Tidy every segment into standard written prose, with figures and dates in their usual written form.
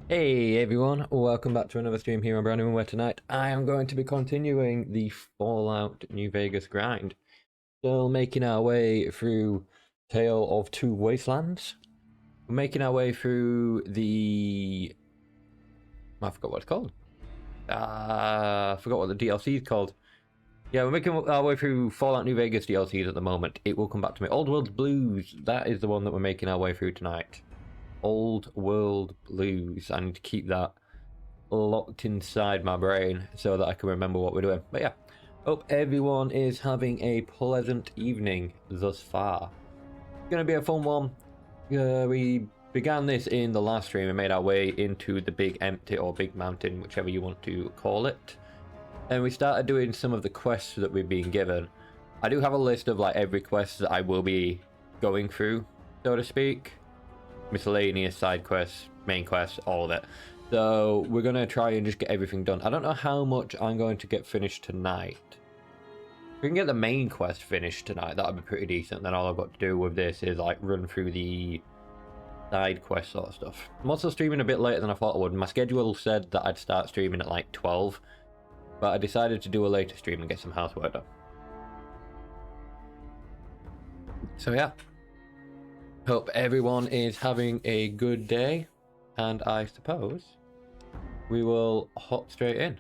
Hey everyone, welcome back to another stream here on Branduien, where tonight I am going to be continuing the Fallout New Vegas grind. Still making our way through Tale of Two Wastelands. We're making our way through the... I forgot what it's called. I forgot what the DLC is called. Yeah, we're making our way through Fallout New Vegas DLCs at the moment. It will come back to me. Old World Blues, that is the one that we're making our way through tonight. Old World Blues. I need to keep that locked inside my brain so that I can remember what we're doing. But yeah, hope everyone is having a pleasant evening thus far. It's going to be a fun one. We began this in the last stream and made our way into the big empty or big mountain, whichever you want to call it. And we started doing some of the quests that we've been given. I do have a list of like every quest that I will be going through, so to speak. Miscellaneous side quests, main quests, all of it. So we're going to try and just get everything done. I don't know how much I'm going to get finished tonight. If we can get the main quest finished tonight, that would be pretty decent. Then all I've got to do with this is like run through the side quest sort of stuff. I'm also streaming a bit later than I thought I would. My schedule said that I'd start streaming at like 12. But I decided to do a later stream and get some housework done. So yeah. Hope everyone is having a good day. And I suppose we will hop straight in.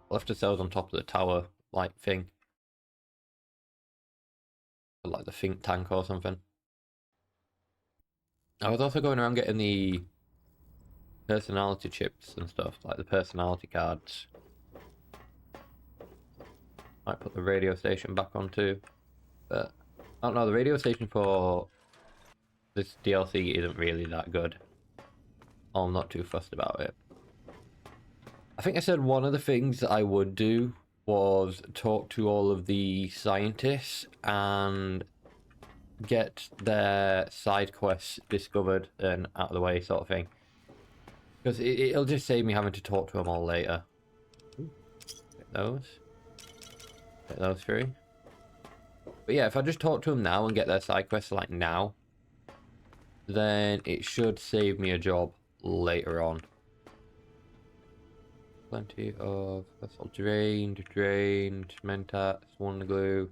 We'll have to sell on top of the tower like thing. Like the think tank or something. I was also going around getting the personality chips and stuff, like the personality cards. Might put the radio station back on too. But I don't know, the radio station for this DLC isn't really that good. I'm not too fussed about it. I think I said one of the things that I would do was talk to all of the scientists and get their side quests discovered and out of the way sort of thing. Because it'll just save me having to talk to them all later. Ooh, get those. Get those through. But yeah, if I just talk to them now and get their side quests like now, then it should save me a job later on. Plenty of... That's all drained, mentats, one glue.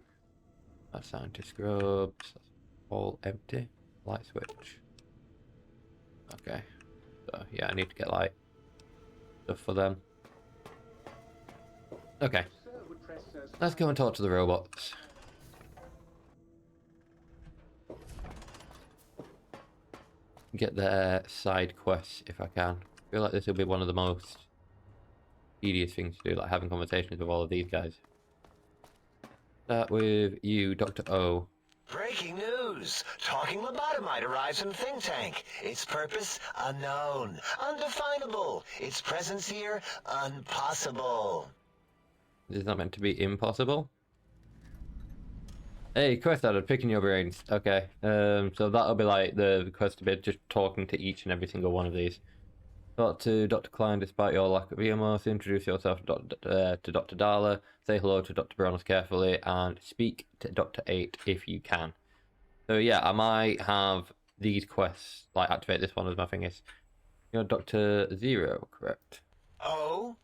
That's scientist scrubs. That's all empty. Light switch. Okay. So yeah, I need to get like stuff for them. Okay. Let's go and talk to the robots. Get their side quests if I can. I feel like this will be one of the most tedious things to do, like having conversations with all of these guys. Start with you, Dr. O. Breaking news! Talking lobotomite arrives in think tank. Its purpose, unknown. Undefinable. Its presence here, impossible. This is not meant to be impossible. Hey, quest added, picking your brains. Okay, so that'll be like the quest to be just talking to each and every single one of these. Talk to Dr. Klein despite your lack of EMOs, introduce yourself to Dr. Darla, say hello to Dr. Browners carefully, and speak to Dr. 8 if you can. So yeah, I might have these quests, like activate this one as my thing is. You're Dr. Zero, correct? Oh?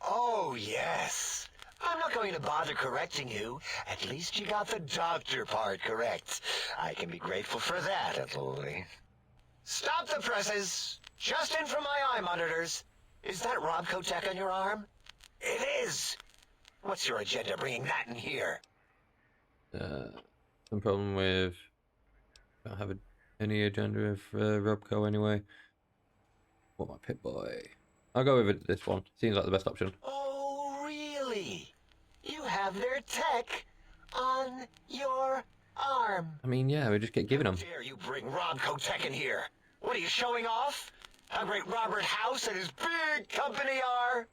Oh, yes. I'm not going to bother correcting you. At least you got the doctor part correct. I can be grateful for that, at least. Stop the presses! Just in from my eye monitors. Is that Robco tech on your arm? It is! What's your agenda bringing that in here? Some problem with... I don't have any agenda with Robco anyway. What my pit boy? I'll go with this one. Seems like the best option. Oh, really? You have their tech on your arm. I mean, yeah, we just get given them. How dare you bring Robco tech in here? What are you showing off? How great Robert House and his big company are?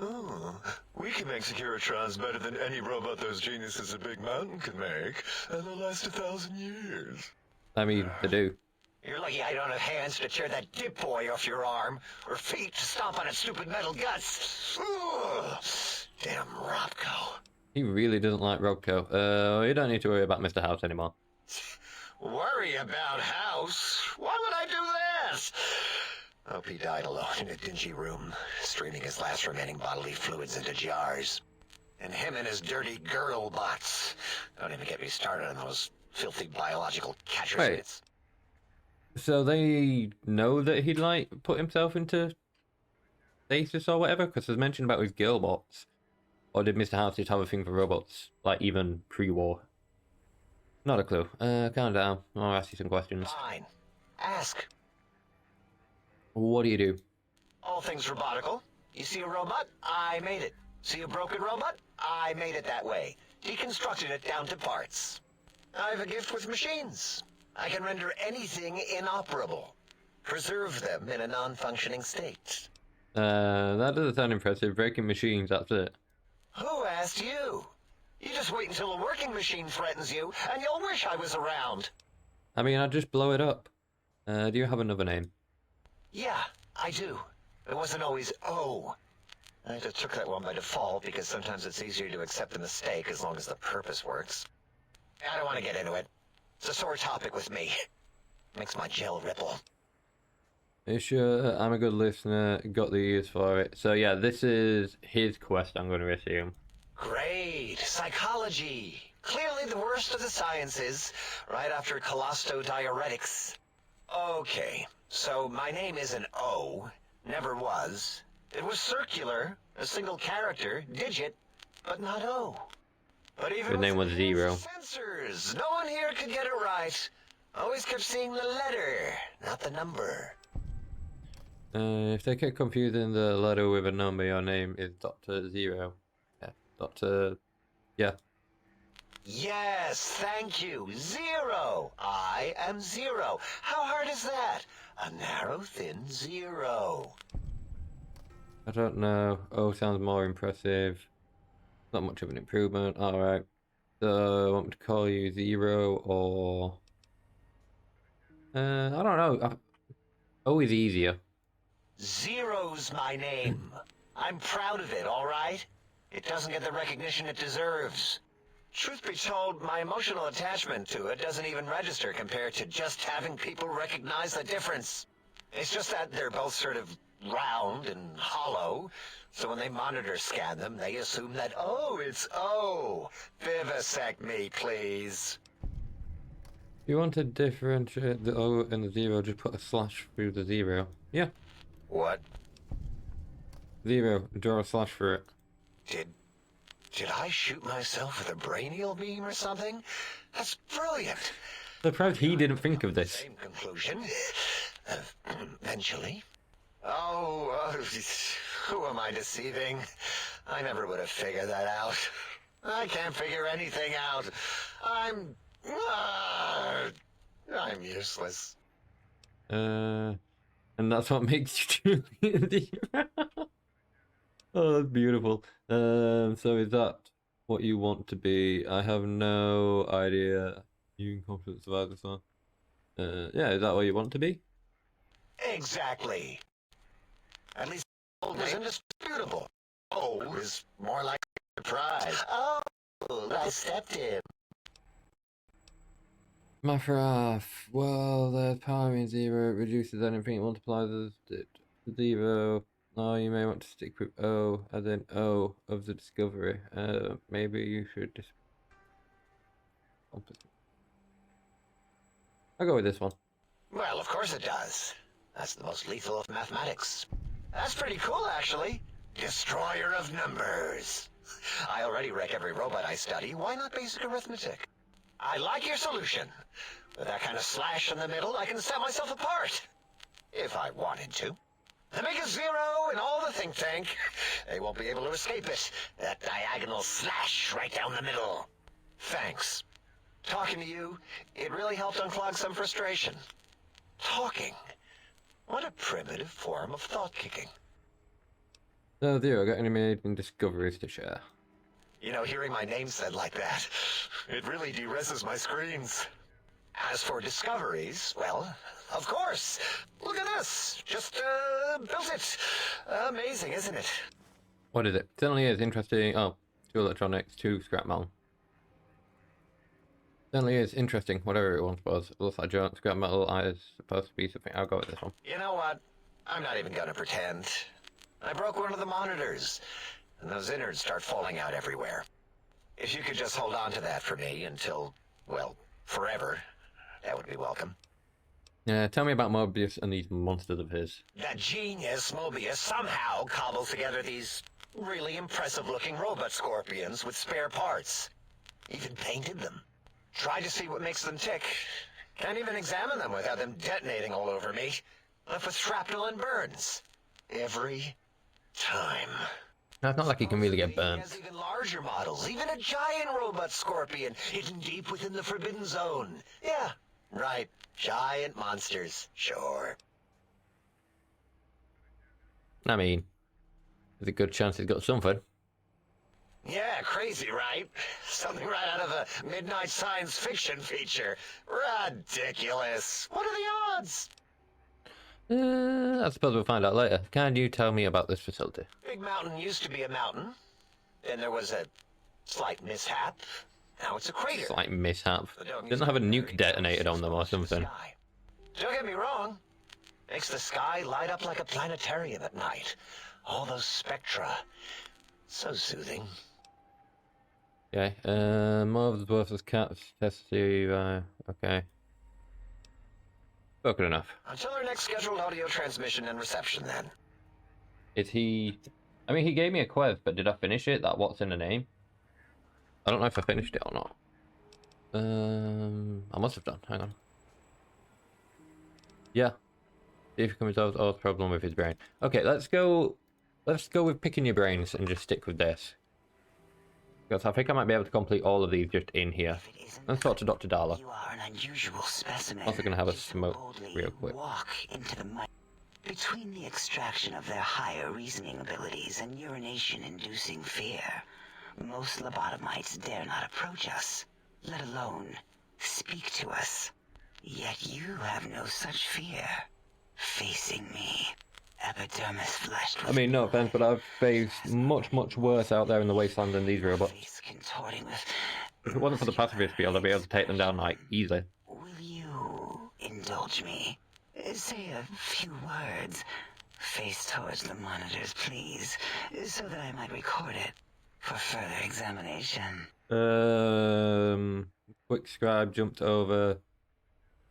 Oh, we can make Securitrons better than any robot those geniuses at Big Mountain can make, and they'll last 1,000 years. I mean, they do. You're lucky I don't have hands to tear that dip boy off your arm, or feet to stomp on its stupid metal guts. Ugh. Damn Robco. He really doesn't like Robco. You don't need to worry about Mr. House anymore. Worry about House? Why would I do this? Hope he died alone in a dingy room, streaming his last remaining bodily fluids into jars. And him and his dirty girl bots. Don't even get me started on those filthy biological catcher's Wait. mitts. So they know that he'd, like, put himself into stasis or whatever? Because there's mention about his girl bots. Or did Mr. House just have a thing for robots, like, even pre-war? Not a clue. Calm down. I'll ask you some questions. Fine. Ask. What do you do? All things robotical. You see a robot? I made it. See a broken robot? I made it that way. Deconstructed it down to parts. I have a gift with machines. I can render anything inoperable. Preserve them in a non-functioning state. That doesn't sound impressive. Breaking machines, that's it. Who asked you? You just wait until a working machine threatens you, and you'll wish I was around. I mean, I'd just blow it up. Do you have another name? Yeah, I do. It wasn't always O. I just took that one by default because sometimes it's easier to accept a mistake as long as the purpose works. I don't want to get into it. It's a sore topic with me. Makes my gel ripple. Are you sure? I'm a good listener. Got the ears for it. So yeah, this is his quest, I'm going to assume. Great. Psychology. Clearly the worst of the sciences, right after colostodiuretics. Okay, so my name is an O. Never was. It was circular, a single character, digit, but not O. But even His name was with Zero. sensors, no one here could get it right. Always kept seeing the letter, not the number. If they get confusing the letter with a number, your name is Dr. Zero. Yeah, Dr. Yeah. Yes, thank you. Zero. I am Zero. How hard is that? A narrow, thin zero. I don't know. Oh, sounds more impressive. Not much of an improvement. Alright. So, I want me to call you Zero or... I don't know. O is easier. Zero's my name. I'm proud of it, all right? It doesn't get the recognition it deserves. Truth be told, my emotional attachment to it doesn't even register compared to just having people recognize the difference. It's just that they're both sort of round and hollow, so when they monitor scan them, they assume that, oh, it's O. Vivisect me, please. If you want to differentiate the O and the Zero, just put a slash through the Zero. Yeah. What? Zero. Draw a slash for it. Did I shoot myself with a brainial beam or something? That's brilliant. Surprised he didn't think of this. Same conclusion. Eventually. Oh, who am I deceiving? I never would have figured that out. I can't figure anything out. I'm useless. And that's what makes you truly Oh, that's beautiful. So is that what you want to be? I have no idea. You can confidently survive this one. Yeah, is that what you want to be? Exactly. At least old is indisputable. O is more like a surprise. Oh, I stepped in. Mafraf. Well, there's power in Zero. It reduces anything, multiplies it to Zero. Oh, you may want to stick with O, as in O of the discovery. Maybe you should just... I'll go with this one. Well, of course it does. That's the most lethal of mathematics. That's pretty cool, actually. Destroyer of numbers. I already wreck every robot I study. Why not basic arithmetic? I like your solution. With that kind of slash in the middle, I can set myself apart. If I wanted to. The biggest zero in all the think tank. They won't be able to escape it. That diagonal slash right down the middle. Thanks. Talking to you, it really helped unclog some frustration. Talking. What a primitive form of thought kicking. So, Zero, got any amazing discoveries to share? You know, hearing my name said like that, it really de-reses my screens. As for discoveries, well, of course. Look at this. Just, built it. Amazing, isn't it? What is it? Certainly is interesting. Oh, 2 electronics, 2 scrap metal. Certainly is interesting, whatever it once was. It looks like giant scrap metal is supposed to be something. I'll go with this one. You know what? I'm not even gonna pretend. I broke one of the monitors, and those innards start falling out everywhere. If you could just hold on to that for me until, well, forever, that would be welcome. Yeah, tell me about Mobius and these monsters of his. That genius Mobius somehow cobbles together these really impressive-looking robot scorpions with spare parts. Even painted them. Tried to see what makes them tick. Can't even examine them without them detonating all over me. Left with shrapnel and burns. Every time. No, it's not like he can really get He burnt. has even larger models, even a giant robot scorpion hidden deep within the Forbidden Zone. Yeah, right. Giant monsters, sure. I mean, there's a good chance he's got something. Yeah, crazy, right? Something right out of a midnight science fiction feature. Ridiculous. What are the odds? I suppose we'll find out later. Can you tell me about this facility? Big Mountain used to be a mountain. Then there was a slight mishap. Now it's a crater. Slight mishap. But don't Didn't use have a it nuke very detonated close on them to or the something. sky. Don't get me wrong. Makes the sky light up like a planetarium at night. All those spectra. So soothing. Okay, more of the worthless cats, test theory, okay. Spoken enough. Until our next scheduled audio transmission and reception, then. Is he... I mean, he gave me a quest, but did I finish it? That what's in the name? I don't know if I finished it or not. I must have done. Hang on. Yeah. See if he can resolve Or's problem with his brain. Okay, let's go with picking your brains and just stick with this. Because I think I might be able to complete all of these just in here. Let's talk to Dr. Darla. You are an unusual specimen. Also gonna have a Just smoke boldly real quick. Walk into the mic. Between the extraction of their higher reasoning abilities and urination-inducing fear, most lobotomites dare not approach us, let alone speak to us. Yet you have no such fear. Facing me, epidermis flushed with I mean, no blood, offense, but I've faced much, much worse out there in the wasteland than these robots. face contorting with... If it wasn't for the pacifist field, I'd be able to take them down, like, easily. Will you indulge me? Say a few words. Face towards the monitors, please, so that I might record it for further examination. Quick scribe jumped over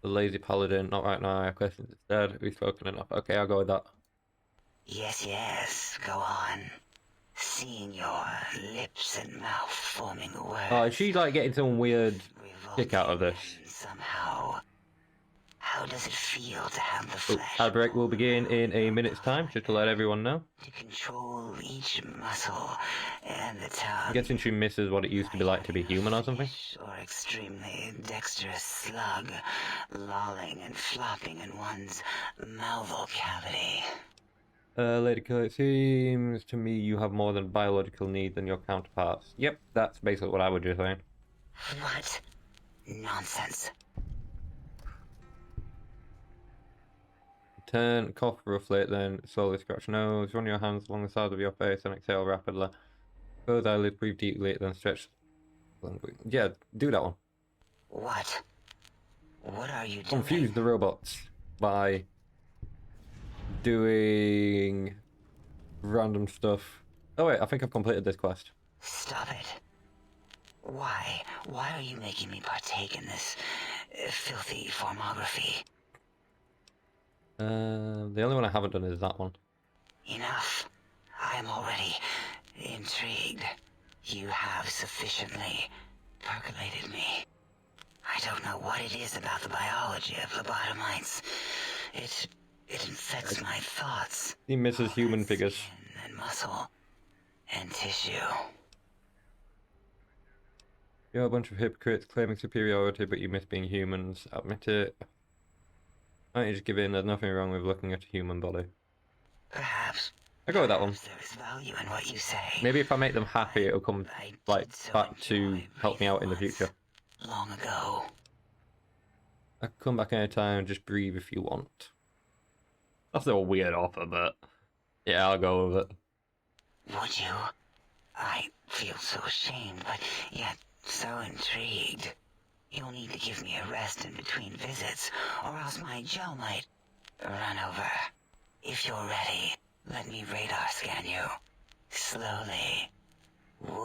the lazy paladin. Not right now. I have questions instead. We've spoken enough. Okay, I'll go with that. Yes, go on. Seeing your lips and mouth forming the words. Oh, is she like getting some weird kick out of this? and somehow, how does it feel to have the Oh, flesh? ad break will begin in a minute's time, just to let everyone know. To control each muscle and the tongue. I'm guessing she misses what it used to be like to be human or something. Or extremely dexterous slug, lolling and flopping in one's malval cavity. Lady Killer, it seems to me you have more than biological needs than your counterparts. Yep, that's basically what I would do saying. What? Nonsense. Turn, cough roughly, then slowly scratch nose, run your hands along the sides of your face and exhale rapidly. Close eyelids, breathe deeply, then stretch. Yeah, do that one. What? What are you doing? Confuse the robots by doing random stuff. Oh wait, I think I've completed this quest. Stop it. Why? Why are you making me partake in this filthy formography? The only one I haven't done is that one. Enough. I am already intrigued. You have sufficiently percolated me. I don't know what it is about the biology of lobotomites. It infects my thoughts. He misses human figures. Skin and muscle and tissue. You're a bunch of hypocrites claiming superiority, but you miss being humans. Admit it. Why don't you just give in? There's nothing wrong with looking at a human body. Perhaps. I'll go with that one. There is value in what you say. Maybe if I make them happy, it'll come I did like so back to enjoy help me out in the breathing future. once, long ago. I can come back anytime and just breathe if you want. That's a weird offer, but yeah, I'll go with it. Would you? I feel so ashamed, but yet so intrigued. You'll need to give me a rest in between visits, or else my gel might run over. If you're ready, let me radar scan you. Slowly. Woo.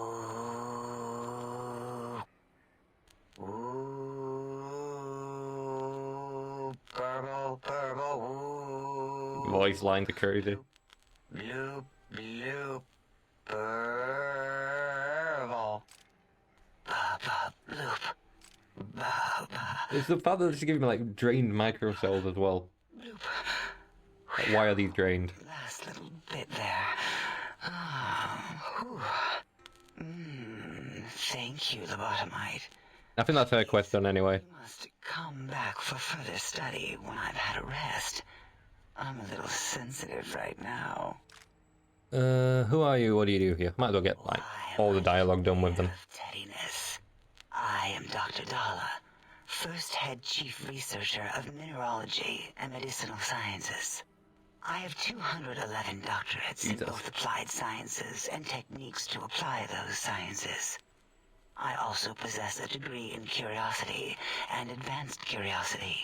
Woo. Purple, purple, woo. Voice lines are crazy. Bloop, bloop. Purple. Ba, ba, bloop. Ba, ba. It's the fact that it's giving me like drained microcells as well. Bloop. Like, why are these drained? Last little bit there. Thank you, lobotomite. I think that's her quest done anyway. You must come back for further study when I've had a rest. I'm a little sensitive right now. Who are you? What do you do here? Might as well get like all the dialogue done with them. Of teddiness. I am Dr. Dalla, first head chief researcher of mineralogy and medicinal sciences. I have 211 doctorates in Jesus. both applied sciences and techniques to apply those sciences. I also possess a degree in curiosity and advanced curiosity.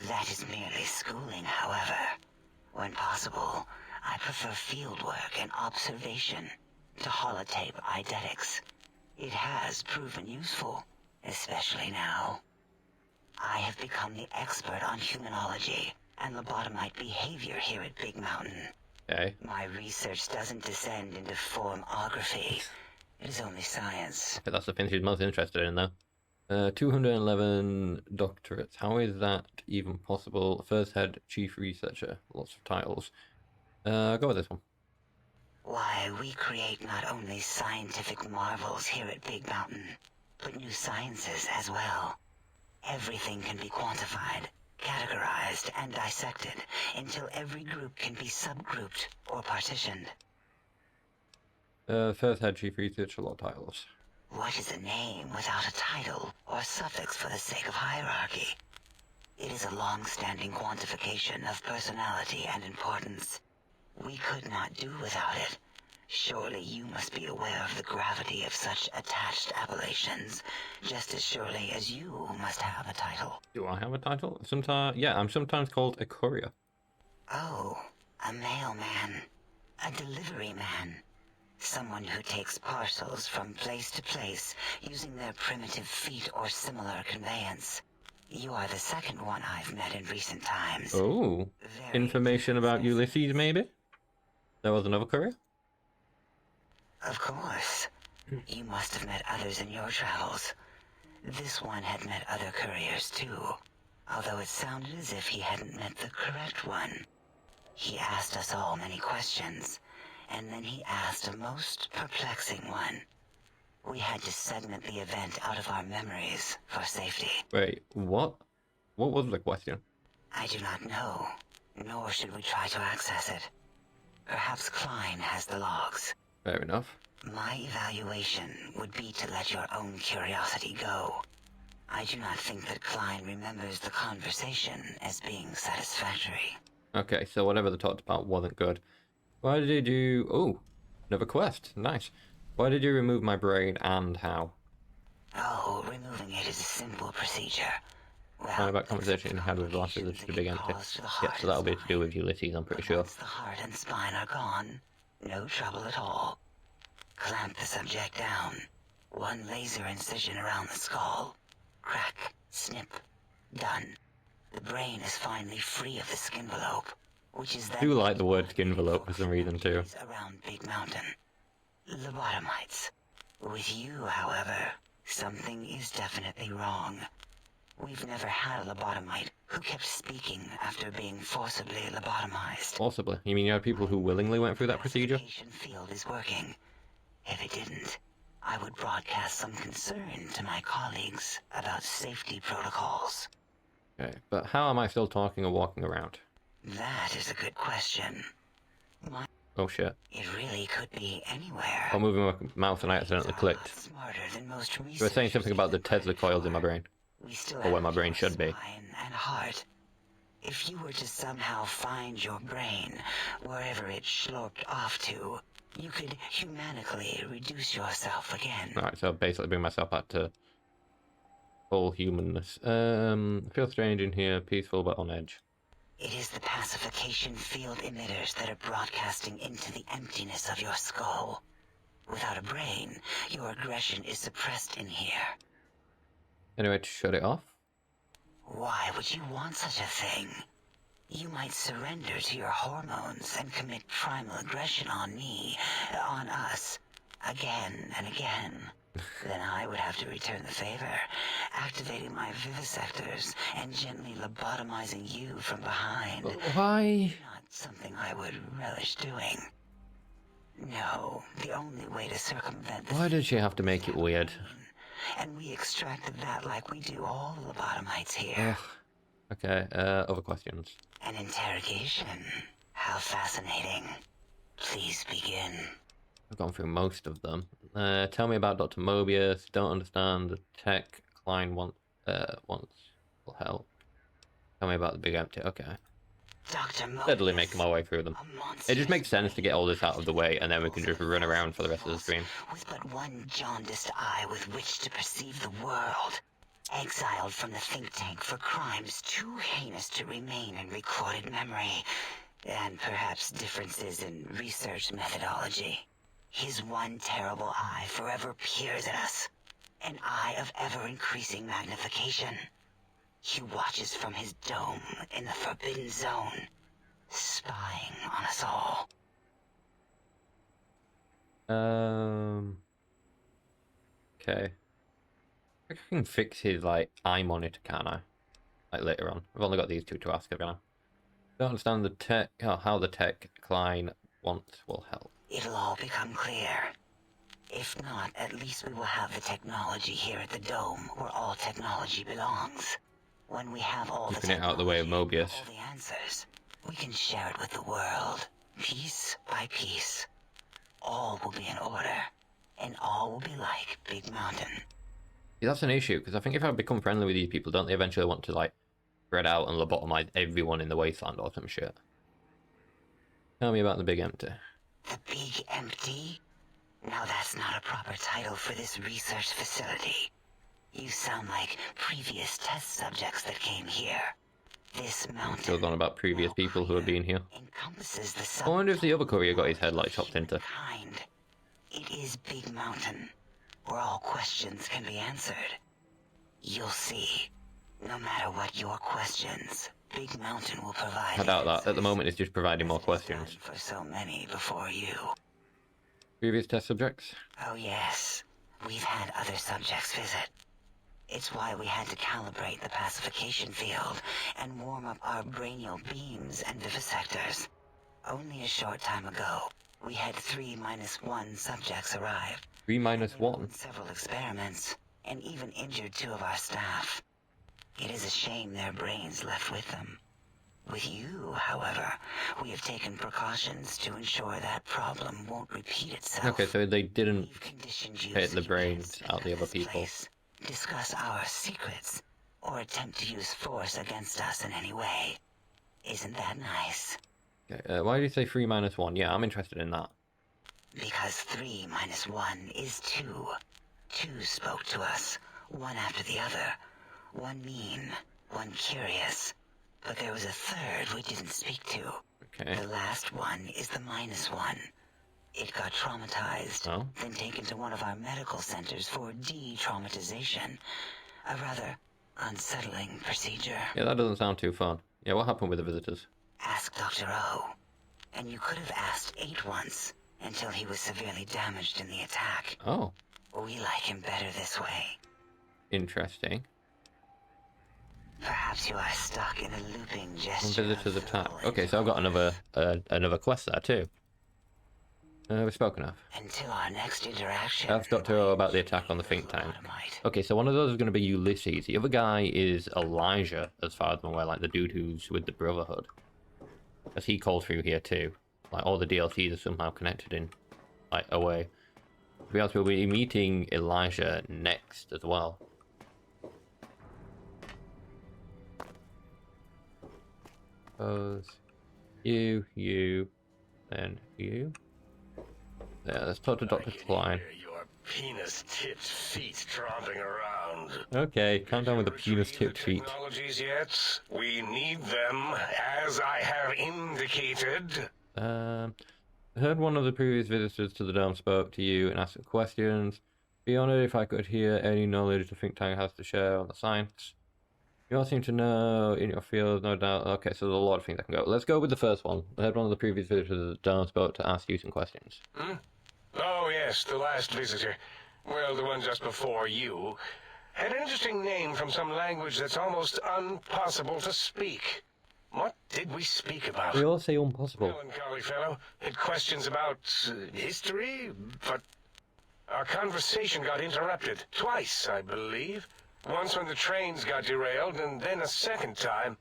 That is merely schooling, however. When possible, I prefer fieldwork and observation to holotape eidetics. It has proven useful, especially now. I have become the expert on humanology and lobotomite behavior here at Big Mountain. Okay. My research doesn't descend into formography. It is only science. I think that's the thing she's most interested in, though. 211 doctorates. How is that even possible? First head chief researcher. Lots of titles. Go with this one. Why, we create not only scientific marvels here at Big Mountain, but new sciences as well. Everything can be quantified, categorized, and dissected until every group can be subgrouped or partitioned. First head chief researcher, a lot of titles. What is a name without a title or suffix for the sake of hierarchy? It is a long-standing quantification of personality and importance. We could not do without it. Surely you must be aware of the gravity of such attached appellations, just as surely as you must have a title. Do I have a title? Sometimes, yeah, I'm sometimes called a courier. Oh, a mailman. A delivery man. Someone who takes parcels from place to place using their primitive feet or similar conveyance. You are the second one I've met in recent times. Oh, Very information about impressive. Ulysses, maybe? There was another courier? Of course. You must have met others in your travels. This one had met other couriers too, although it sounded as if he hadn't met the correct one. He asked us all many questions, and then he asked a most perplexing one. We had to segment the event out of our memories for safety. Wait, what? What was the question? I do not know, nor should we try to access it. Perhaps Klein has the logs. Fair enough. My evaluation would be to let your own curiosity go. I do not think that Klein remembers the conversation as being satisfactory. Okay, so whatever they talked about wasn't good. Why did you... Oh, another quest. Nice. Why did you remove my brain and how? Oh, removing it is a simple procedure. Well, Find about conversation you had with Velocity complications to that big can entity. cause to the Yeah, heart so that'll and be to do spine. with Ulysses, I'm pretty But sure. once the heart and spine are gone, no trouble at all. Clamp the subject down. One laser incision around the skull. Crack, snip, done. The brain is finally free of the skin envelope, which is then... I do like the word skin envelope for some reason too. Around Big Mountain. Lobotomites. With you, however, something is definitely wrong. We've never had a lobotomite who kept speaking after being forcibly lobotomized. Possibly. You mean you had people who willingly went through that procedure? Classification field is working. If it didn't, I would broadcast some concern to my colleagues about safety protocols. Okay, but how am I still talking or walking around? That is a good question. Oh shit. It really could be anywhere. I'm moving my mouse and I accidentally clicked. Smarter than most You were saying something about the Tesla coils in my brain. We still Or where have my brain your should be. spine and heart. If you were to somehow find your brain, wherever it sloped off to, you could humanically reduce yourself again. Alright, so basically bring myself back to full humanness. I feel strange in here, peaceful but on edge. It is the pacification field emitters that are broadcasting into the emptiness of your skull. Without a brain, your aggression is suppressed in here. Anyway, to shut it off. Why would you want such a thing? You might surrender to your hormones and commit primal aggression on me, on us, again and again. Then I would have to return the favor, activating my vivisectors and gently lobotomizing you from behind. Why? Not something I would relish doing. No, the only way to circumvent the Why did she have to make it weird? And we extracted that like we do all the lobotomites here. Ugh. Okay, other questions. An interrogation. How fascinating. Please begin. I've gone through most of them. Tell me about Dr. Mobius. Don't understand the tech Klein wants will help. Tell me about the big empty. Okay. Dr. Mobius, Steadily making my way through them. a monster It just makes sense to get all this out of the way, and then we can just run around for the rest of the stream. with but one jaundiced eye with which to perceive the world. Exiled from the think tank for crimes too heinous to remain in recorded memory, and perhaps differences in research methodology. His one terrible eye forever peers at us, an eye of ever-increasing magnification. He watches from his dome in the Forbidden Zone, spying on us all. Okay. I can fix his, like, eye monitor, can't I? Like, later on. I've only got these two to ask, have I? Don't understand the tech, how the tech Klein wants will help. It'll all become clear. If not, at least we will have the technology here at the Dome, where all technology belongs. When we have all the Keeping it out of the way of technology, Mobius. all the answers, we can share it with the world, piece by piece. All will be in order, and all will be like Big Mountain. Yeah, that's an issue, because I think if I become friendly with these people, don't they eventually want to, like, spread out and lobotomize everyone in the wasteland or some shit? Tell me about the big empty. The Big Empty? Now that's not a proper title for this research facility. You sound like previous test subjects that came here. This mountain, Still gone about previous people who have been here. encompasses the I wonder if the other courier got his head, like, chopped into. kind. It is Big Mountain, where all questions can be answered. You'll see. No matter what your questions, Big Mountain will provide. I doubt that. At the answers, moment, it's just providing more as it has done questions. for so many before you. Previous test subjects? Oh yes, we've had other subjects visit. It's why we had to calibrate the pacification field and warm up our brainial beams and vivisectors. Only a short time ago, we had 3-1 subjects arrive. 3-1. Several experiments, and even injured 2 of our staff. It is a shame their brains left with them. With you, however, we have taken precautions to ensure that problem won't repeat itself. Okay, so they didn't We've conditioned you hit to the keep brains innocent out the of other this people. place, discuss our secrets, or attempt to use force against us in any way. Isn't that nice? Okay, why did you say 3-1? Yeah, I'm interested in that. Because 3-1 is 2. 2 spoke to us, one after the other. One mean, one curious. But there was a third we didn't speak to. Okay. The last one is the -1. It got traumatized, Oh? then taken to one of our medical centers for de-traumatization. A rather unsettling procedure. Yeah, that doesn't sound too fun. Yeah, what happened with the visitors? Ask Dr. O. And you could have asked 8 once, until he was severely damaged in the attack. Oh, We like him better this way. interesting. Perhaps you are stuck in a looping gesture. Visitors of attack. fill Okay, and so I've got forward. another quest there too. We've spoken of. Until our next interaction. Ask Dr. O about the attack on the think tank. Lobotomite. Okay, so one of those is going to be Ulysses. The other guy is Elijah, as far as I'm aware, like the dude who's with the Brotherhood. As he called through here too. Like all the DLCs are somehow connected in, like, a way. To be honest, we'll be meeting Elijah next as well. Suppose you, then you. Yeah, let's talk to Dr. Klein. Hear your penis-tipped feet tromping around. around. Okay, calm down with the penis tip treat. Technologies yet? We need them, as I have indicated. I heard one of the previous visitors to the dome spoke to you and asked some questions. Be honored if I could hear any knowledge the think tank has to share on the science. You all seem to know in your field, no doubt. Okay, so there's a lot of things I can go. Let's go with the first one. I had one of the previous visitors to the dome spoke to ask you some questions. Oh, yes, the last visitor. Well, the one just before you. Had an interesting name from some language that's almost impossible to speak. What did we speak about? They all say impossible. Melancholy fellow. Had questions about history, but our conversation got interrupted. Twice, I believe. Once when the trains got derailed, and then a second time.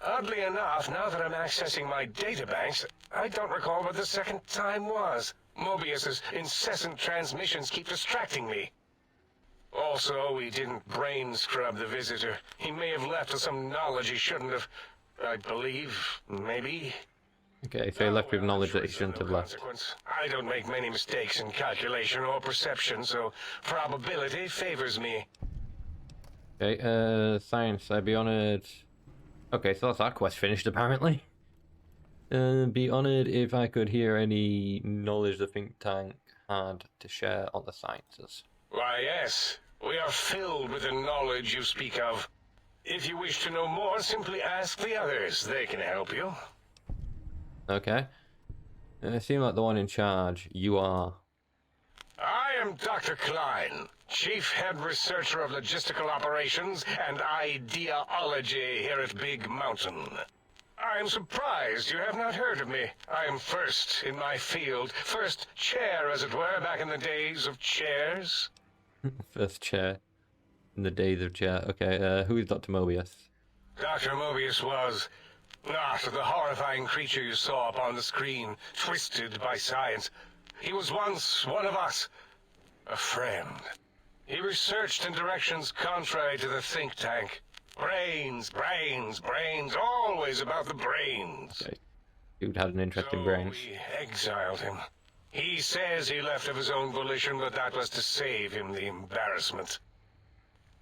Oddly enough, now that I'm accessing my databanks, I don't recall what the second time was. Mobius's incessant transmissions keep distracting me. Also, we didn't brain scrub the visitor. He may have left with some knowledge he shouldn't have. I believe, maybe. Okay, so he left with knowledge that he shouldn't have left. I don't make many mistakes in calculation or perception, so probability favors me. Okay, science, I'd be honored. Okay, so that's our quest finished apparently. Be honored if I could hear any knowledge the think tank had to share on the sciences. Why, yes. We are filled with the knowledge you speak of. If you wish to know more, simply ask the others. They can help you. Okay. Seem like the one in charge. You are. I am Dr. Klein, Chief Head Researcher of Logistical Operations and Ideology here at Big Mountain. I am surprised you have not heard of me. I am first in my field, first chair, as it were, back in the days of chairs. First chair. In the days of chair. Okay, who is Dr. Mobius? Dr. Mobius was not the horrifying creature you saw upon the screen, twisted by science. He was once one of us, a friend. He researched in directions contrary to the think tank. Brains, brains, brains, always about the brains. Okay. Dude had an interest in So brains. we exiled him. He says he left of his own volition, but that was to save him the embarrassment.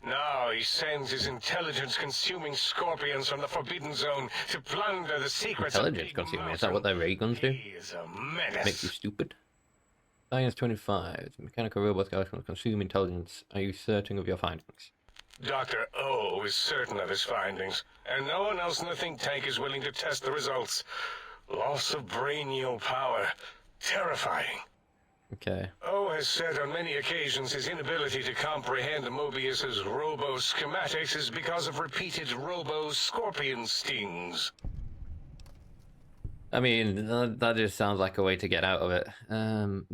Now he sends his intelligence-consuming scorpions from the Forbidden Zone to plunder the secrets of Intelligence Big consuming. Is Mountain. that what their ray guns do? He is a menace. Makes you stupid? Science 25. Mechanical robots can consume intelligence. Are you certain of your findings? Dr. O is certain of his findings, and no one else in the think tank is willing to test the results. Loss of brainial power. Terrifying. Okay. O has said on many occasions his inability to comprehend Mobius's robo-schematics is because of repeated robo-scorpion stings. I mean, that just sounds like a way to get out of it.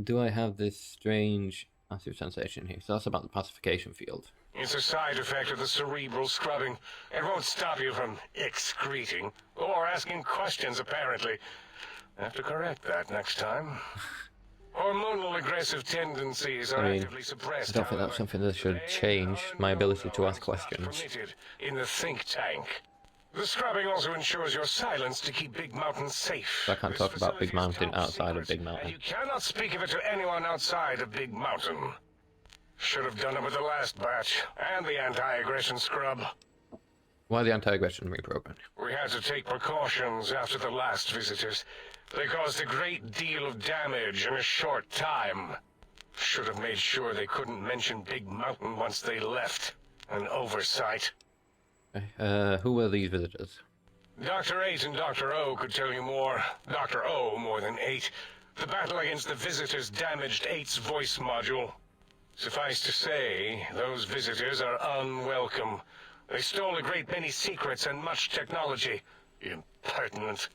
Do I have this strange passive sensation here? So that's about the pacification field. It's a side effect of the cerebral scrubbing. It won't stop you from excreting, or asking questions, apparently. I have to correct that next time. Hormonal aggressive tendencies are actively suppressed. I don't think that's something that should change my ability to ask questions. Permitted in the think tank. The scrubbing also ensures your silence to keep Big Mountain safe. So I can't This talk about Big facility is Mountain top outside of secret, Big Mountain. and you cannot speak of it to anyone outside of Big Mountain. Should have done it with the last batch, and the anti-aggression scrub. Why the anti-aggression reprogram? We had to take precautions after the last visitors. They caused a great deal of damage in a short time. Should have made sure they couldn't mention Big Mountain once they left. An oversight. Okay. Who were these visitors? Dr. 8 and Dr. O could tell you more. Dr. O more than 8. The battle against the visitors damaged 8's voice module. Suffice to say, those visitors are unwelcome. They stole a great many secrets and much technology. Impertinent.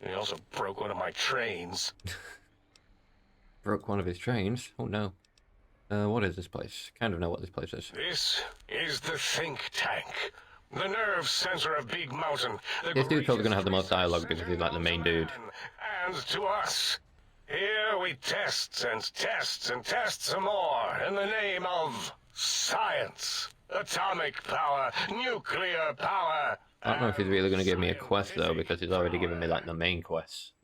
He also broke one of my trains. Broke one of his trains? Oh no. What is this place? Kind of know what this place is. This is the think tank. The nerve center of Big Mountain. This dude's probably gonna have the most dialogue because he's like the main dude. And to us. Here we test and test and test some more in the name of science. Atomic power, nuclear power. I don't know if he's really going to give me a quest though, because he's already given me like the main quest.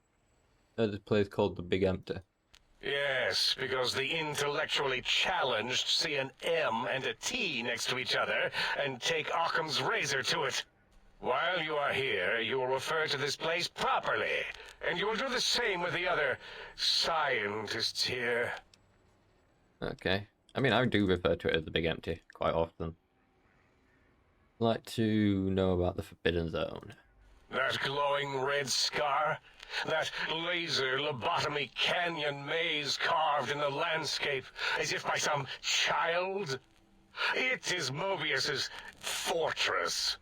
This place called the Big Empty. Yes, because the intellectually challenged see an M and a T next to each other and take Occam's razor to it. While you are here, you will refer to this place properly, and you will do the same with the other scientists here. Okay. I mean, I do refer to it as the Big Empty quite often. I'd like to know about the Forbidden Zone. That glowing red scar? That laser lobotomy canyon maze carved in the landscape as if by some child? It is Mobius's fortress.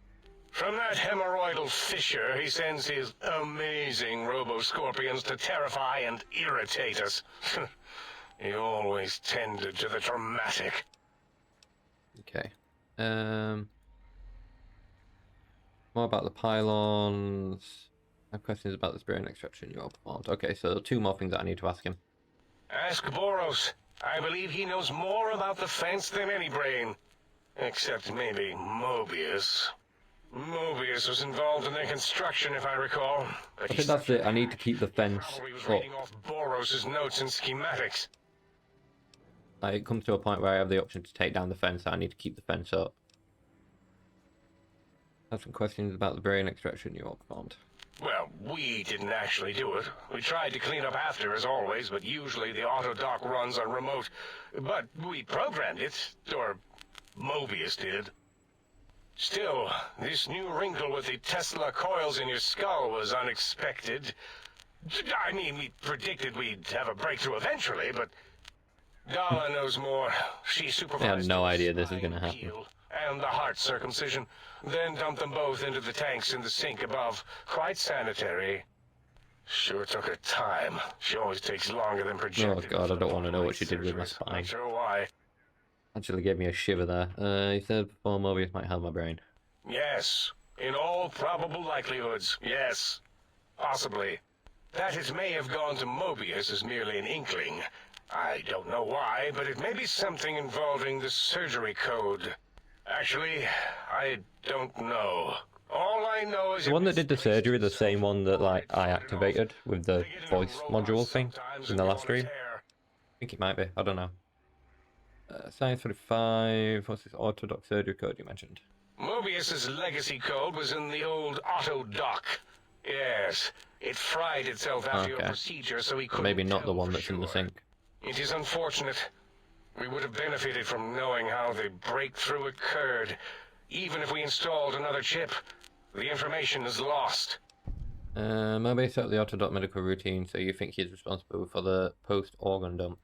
From that hemorrhoidal fissure, he sends his amazing robo-scorpions to terrify and irritate us. He always tended to the dramatic. Okay. More about the pylons. I have questions about the brain extraction you all performed. Okay, so 2 more things that I need to ask him. Ask Boros. I believe he knows more about the fence than any brain. Except maybe Mobius. Mobius was involved in their construction, if I recall. But I think that's it. I need to keep the fence probably was up. reading off Boros' notes and schematics. It comes to a point where I have the option to take down the fence. I need to keep the fence up. I have some questions about the brain extraction you all performed. Well, we didn't actually do it. We tried to clean up after, as always, but usually the auto dock runs on remote. But we programmed it, or Mobius did. Still, this new wrinkle with the Tesla coils in your skull was unexpected. I mean, we predicted we'd have a breakthrough eventually, but Dala knows more. She supervised I had no the idea this was spine gonna happen. peel and the heart circumcision, then dumped them both into the tanks in the sink above. Quite sanitary. Sure took her time. She always takes longer than projected. Oh god, I don't want to know what she did with my Surgeries. spine. Not sure why. Actually gave me a shiver there. He said before Mobius might have my brain. Yes. In all probable likelihoods, yes. Possibly. That it may have gone to Mobius is merely an inkling. I don't know why, but it may be something involving the surgery code. Actually, I don't know. All I know is The one that did the surgery, the same one that like I activated with the voice module thing in the last stream. I think it might be. I don't know. Science 45. What's this orthodox surgery code you mentioned? Mobius's legacy code was in the old auto dock. Yes, it fried itself after your Okay. procedure, so he But couldn't maybe not the tell one for that's in the sure. sink. It is unfortunate. We would have benefited from knowing how the breakthrough occurred. Even if we installed another chip, the information is lost. Mobius set up the orthodox medical routine, so you think he's responsible for the post-organ dump.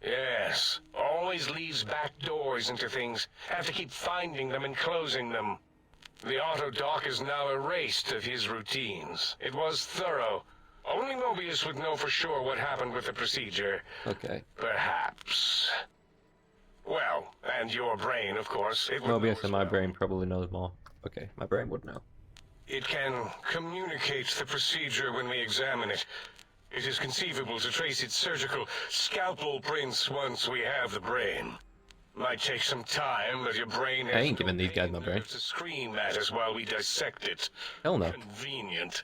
Yes, always leaves back doors into things. Have to keep finding them and closing them. The auto dock is now erased of his routines. It was thorough. Only Mobius would know for sure what happened with the procedure. Okay. Perhaps. Well, and your brain, of course. It would know Mobius as and my well. brain probably knows more. Okay, my brain would know. It can communicate the procedure when we examine it. It is conceivable to trace its surgical scalpel prints once we have the brain. Might take some time, but your brain has I ain't giving these guys my no brain. nerves to scream at us while we dissect it. Hell no. Convenient.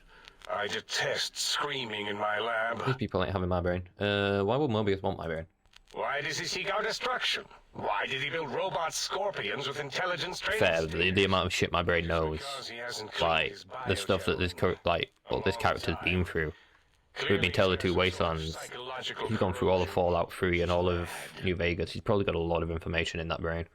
I detest screaming in my lab. These people ain't having my brain. Why would Mobius want my brain? Why does he seek our destruction? Why did he build robot scorpions with intelligence training? Fair, the amount of shit my brain knows. Because he hasn't cleaned Like, his the stuff that this this character's been through. We've been Tale of Two Wastelands. He's gone through all of Fallout 3 and all of New Vegas. He's probably got a lot of information in that brain.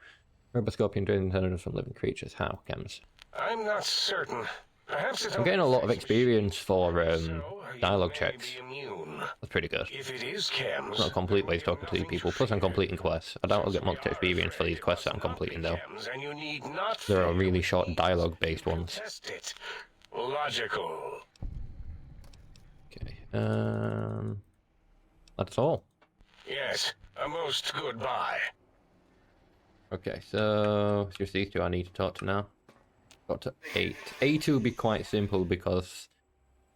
Roboscorpion drains intelligence from living creatures. How, Chems? I'm not certain. Perhaps it I'm getting a lot of only experience for so, dialogue you may checks. be immune. That's pretty good. If it is chems, It's not a complete waste talking to these people. Plus, I'm completing quests. I doubt I'll get much experience for these quests that I'm completing, though. And you need not There are fail. really short dialogue-based ones. Test it. Logical. Okay. That's all. Yes, a most good buy. Okay, so it's just these two I need to talk to now. Got to 8. A2 will be quite simple because,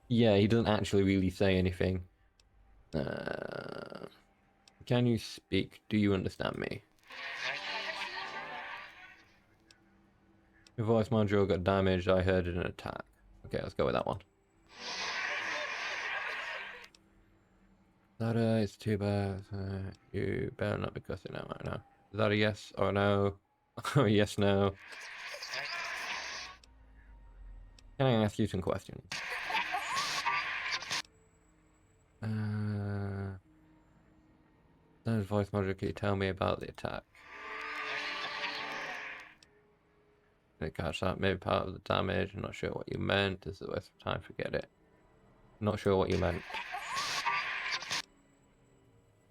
yeah, he doesn't actually really say anything. Can you speak? Do you understand me? Your voice module got damaged. I heard an attack. Okay, let's go with that one. That it's too bad. You better not be cussing out right now. Is that a yes or no? Or yes, no? Can I ask you some questions? Voice module, can you tell me about the attack? Didn't catch that. Maybe part of the damage. I'm not sure what you meant. This is a waste of time. Forget it. Not sure what you meant.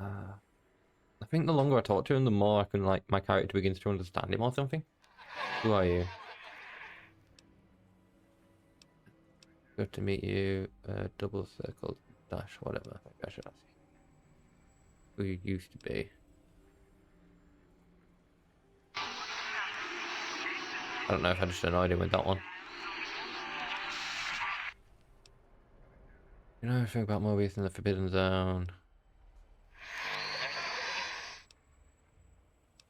I think the longer I talk to him, the more I can, like, my character begins to understand him or something. Who are you? Good to meet you. Double circle dash whatever. Maybe I should ask you who you used to be. I don't know if I just annoyed him with that one. You know everything about Mobius in the Forbidden Zone.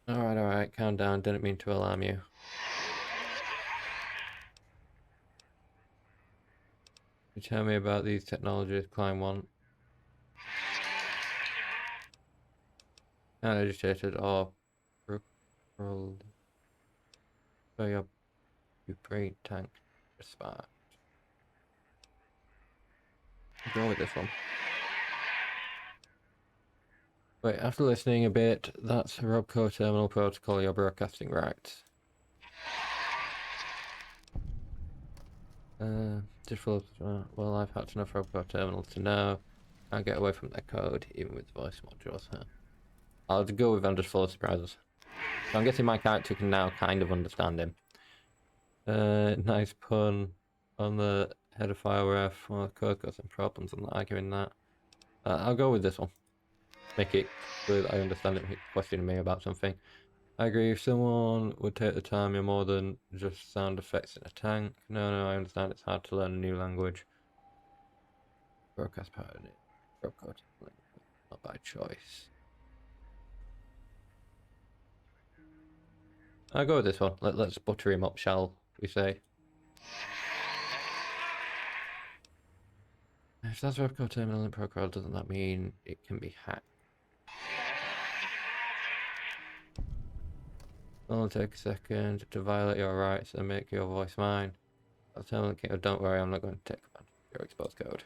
Alright, calm down. Didn't mean to alarm you. Can you tell me about these technologies Climb one? Agitated or crippled. So your brain tank respond. Go with this one. Wait, after listening a bit, that's Robco Terminal Protocol, you're broadcasting right. Well, I've hacked enough Robco terminals to know. Can't get away from their code, even with voice modules. Huh? I'll go with I'm just full of surprises. So I'm guessing my character can now kind of understand him. Nice pun on the head of file ref. Well, code got some problems. I'm not arguing that. I'll go with this one. Make it clear that I understand him questioning me about something. I agree, if someone would take the time, you're more than just sound effects in a tank. No, I understand it's hard to learn a new language. Broadcast pattern, not by choice. I'll go with this one. Let's butter him up, shall we say. If that's Repco terminal in Procol, doesn't that mean it can be hacked? It'll take a second to violate your rights and make your voice mine. I'll tell the king, don't worry, I'm not going to take command of your exposed code.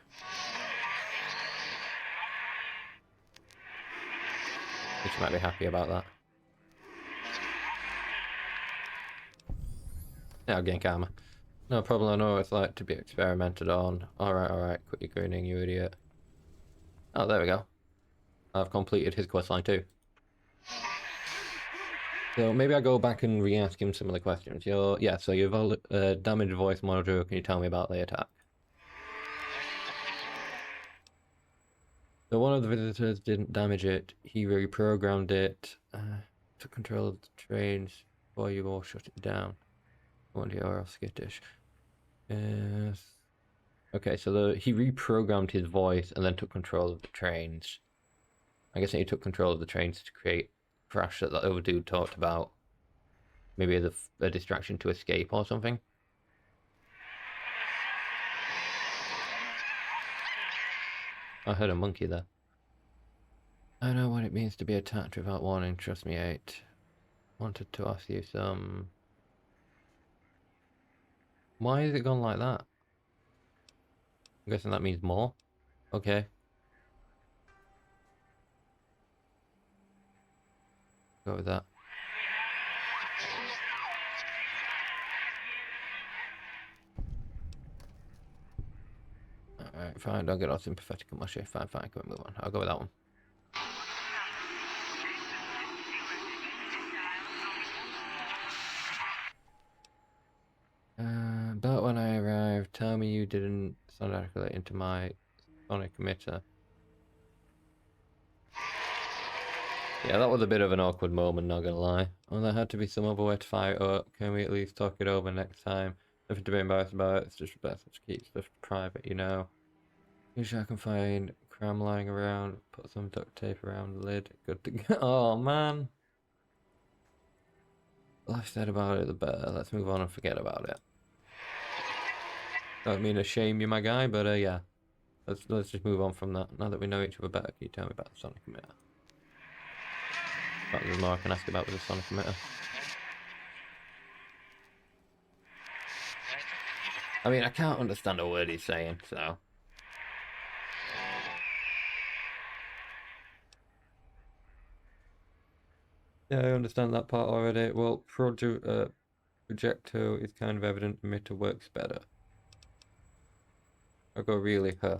I think you might be happy about that. Yeah, I'll gain karma. No problem, I know what it's like to be experimented on. Alright, quit your grinning, you idiot. Oh, there we go. I've completed his questline too. So maybe I go back and re-ask him some of the questions. So you've damaged voice module. Can you tell me about the attack? So one of the visitors didn't damage it. He reprogrammed it. Took control of the trains before you all shut it down. I wonder you're all skittish. Yes. Okay, so he reprogrammed his voice and then took control of the trains. I guess he took control of the trains to create crash that other dude talked about. Maybe a distraction to escape or something. I heard a monkey there. I know what it means to be attacked without warning, trust me, 8. Wanted to ask you some... Why is it gone like that? I'm guessing that means more. Okay. Go with that. Alright, fine, don't get all sympathetic and mushy. Fine, can we move on? I'll go with that one. But when I arrived, tell me you didn't sound articulate into my sonic emitter. Yeah, that was a bit of an awkward moment, not gonna lie. Oh, there had to be some other way to fire it up. Can we at least talk it over next time? Nothing to be embarrassed about, it's just best to keep stuff private, you know. Usually I can find cram lying around, put some duct tape around the lid. Good to go. Oh, man. The less said about it, the better. Let's move on and forget about it. Don't mean to shame you, my guy, but yeah. let's just move on from that. Now that we know each other better, can you tell me about the sonic emitter? But there's more I can ask about with the sonic emitter. I mean, I can't understand a word he's saying, so. Yeah, I understand that part already. Well, projecto is kind of evident. Emitter works better. I go really, huh?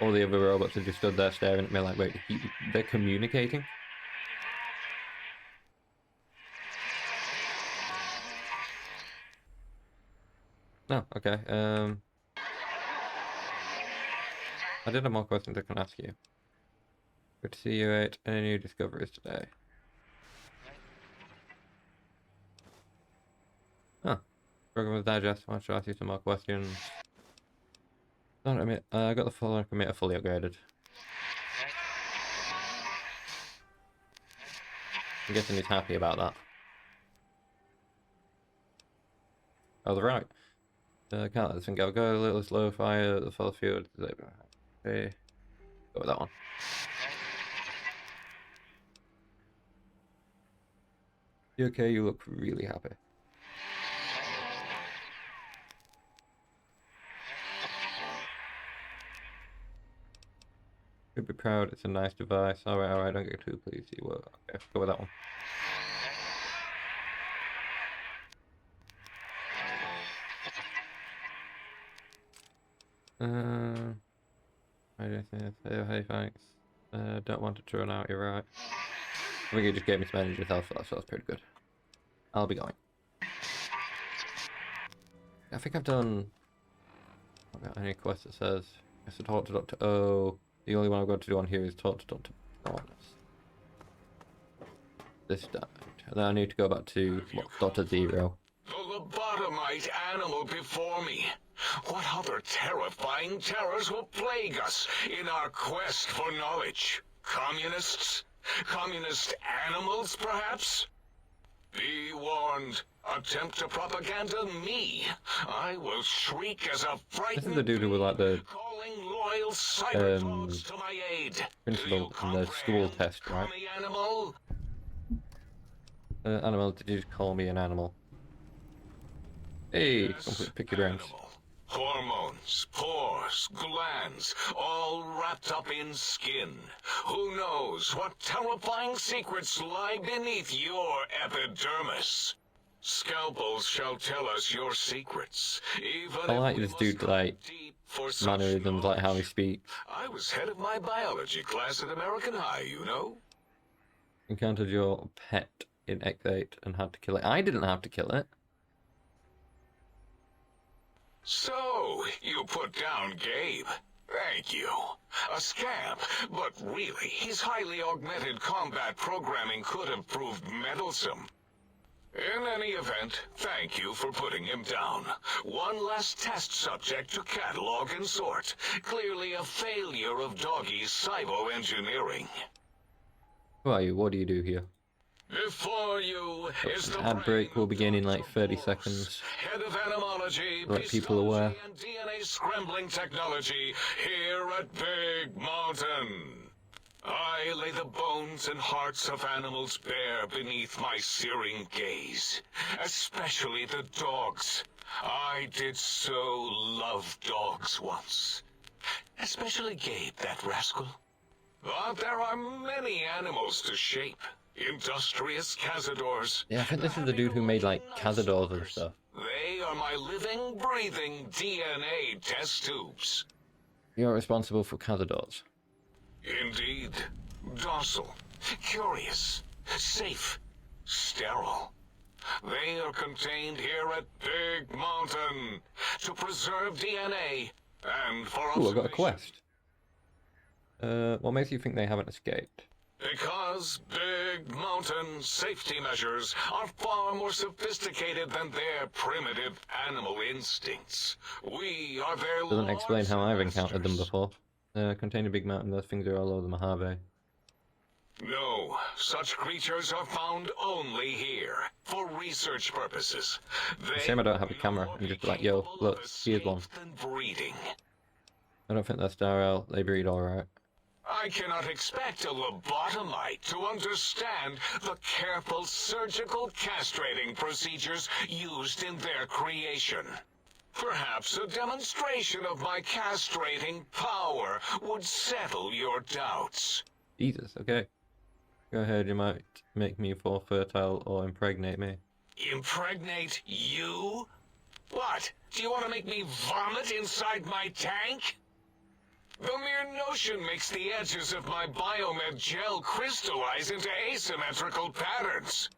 All the other robots have just stood there staring at me like, wait, they're communicating? No, okay. I did have more questions I can ask you. Good to see you at any new discoveries today. Huh. Program digest. I want to ask you some more questions. I got the full emitter fully upgraded. I'm guessing he's happy about that. Oh, they're right. Can't let this thing go. Go a little slow fire at the full field. Okay. Go with that one. You okay? You look really happy. Could be proud. It's a nice device. Alright, don't get too pleased. You will. Okay, go with that one. I don't think. Hey, thanks. Don't want to turn out. You're right. I think you just gave me some energy health, so that's pretty good. I'll be going. I think I've done. I've got any quest that says I have to talk to Dr. O. The only one I've got to do on here is talk to Dr. Bonus. This died. And then I need to go back to Dr. Zero. The lobotomite animal before me. What other terrifying terrors will plague us in our quest for knowledge? Communists? Communist animals, perhaps? Be warned. Attempt to propaganda me. I will shriek as a frightened This is the dude who was like the calling loyal cyber dogs to my aid. principal in the school test, right? Animal? Animal, did you just call me an animal? Hey, Yes, pick your brains. animal. Hormones, pores, glands, all wrapped up in skin. Who knows what terrifying secrets lie beneath your epidermis? Scalpels shall tell us your secrets, even I if like we this must dude, dive like, deep for such mannerisms, like how he knowledge. speaks. I was head of my biology class at American High, you know? Encountered your pet in X8 and had to kill it. I didn't have to kill it. So, you put down Gabe. Thank you. A scamp, but really, his highly augmented combat programming could have proved meddlesome. In any event, thank you for putting him down. One less test subject to catalog and sort. Clearly a failure of Doggy's cybo-engineering. Who are you? What do you do here? Before you is the Ad break will begin in like Dr. 30 Morse, seconds. Head of entomology, Let people aware. and DNA scrambling technology here at Big Mountain. I lay the bones and hearts of animals bare beneath my searing gaze, especially the dogs. I did so love dogs once. Especially Gabe, that rascal. But there are many animals to shape. Industrious cazadors. Yeah, I think this is the dude who made like Cazadors and stuff. They are my living, breathing DNA test tubes. You're responsible for Cazadors. Indeed. Docile, curious, safe, sterile. They are contained here at Big Mountain to preserve DNA and for Ooh, I got a observation. quest. What makes you think they haven't escaped? Because Big Mountain safety measures are far more sophisticated than their primitive animal instincts. We are their Doesn't explain how I've lords and encountered them masters. before. Contain a big mountain, those things are all over the Mojave. No, such creatures are found only here, for research purposes. Shame I don't have a camera and just be like, yo, look, here's one. Breeding. I don't think that's Darrell. They breed alright. I cannot expect a lobotomite to understand the careful surgical castrating procedures used in their creation. Perhaps a demonstration of my castrating power would settle your doubts. Jesus, okay. Go ahead, you might make me fall fertile or impregnate me. Impregnate you? What? Do you want to make me vomit inside my tank? The mere notion makes the edges of my biomed gel crystallize into asymmetrical patterns.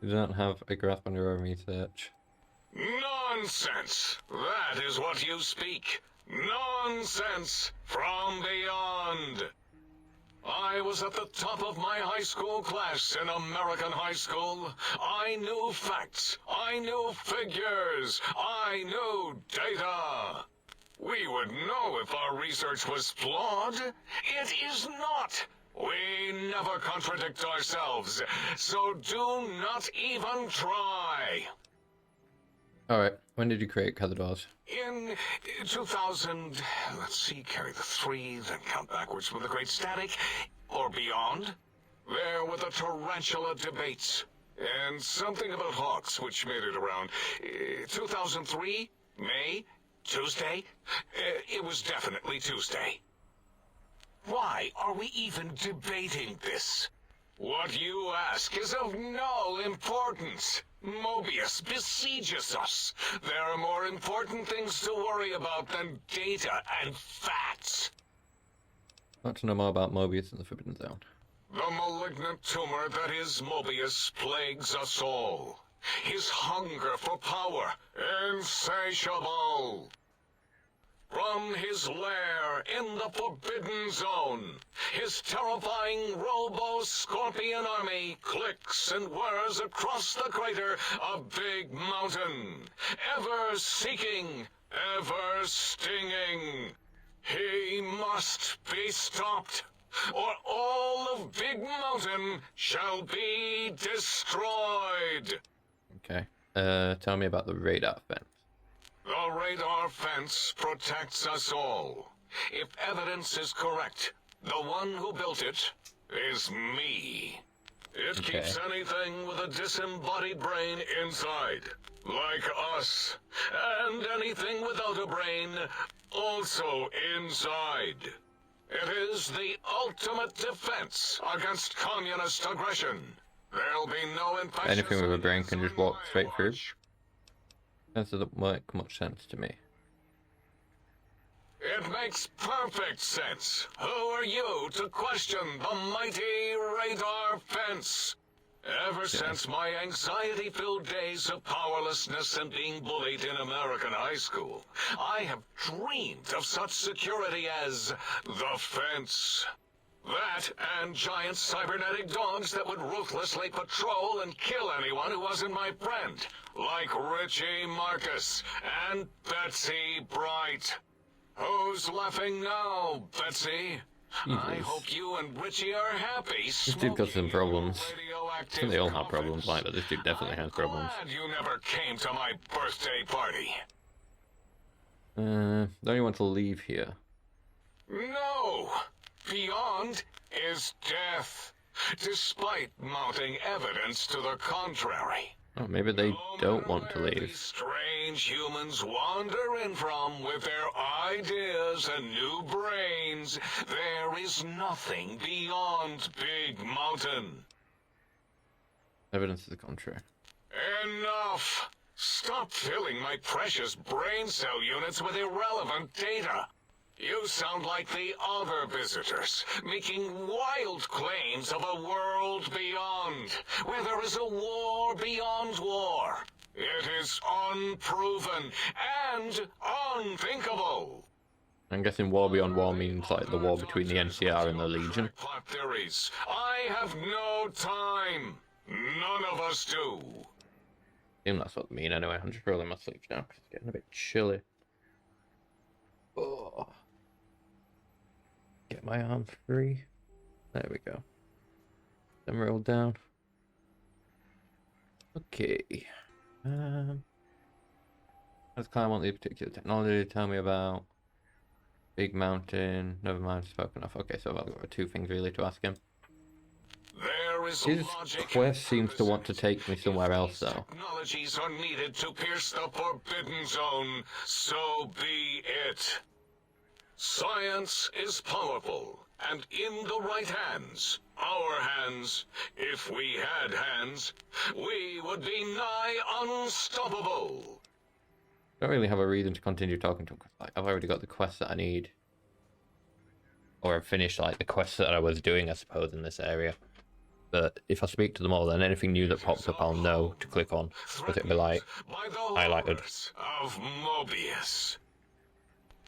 You don't have a grasp on your own research. Nonsense! That is what you speak. Nonsense from beyond. I was at the top of my high school class in American high school. I knew facts. I knew figures. I knew data. We would know if our research was flawed. It is not. We never contradict ourselves, so do not even try. Alright, when did you create Cazadors? In 2000, let's see, carry the 3, then count backwards with the Great Static, or beyond. There were the Tarantula debates, and something about hawks, which made it around 2003, May, Tuesday. It was definitely Tuesday. Why are we even debating this? What you ask is of no importance. Mobius besieges us. There are more important things to worry about than data and facts. I'd like to know more about Mobius in the Forbidden Zone. The malignant tumor that is Mobius plagues us all. His hunger for power, insatiable. From his lair in the Forbidden Zone, his terrifying robo-scorpion army clicks and whirs across the crater of Big Mountain, ever seeking, ever stinging. He must be stopped, or all of Big Mountain shall be destroyed. Okay. Tell me about the radar fence. The radar fence protects us all. If evidence is correct, the one who built it is me. It keeps anything with a disembodied brain inside, like us, and anything without a brain also inside. It is the ultimate defense against communist aggression. There'll be no infectious... Anything with a brain can just walk straight through? That doesn't make much sense to me. It makes perfect sense. Who are you to question the mighty radar fence? Ever since my anxiety-filled days of powerlessness and being bullied in American high school, I have dreamed of such security as the fence. That and giant cybernetic dogs that would ruthlessly patrol and kill anyone who wasn't my friend, like Richie Marcus and Betsy Bright. Who's laughing now, Betsy? I hope you and Richie are happy. This dude got some problems. I think they all have problems like that. This dude definitely has problems. Glad you never came to my birthday party. Don't you want to leave here? No! Beyond is death, despite mounting evidence to the contrary. Oh, maybe they don't want to Where leave. these strange humans wander in from with their ideas and new brains, there is nothing beyond Big Mountain. Evidence to the contrary. Enough! Stop filling my precious brain cell units with irrelevant data. You sound like the other visitors, making wild claims of a world beyond, where there is a war beyond war. It is unproven and unthinkable. I'm guessing war beyond war means like the war between the NCR and the Legion. Plot theories. I have no time. None of us do. I think that's what I mean anyway. I'm just rolling my sleeves now because it's getting a bit chilly. Oh. Get my arm free. There we go. Then roll down. Okay. Let's climb on the particular technology. Tell me about big mountain. Never mind, spoken of. Okay, so I've got 2 things really to ask him. There is His logic quest and seems to want to purpose in take me it. somewhere If else, these though. technologies are needed to pierce the forbidden zone, so be it. Science is powerful, and in the right hands, our hands, if we had hands, we would be nigh unstoppable. Don't really have a reason to continue talking to him. Like, I've already got the quests that I need. Or I've finished, like, the quests that I was doing, I suppose, in this area. But if I speak to them all, then anything new that pops up, I'll know to click on. Because it'll be like, By the highlighted. horrors of Mobius.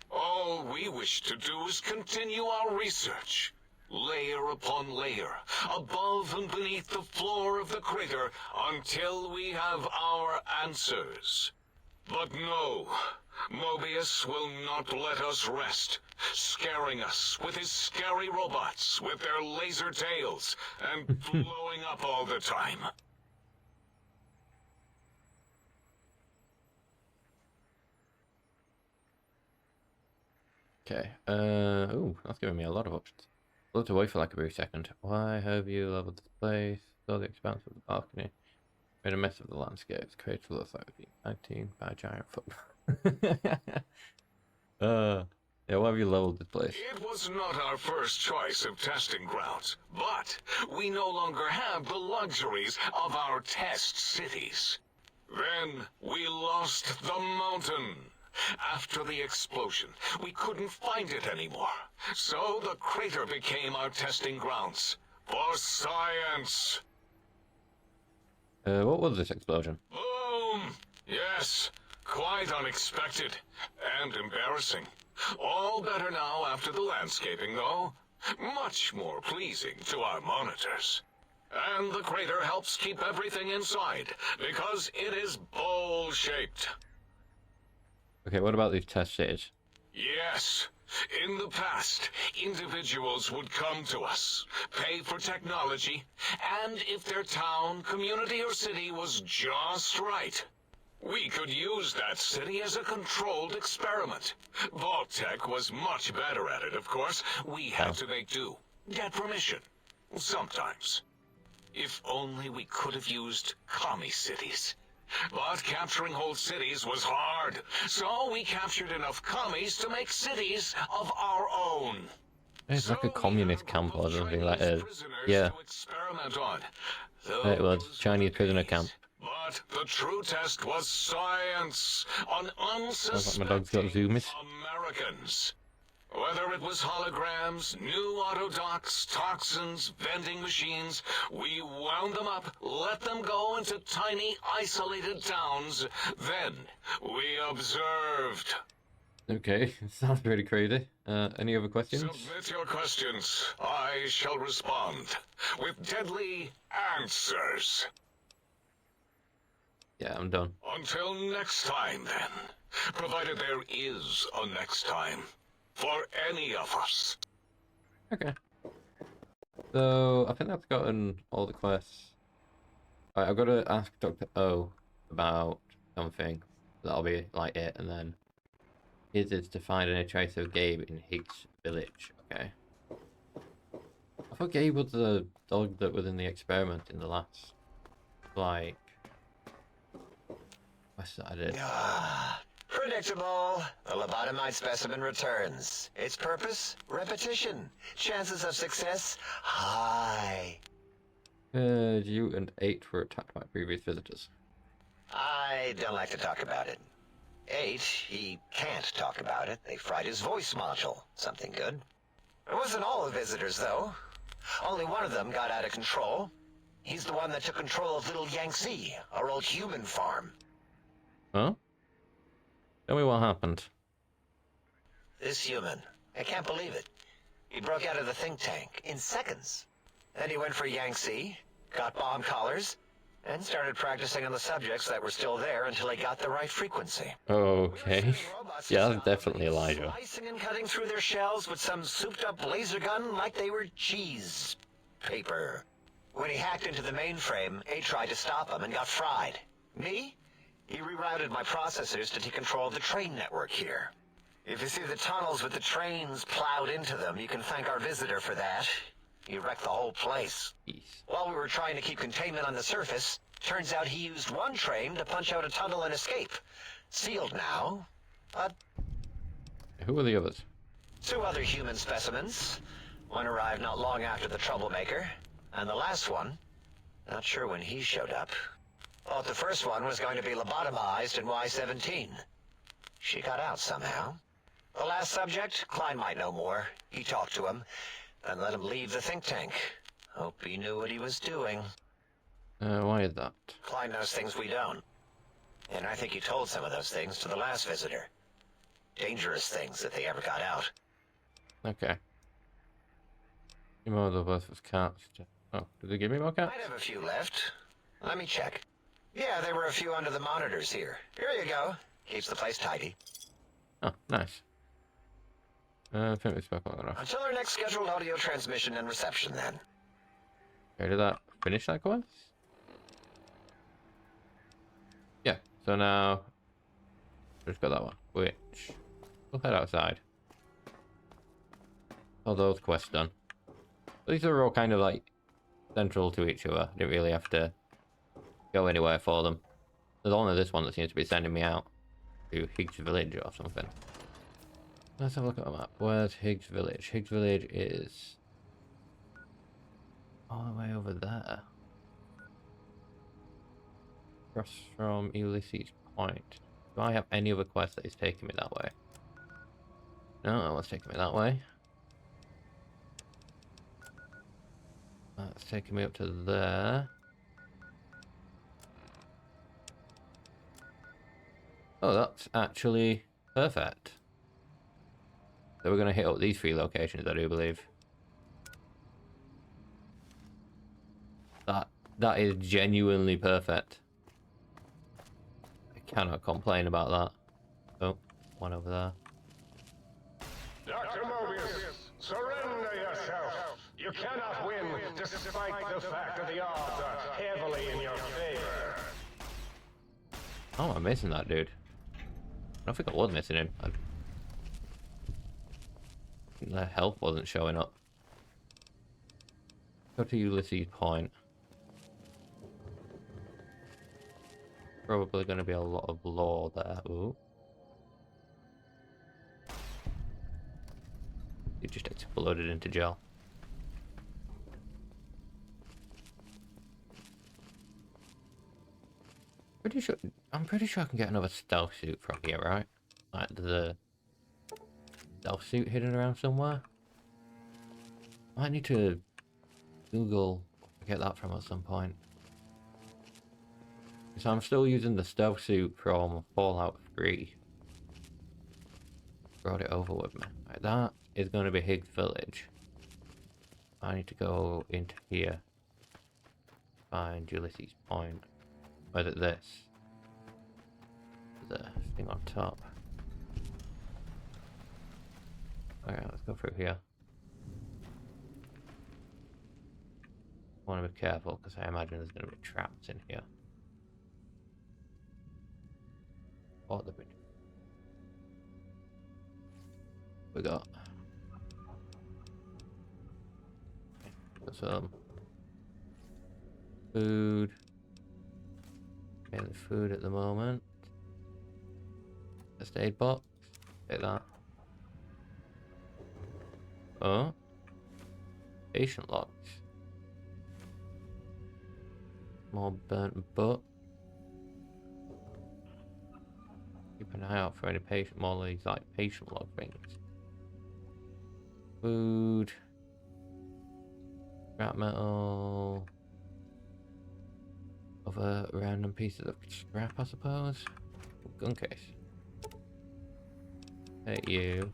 All we wish to do is continue our research, layer upon layer, above and beneath the floor of the crater, until we have our answers. But no, Mobius will not let us rest, scaring us with his scary robots with their laser tails and blowing up all the time. Okay. Ooh, that's giving me a lot of options. Looked away for like a brief second. Why have you leveled this place? Saw the expanse of the balcony. Made a mess of the landscapes. Created for looks like being 19 by a giant foot. Yeah, why have you leveled this place? It was not our first choice of testing grounds, but we no longer have the luxuries of our test cities. Then we lost the mountain. After the explosion, we couldn't find it anymore. So the crater became our testing grounds for science. What was this explosion? Boom! Yes, quite unexpected and embarrassing. All better now after the landscaping, though. Much more pleasing to our monitors. And the crater helps keep everything inside, because it is bowl-shaped. Okay, what about these test cities? Yes. In the past, individuals would come to us, pay for technology, and if their town, community, or city was just right, we could use that city as a controlled experiment. Vault-Tec was much better at it, of course. We had to make do. Get permission. Sometimes. If only we could have used commie cities. But capturing whole cities was hard, so we captured enough commies to make cities of our own. It's like a communist camp or something like that. Yeah. It was Chinese prisoner camp. But the true test was science on Sounds like my dog's got unsuspecting zoomies. Americans. Whether it was holograms, new autodocs, toxins, vending machines, we wound them up, let them go into tiny, isolated towns. Then we observed. Okay, sounds pretty crazy. Any other questions? Submit your questions. I shall respond with deadly answers. Yeah, I'm done. Until next time, then. Provided there is a next time. For any of us. Okay. So, I think I've gotten all the quests. Right, I've got to ask Dr. O about something. That'll be like it, and then his is to find any trace of Gabe in Higgs village. Okay. I thought Gabe was the dog that was in the experiment in the last, like, quest that I did. Predictable. The lobotomite specimen returns. Its purpose? Repetition. Chances of success? High. You and 8 were attacked by previous visitors. I don't like to talk about it. 8, he can't talk about it. They fried his voice module. Something good. It wasn't all the visitors, though. Only one of them got out of control. He's the one that took control of Little Yangtze, our old human farm. Huh? Tell me what happened. This human. I can't believe it. He broke out of the think tank in seconds. Then he went for Yangtze, got bomb collars, and started practicing on the subjects that were still there until he got the right frequency. Okay. We were sending buses Yeah, on that's them, definitely and Elijah. slicing and cutting through their shells with some souped-up laser gun like they were cheese paper. When he hacked into the mainframe, A tried to stop him and got fried. Me? He rerouted my processors to take control of the train network here. If you see the tunnels with the trains plowed into them, you can thank our visitor for that. He wrecked the whole place. Jeez. While we were trying to keep containment on the surface, turns out he used one train to punch out a tunnel and escape. Sealed now, but Who are the others? 2 other human specimens. One arrived not long after the troublemaker, and the last one, not sure when he showed up. Thought the first one was going to be lobotomized in Y-17. She got out somehow. The last subject, Klein might know more. He talked to him, then let him leave the think tank. Hope he knew what he was doing. Why is that? Klein knows things we don't. And I think he told some of those things to the last visitor. Dangerous things if they ever got out. Okay. More of the versus cats. Oh, did they give me more cats? Might have a few left. Let me check. Yeah, there were a few under the monitors here. Here you go. Keeps the place tidy. Oh, nice. I think we spoke long enough. Until our next scheduled audio transmission and reception, then. Okay, did that finish that quest? Yeah, so now just got that one, which we'll head outside. All those quests done. These are all kind of like central to each other. Didn't really have to go anywhere for them. There's only this one that seems to be sending me out to Higgs Village or something. Let's have a look at the map. Where's Higgs Village? Higgs Village is all the way over there. Across from Ulysses Point. Do I have any other quest that is taking me that way? No, it's taking me that way. That's taking me up to there. Oh, that's actually perfect. So we're going to hit up these 3 locations, I do believe. That is genuinely perfect. I cannot complain about that. Oh, one over there. Dr. Mobius, surrender yourself. You cannot win, despite the fact that the odds are heavily in your favor. Oh, I'm missing that dude. I don't think I was missing him. The health wasn't showing up. Go to Ulysses Point. Probably going to be a lot of lore there. Ooh. It just exploded into gel. I'm pretty sure I can get another stealth suit from here, right? Like the stealth suit hidden around somewhere. I might need to Google to get that from at some point. So I'm still using the stealth suit from Fallout 3. Brought it over with me. Right, that is going to be Higgs Village. I need to go into here. Find Ulysses Point. Where's it this? The thing on top. Okay, let's go through here. I want to be careful because I imagine there's going to be traps in here. Oh, the bridge. We got some food. Getting food at the moment. First aid box. Take that. Oh. Patient logs. More burnt butt. Keep an eye out for any patient, more of these like patient log things. Food. Scrap metal. Other random pieces of scrap, I suppose. Gun case. Hit you.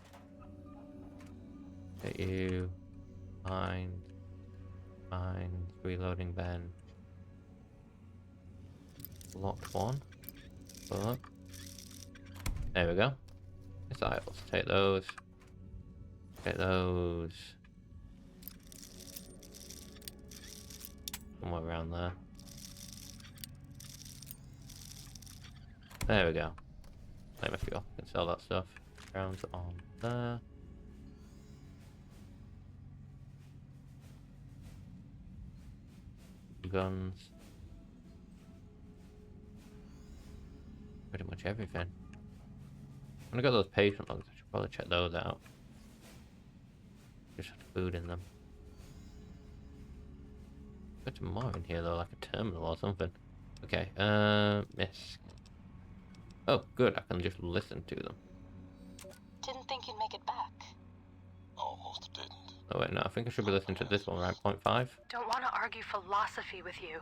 Hit you. Mine. Mine. Reloading Ben. Locked one. But there we go. Missiles. Take those. Take those. Somewhere around there. There we go. Flame of fuel. Can sell that stuff. Rounds on there. Guns. Pretty much everything. I'm gonna get those patient logs. I should probably check those out. Just have food in them. Got some more in here though, like a terminal or something. Okay, miss. Oh, good, I can just listen to them. Didn't think you'd make it back. Almost didn't. Oh wait, no, I think I should be listening to this one, right? 0.5? Don't want to argue philosophy with you.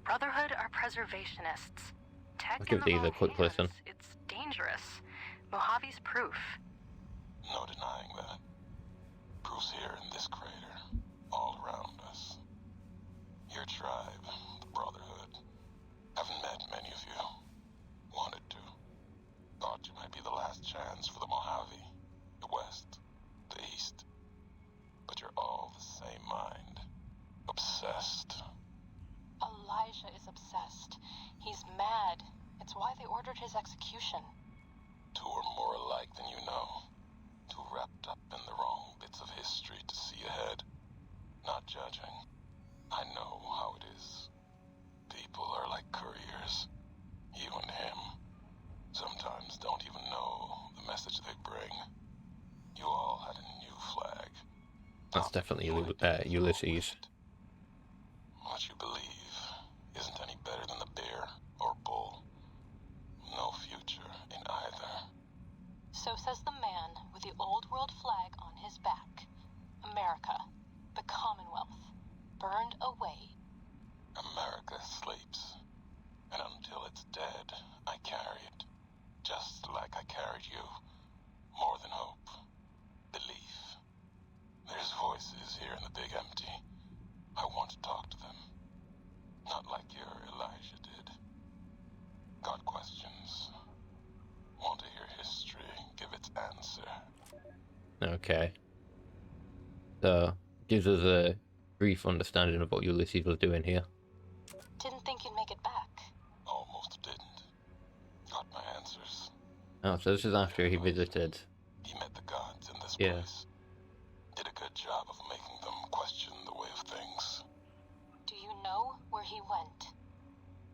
Brotherhood are preservationists. Tech I'll give in the these a wrong quick hands, listen. It's dangerous. Mojave's proof. No denying that. Proof's here in this crater, all around us. Your tribe, the Brotherhood, haven't met many of you. Wanted to. Thought you might be the last chance for the Mojave, the West, the East. But you're all the same mind. Obsessed. Elijah is obsessed. He's mad. It's why they ordered his execution. Two are more alike than you know. Too wrapped up in the wrong bits of history to see ahead. Not judging. I know how it is. People are like couriers. You and him. Sometimes don't even know the message they bring. You all had a new flag. That's definitely Ulysses. What you believe isn't any better than the bear or bull. No future in either. So says the man with the old world flag on his back. America, the Commonwealth, burned away. America sleeps. And until it's dead, I carry it. Just like I carried you. More than hope. Belief. There's voices here in the big empty. I want to talk to them. Not like your Elijah did. Got questions. Want to hear history give its answer. Okay. So, gives us a brief understanding of what Ulysses was doing here. Didn't think you'd make it back. Almost didn't. Got my answers. Oh, so this is after he visited. He met the gods in this Yeah. place. Did a good job of making them question the way of things. Do you know where he went?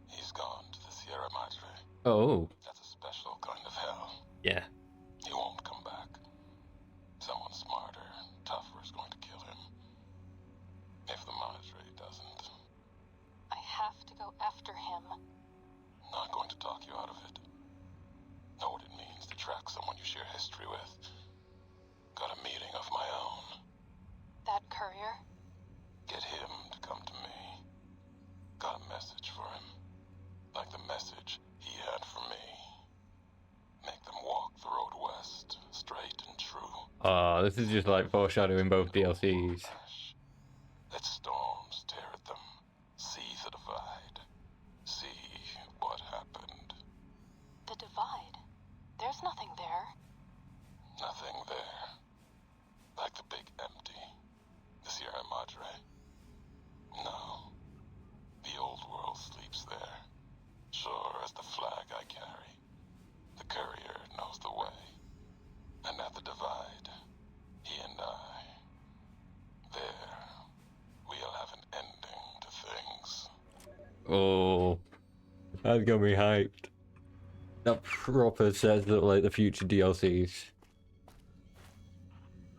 He's gone to the Sierra Madre. Oh, That's a special kind of hell. yeah. He won't come back. Someone smarter, tougher is going to kill him. If the Madre doesn't. I have to go after him. Not going to talk you out of it. Know what it means to track someone you share history with. Got a meeting of my own. That courier? Get him to come to me. Got a message for him. Like the message he had for me. Make them walk the road west, straight and true. Oh, this is just like foreshadowing both DLCs. Ash. Let storms tear at them. See the divide. See what happened. The divide. There's nothing there. Nothing there. Like the big empty. The Sierra Madre. No. The old world sleeps there. Sure as the flag I carry. The courier knows the way. And at the divide, he and I. There. We'll have an ending to things. Oh, that's got me hyped. That proper says that like the future DLCs.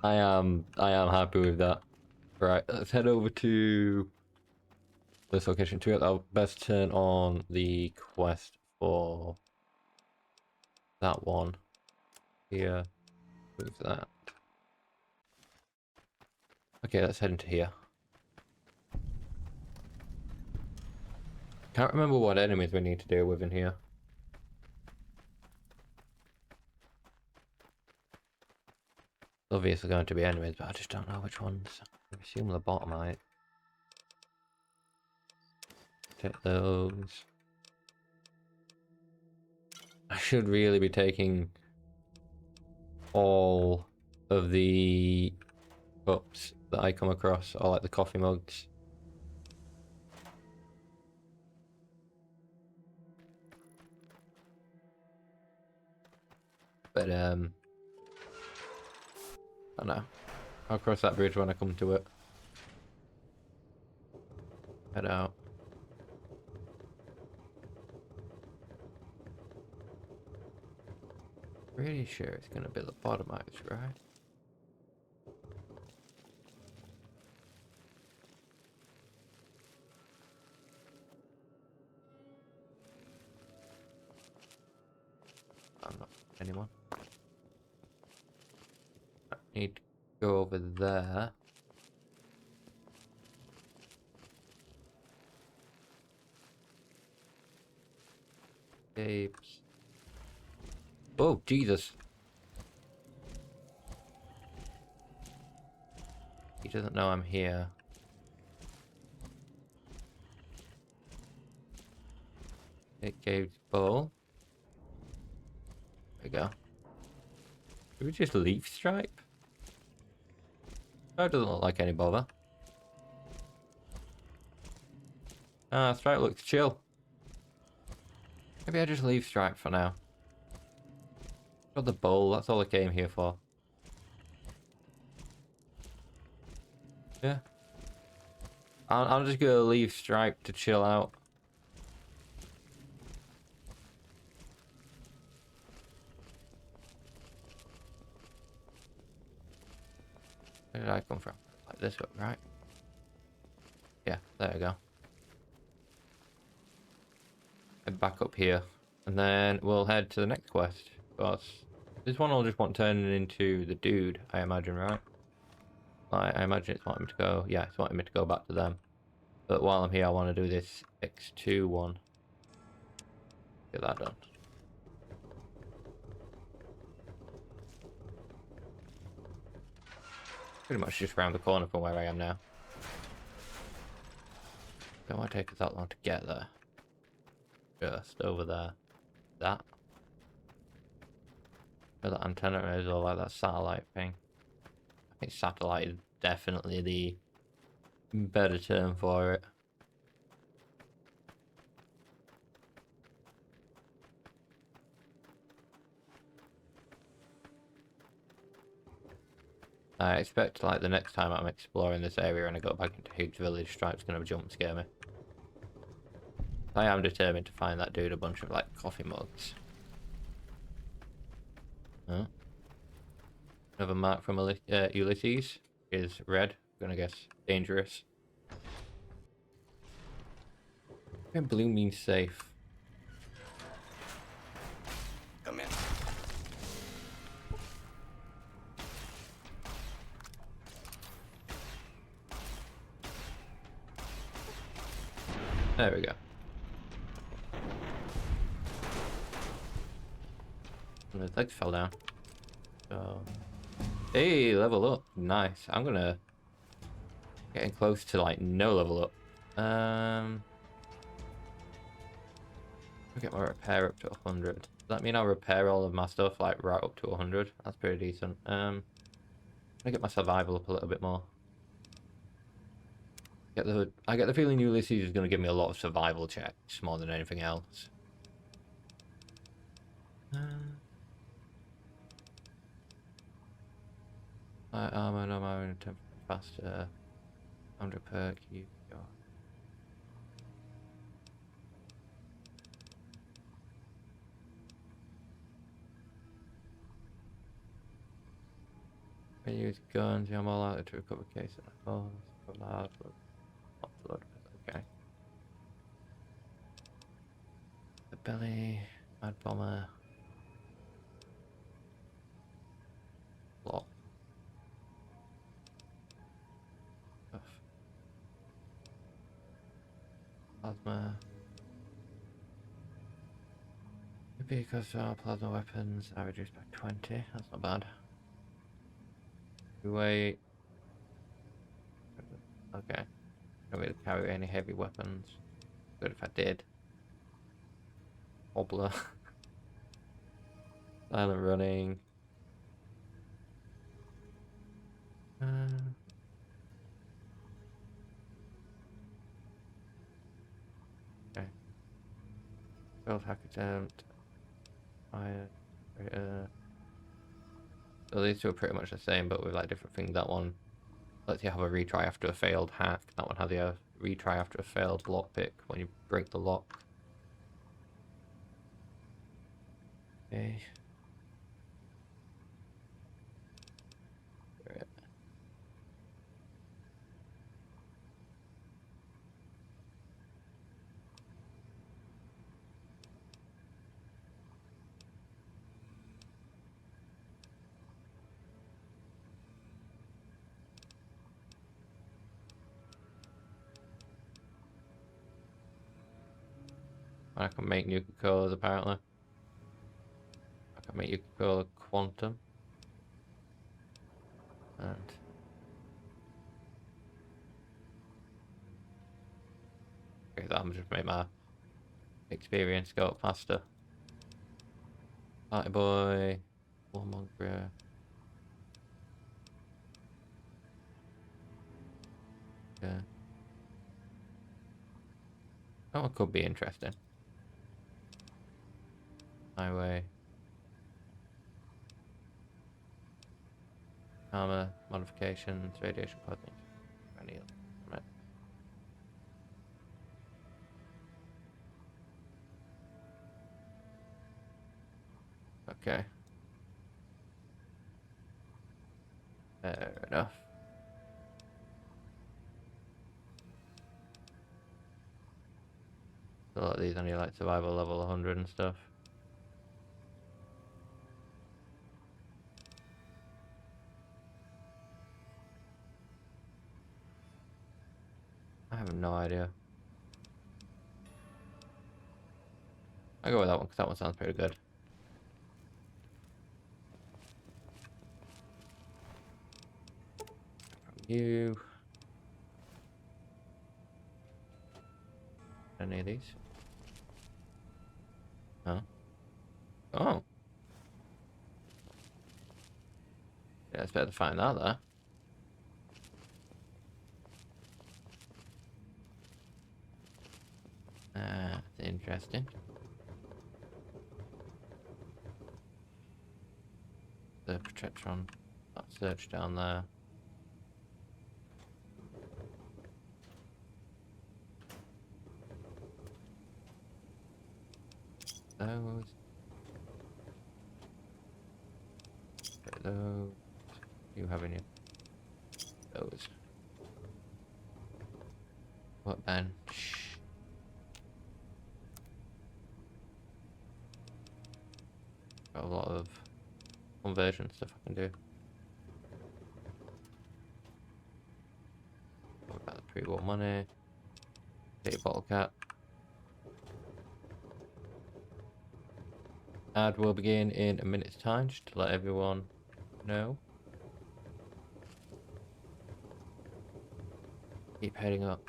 I am happy with that. Right, let's head over to this location to get our best turn on the quest for that one. Here, with that. Okay, let's head into here. Can't remember what enemies we need to deal with in here. Obviously going to be enemies, but I just don't know which ones. I assume the bottom right. Take those. I should really be taking all of the cups that I come across, or like the coffee mugs. But I don't know. I'll cross that bridge when I come to it. Head out. Pretty sure it's gonna be the bottom house, right? I'm not anyone. I need to go over there. Capes. Oh, Jesus. He doesn't know I'm here. It gave bowl. There we go. Did we just leave Stripe? Stripe doesn't look like any bother. Ah, Stripe looks chill. Maybe I just leave Stripe for now. Got the bowl, that's all I came here for. Yeah. I'm just gonna leave Stripe to chill out. Where did I come from? Like this way, right? Yeah, there we go. Head back up here. And then we'll head to the next quest. Because this one will just want turning into the dude, I imagine, right? I imagine it's wanting me to go... Yeah, it's wanting me to go back to them. But while I'm here, I want to do this X2 one. Get that done. Pretty much just around the corner from where I am now. Don't want to take us that long to get there. Just over there. That. Where that antenna is, or like that satellite thing. I think satellite is definitely the better term for it. I expect like the next time I'm exploring this area and I go back into Higgs Village, Stripe's gonna jump scare me. I am determined to find that dude a bunch of like coffee mugs. Huh? Another mark from Ulysses is red. I'm gonna guess dangerous. I think blue means safe. Come in. There we go. And his legs fell down. So, hey, level up. Nice. I'm gonna getting close to like no level up. I'll get my repair up to 100. Does that mean I'll repair all of my stuff like right up to 100? That's pretty decent. I get my survival up a little bit more. I get the feeling Ulysses is going to give me a lot of survival checks more than anything else. Armor, no armor, 10% faster. 100 perk, you go. I use guns, I'm all out to recover case and okay. The belly, mad bomber. Lot. Plasma. Because plasma weapons are reduced by 20. That's not bad. Wait. Okay. Don't really carry any heavy weapons. Good if I did. Hobbler. Silent running. Failed hack attempt. Fire. So these two are pretty much the same, but with like different things. That one lets you have a retry after a failed hack. That one has a retry after a failed lockpick when you break the lock. Okay. Right. I can make Nuka-Colas apparently. I can make Nuka-Cola Quantum. And okay, that'll just make my experience go up faster. Party Boy, Warmonger. Yeah. That one could be interesting. Highway. Armor modifications, radiation poisoning. Any other. Right. Okay. Fair enough. A lot of these only like survival level 100 and stuff. I have no idea. I'll go with that one because that one sounds pretty good. From you. Any of these? Huh? Oh. Yeah, it's better to find out there. That's interesting. The Protectron, that search down there. Those. Okay, those. You have any? Those. What bench? Got a lot of conversion stuff I can do. What about the pre-war money? Get your bottle cap. Ad will begin in a minute's time, just to let everyone know. Keep heading up.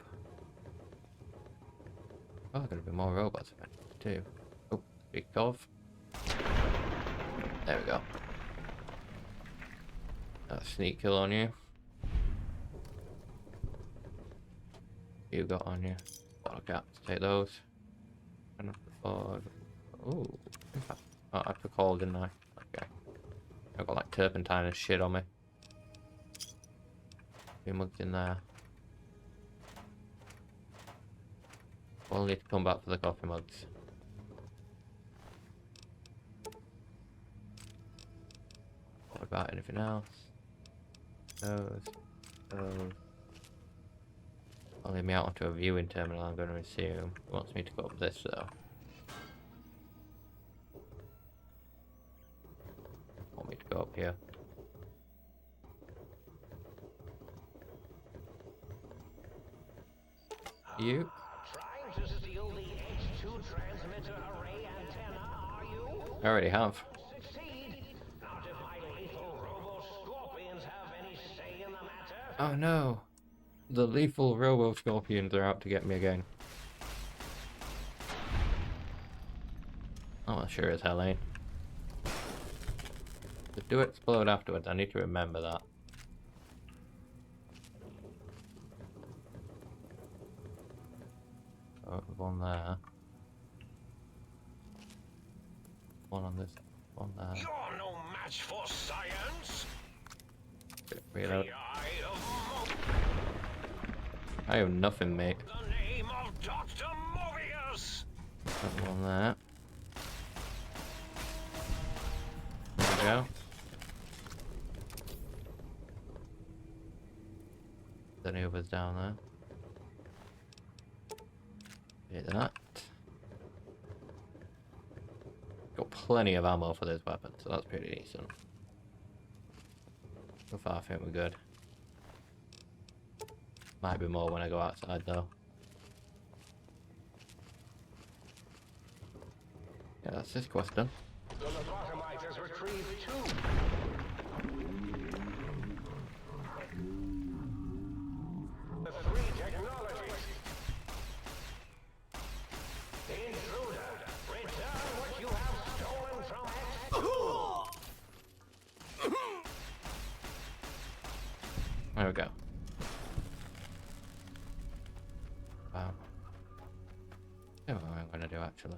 Oh, there's gonna be more robots eventually too. Oh, speak of. There we go. That's a sneak kill on you. You got on you. Bottle caps, take those. And oh, I took all, didn't I? Okay. I've got like turpentine and shit on me. Few mugs in there. We'll need to come back for the coffee mugs. What about anything else? Those. I'll leave me out onto a viewing terminal, I'm going to assume. It wants me to go up this though. Want me to go up here. You? Trying to steal the H2 transmitter array antenna, are you? I already have. Succeed. Not if my lethal robo-scorpions have any say in the matter. Oh no! The lethal robo-scorpions are out to get me again. Oh, sure as hell ain't. Just do explode afterwards, I need to remember that. Oh, one there. one on this one there. You're no match for science. Reload. The eye of I have nothing, mate. the name of Dr. Mobius. That one there. There we go. Then he was down there. Hit that. Got plenty of ammo for this weapon, so that's pretty decent. So far, I think we're good. Might be more when I go outside, though. Yeah, that's this quest done. The lobotomite has retrieved 2. The 3 technologies. Intruder, return what you have stolen from X2. There we go. Wow. Yeah, what I'm gonna do actually.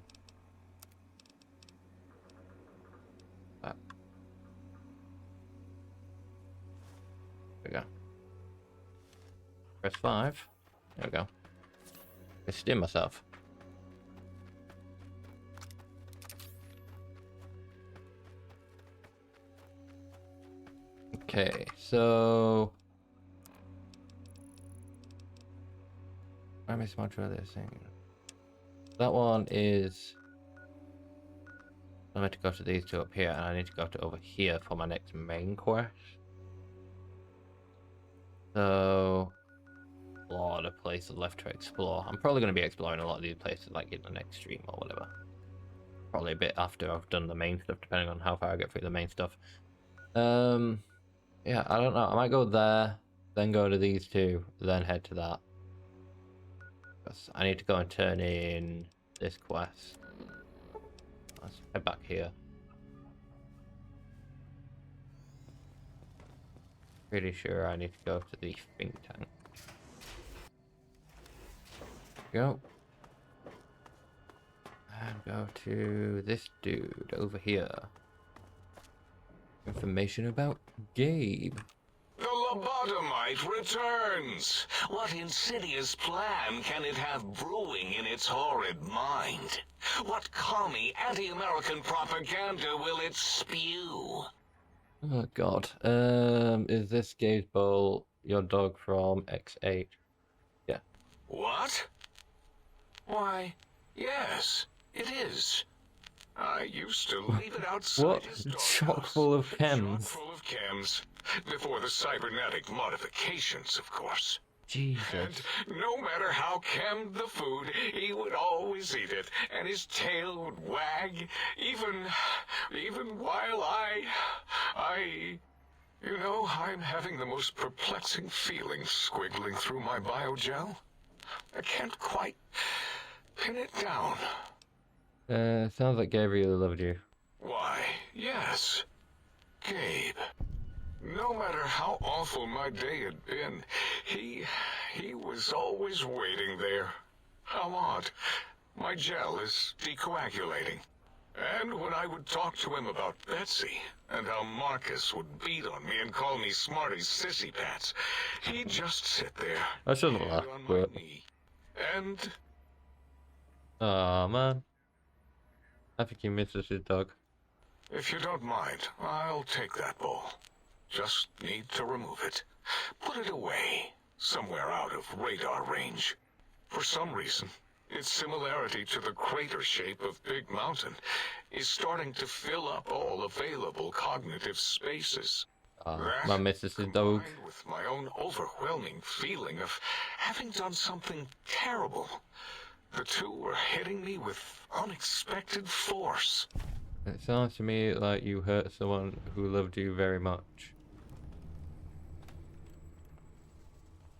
That. There we go. Press 5. There we go. I steam myself. Okay, so I missed much of this thing. That one is. I need to go to these two up here, and I need to go to over here for my next main quest. So, a lot of places left to explore. I'm probably going to be exploring a lot of these places, like in the next stream or whatever. Probably a bit after I've done the main stuff, depending on how far I get through the main stuff. Yeah, I don't know. I might go there, then go to these two, then head to that. Because I need to go and turn in this quest. Let's head back here. Pretty sure I need to go to the think tank. Go. And go to this dude over here. Information about Gabe. The lobotomite returns. What insidious plan can it have brewing in its horrid mind? What commie anti-American propaganda will it spew? Oh god. Is this Gabe's bowl your dog from X8? Yeah. What? Why, yes, it is. I used to leave it outside What? his doghouse. Chock full of Chock chems. full of chems. Before the cybernetic modifications, of course. Jesus. And no matter how chemmed the food, he would always eat it, and his tail would wag, even while you know, I'm having the most perplexing feeling squiggling through my biogel. I can't quite pin it down. Sounds like Gabe really loved you. Why, yes, Gabe. No matter how awful my day had been, he was always waiting there. How odd. My gel is decoagulating. And when I would talk to him about Betsy, and how Marcus would beat on me and call me Smarty's sissy pants, he'd just sit there, I shouldn't hand laugh, on my but... knee, and Aw, man. I think he misses his dog. if you don't mind, I'll take that bowl. Just need to remove it. Put it away, somewhere out of radar range. For some reason, its similarity to the crater shape of Big Mountain is starting to fill up all available cognitive spaces. That, My missus his dog. combined with my own overwhelming feeling of having done something terrible, the two were hitting me with unexpected force. It sounds to me like you hurt someone who loved you very much.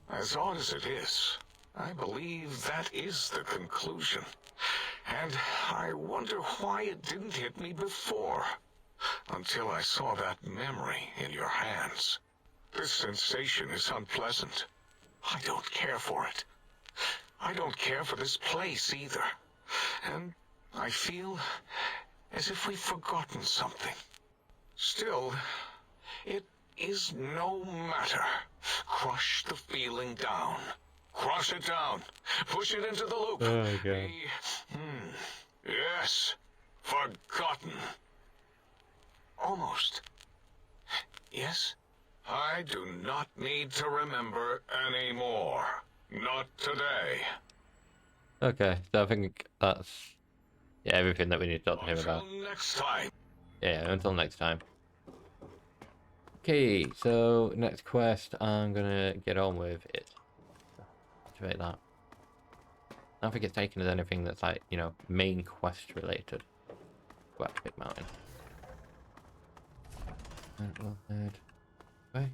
As odd as it is, I believe that is the conclusion. And I wonder why it didn't hit me before, until I saw that memory in your hands. This sensation is unpleasant. I don't care for it. I don't care for this place either. And I feel as if we've forgotten something. Still, it is no matter. Crush the feeling down. Crush it down. Push it into the loop. Oh, God. Yes. Forgotten. Almost. Yes? I do not need to remember anymore. Not today. Okay, so I think that's everything that we need to talk to him about. Until next time. Yeah, until next time. Okay, so next quest I'm gonna get on with it. Activate that. I don't think it's taken as anything that's like, you know, main quest related. Go back to Big Mountain. And we'll head away.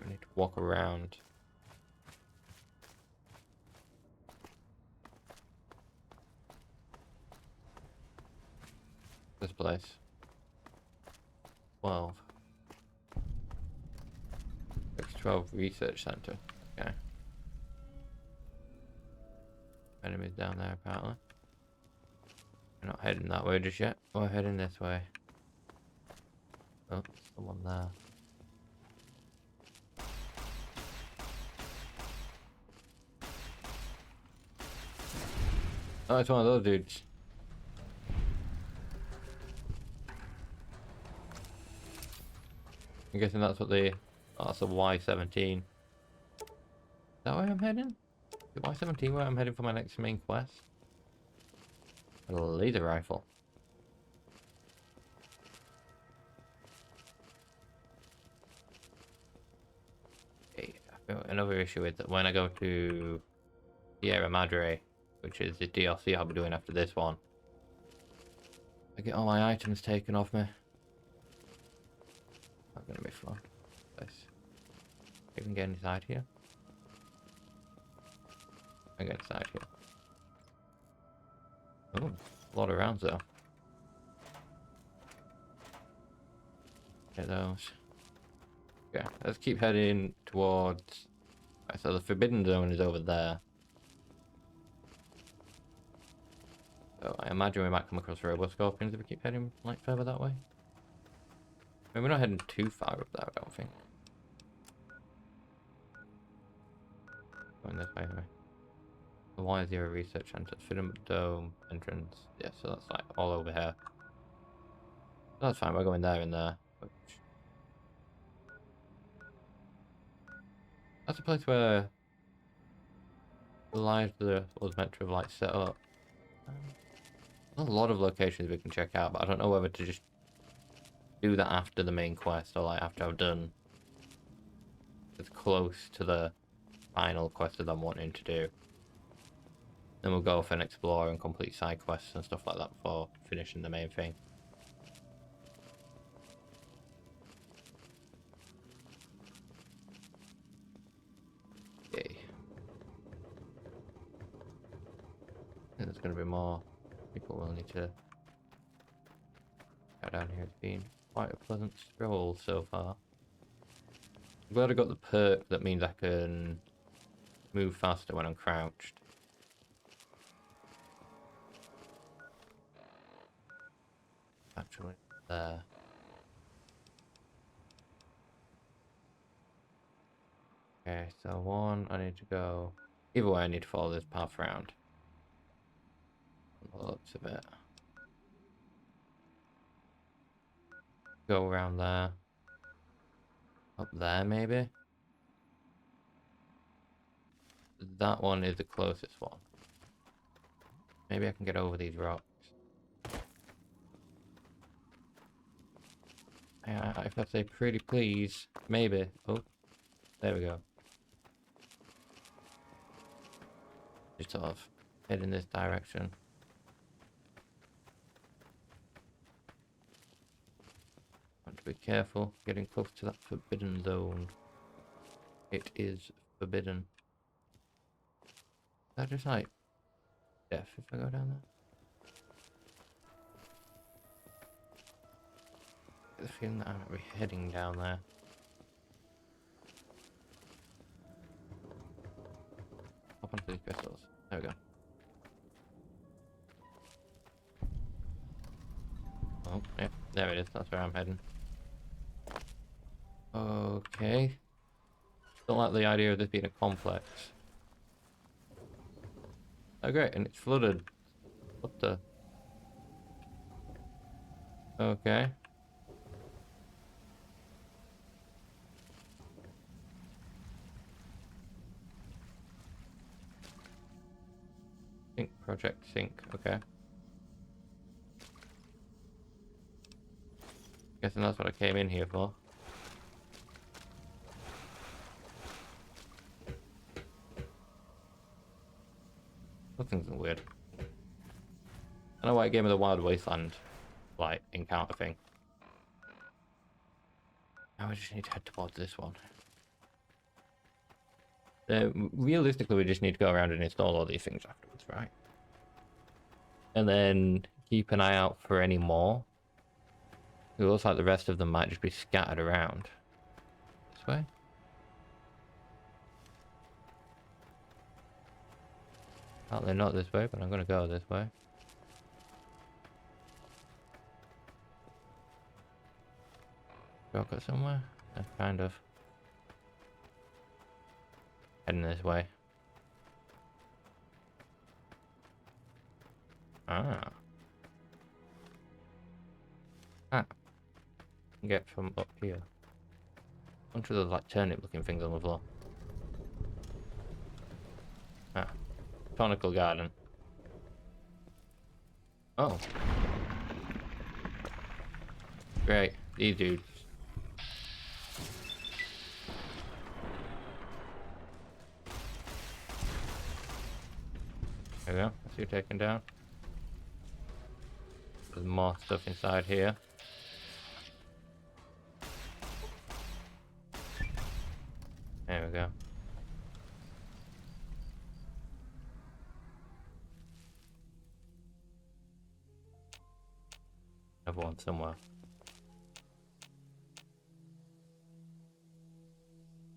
We need to walk around. This place. 12. X12 Research Center. Okay. Enemies down there apparently. We're not heading that way just yet. We're heading this way. Oh, someone there. Oh, it's one of those dudes. I'm guessing that's what the... Oh, that's a Y-17. Is that where I'm heading? The Y-17 where I'm heading for my next main quest? A laser rifle. Okay, I feel another issue is that when I go to Sierra Madre, which is the DLC I'll be doing after this one, I get all my items taken off me. Not gonna be fun. Nice. I can get inside here. I get inside here. Oh, a lot of rounds though. Get those. Okay, let's keep heading towards... Right, so the Forbidden Zone is over there. So I imagine we might come across Robo Scorpions if we keep heading like further that way. I mean, we're not heading too far up there, I don't think. Going this way anyway. The Y0 Research Center, Film Dome entrance. Yeah, so that's like all over here. That's fine, we're going there and there. That's a place where Elijah was meant to have like set up. There's a lot of locations we can check out, but I don't know whether to just do that after the main quest or like after I've done as close to the final quest that I'm wanting to do. Then we'll go off and explore and complete side quests and stuff like that before finishing the main thing. Okay. And there's going to be more people we'll need to go down here. It's been quite a pleasant stroll so far. I'm glad I got the perk that means I can move faster when I'm crouched. Actually, there. Okay, so one, I need to go... Either way, I need to follow this path around. From the looks of it. Go around there. Up there, maybe? That one is the closest one. Maybe I can get over these rocks. If I say pretty please, maybe. Oh, there we go. Just sort of head in this direction. Want to be careful getting close to that forbidden zone. It is forbidden. Is that just like death if I go down there? I get the feeling that I might be heading down there. Hop onto these crystals. There we go. is. That's where I'm heading. Okay. Don't like the idea of this being a complex. Oh great, and it's flooded. What the? Okay. Sync project sync. Okay. Guessing that's what I came in here for. Nothing's weird. I know why it gave me the Wild Wasteland, like, encounter thing. Now we just need to head towards this one. Realistically, we just need to go around and install all these things afterwards, right? And then keep an eye out for any more. It looks like the rest of them might just be scattered around. This way? Apparently not this way, but I'm going to go this way. Shortcut somewhere? Kind of. Heading this way. Ah. Get from up here. Onto those like turnip looking things on the floor. Ah. Botanical garden. Oh. Great. These dudes. There we go. That's you taken down. There's more stuff inside here. There we go. Another one somewhere.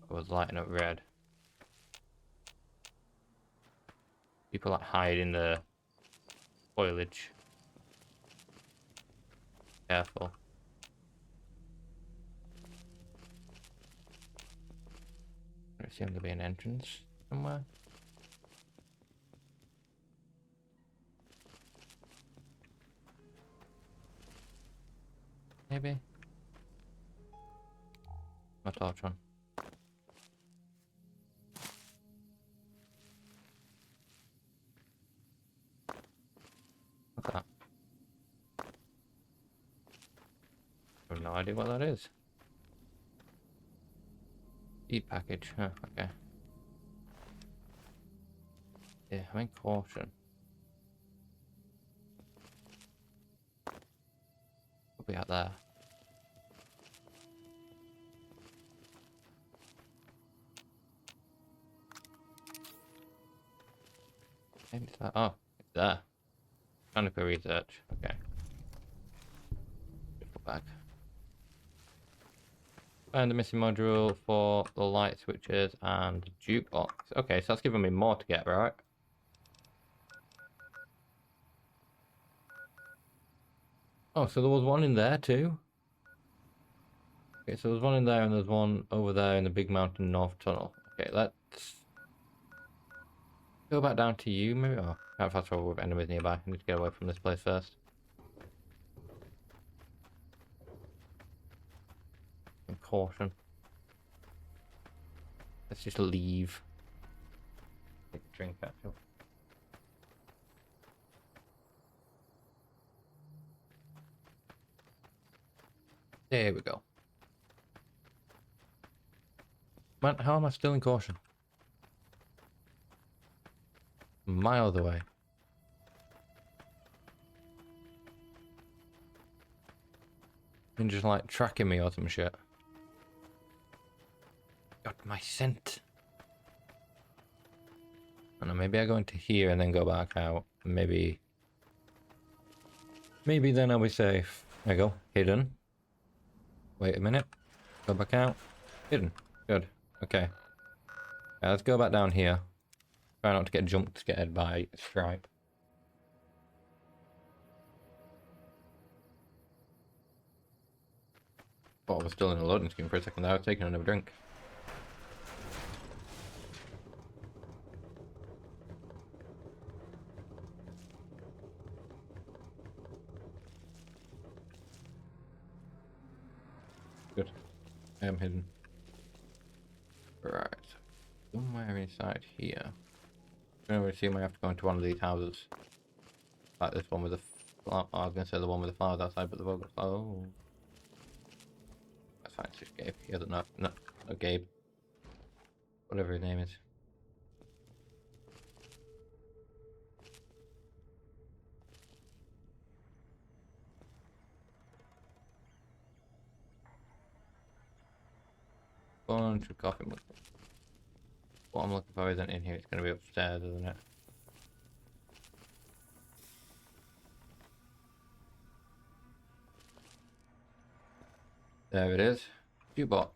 It was lighting up red. People like hide in the foliage. Careful. I assume there'll be an entrance somewhere. Maybe. My torch on. What's that? I have no idea what that is. Eat package, huh, okay. Yeah, I mean caution. Could be out there. Maybe it's that. Oh, it's there. Mechanical research, okay. Go back. Find the missing module for the light switches and jukebox. Okay, so that's giving me more to get, right? Oh, so there was one in there too? Okay, so there's one in there and there's one over there in the Big Mountain North Tunnel. Okay, let's go back down to you, maybe? Oh, can't fast forward with enemies nearby. I need to get away from this place first. And caution. Let's just leave. Take a drink, actually. There we go. Man, how am I still in caution? Miles away. And just like tracking me or some shit. Got my scent. I don't know, maybe I go into here and then go back out. Maybe then I'll be safe. There you go. Hidden. Wait a minute. Go back out. Hidden. Good. Okay. Yeah, let's go back down here. Try not to get jumped scared by Stripe. Oh, I was still in a loading screen for a second there. I was taking another drink. Good. I am hidden. Right. Somewhere inside here. I'm going to assume I have to go into one of these houses. Like this one with the flower. I was going to say the one with the flowers outside, but the one with the flower. Oh. That's fine, it's just Gabe. He doesn't know. No, Gabe. Whatever his name is. Bunch of coffee. What I'm looking for isn't in here. It's going to be upstairs, isn't it? There it is. Jukebox.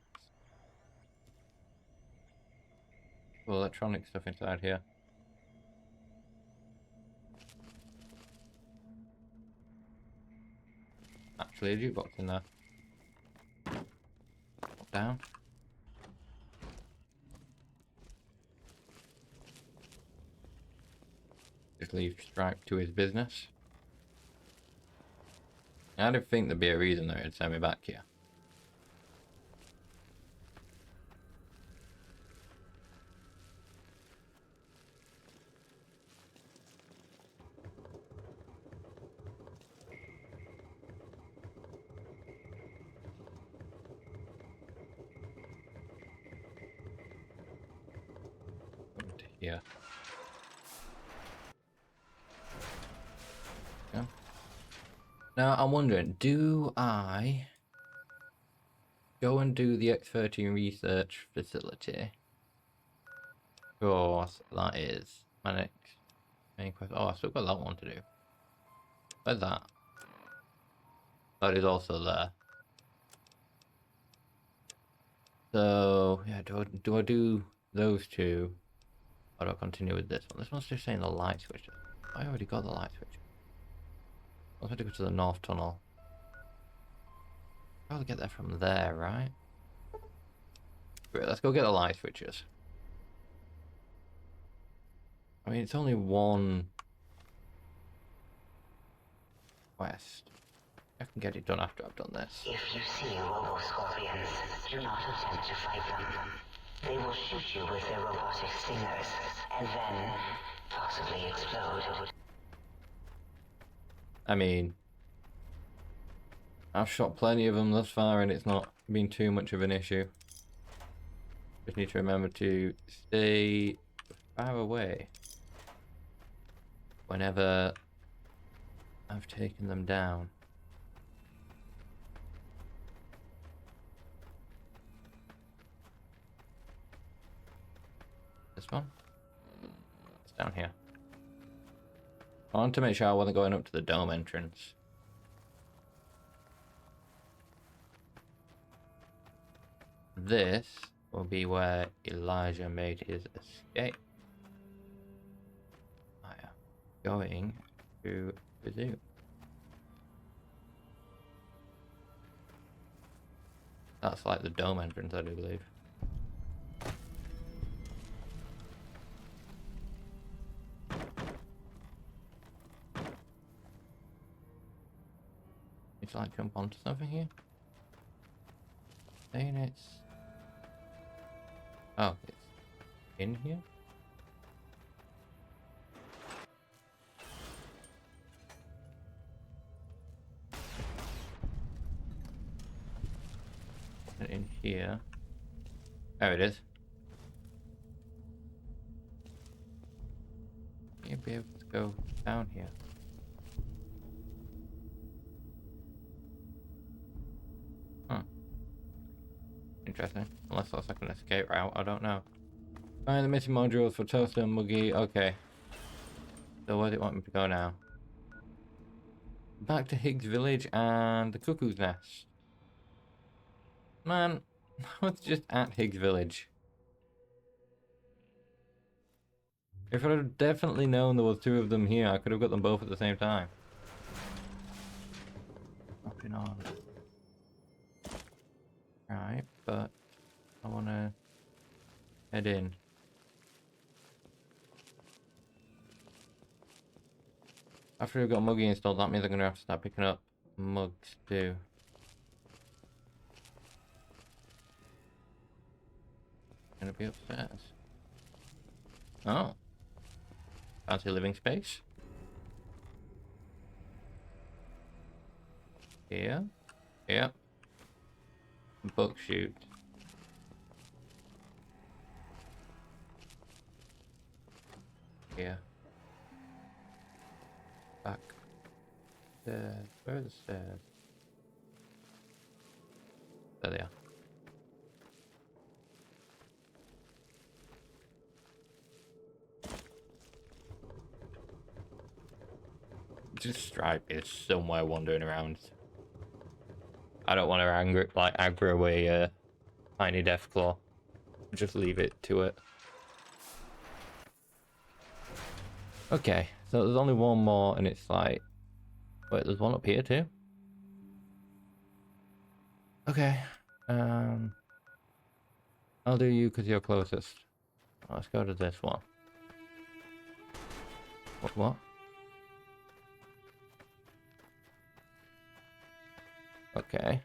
Cool electronic stuff inside here. Actually, a jukebox in there. Pop down. Just leave Stripe to his business. I didn't think there'd be a reason that it'd send me back here. Into here. Yeah. Now I'm wondering, do I go and do the X13 research facility? Of course, that is my next main quest. Oh, I've still got that one to do. Where's that? That is also there. So yeah, do I do those two, or do I continue with this one? This one's just saying the light switch. I already got the light switch. I'll have to go to the north tunnel. I'll get there from there, right? Great, let's go get the light switches. I mean, it's only one quest. I can get it done after I've done this. If you see robo-scorpions, do not attempt to fight them. They will shoot you with their robotic stingers, and then possibly explode. I mean, I've shot plenty of them thus far and it's not been too much of an issue. Just need to remember to stay far away whenever I've taken them down. This one? It's down here. I wanted to make sure I wasn't going up to the dome entrance. This will be where Elijah made his escape. I am going to the zoo. That's like the dome entrance, I do believe. Need to like jump onto something here. Saying it's... Oh, it's in here? And in here. There it is. You'll be able to go down here. Huh. Interesting. Unless that's like an escape route, I don't know. Find the missing modules for Toaster and Muggy. Okay. So where do it want me to go now? Back to Higgs Village and the Cuckoo's Nest. Man, I was just at Higgs Village. If I'd have definitely known there was two of them here, I could have got them both at the same time. Hopping on. Right, but I want to head in. After we've got Muggy installed, that means I'm going to have to start picking up mugs too. Gonna be upstairs. Oh. Fancy living space. Here. Yep. Book shoot. Here. Back. Stairs. Where are the stairs? There they are. Just Stripe is somewhere wandering around. I don't want to aggro away tiny Deathclaw. Just leave it to it. Okay, so there's only one more, and it's like, wait, there's one up here too. Okay, I'll do you because you're closest. Let's go to this one. What? Okay.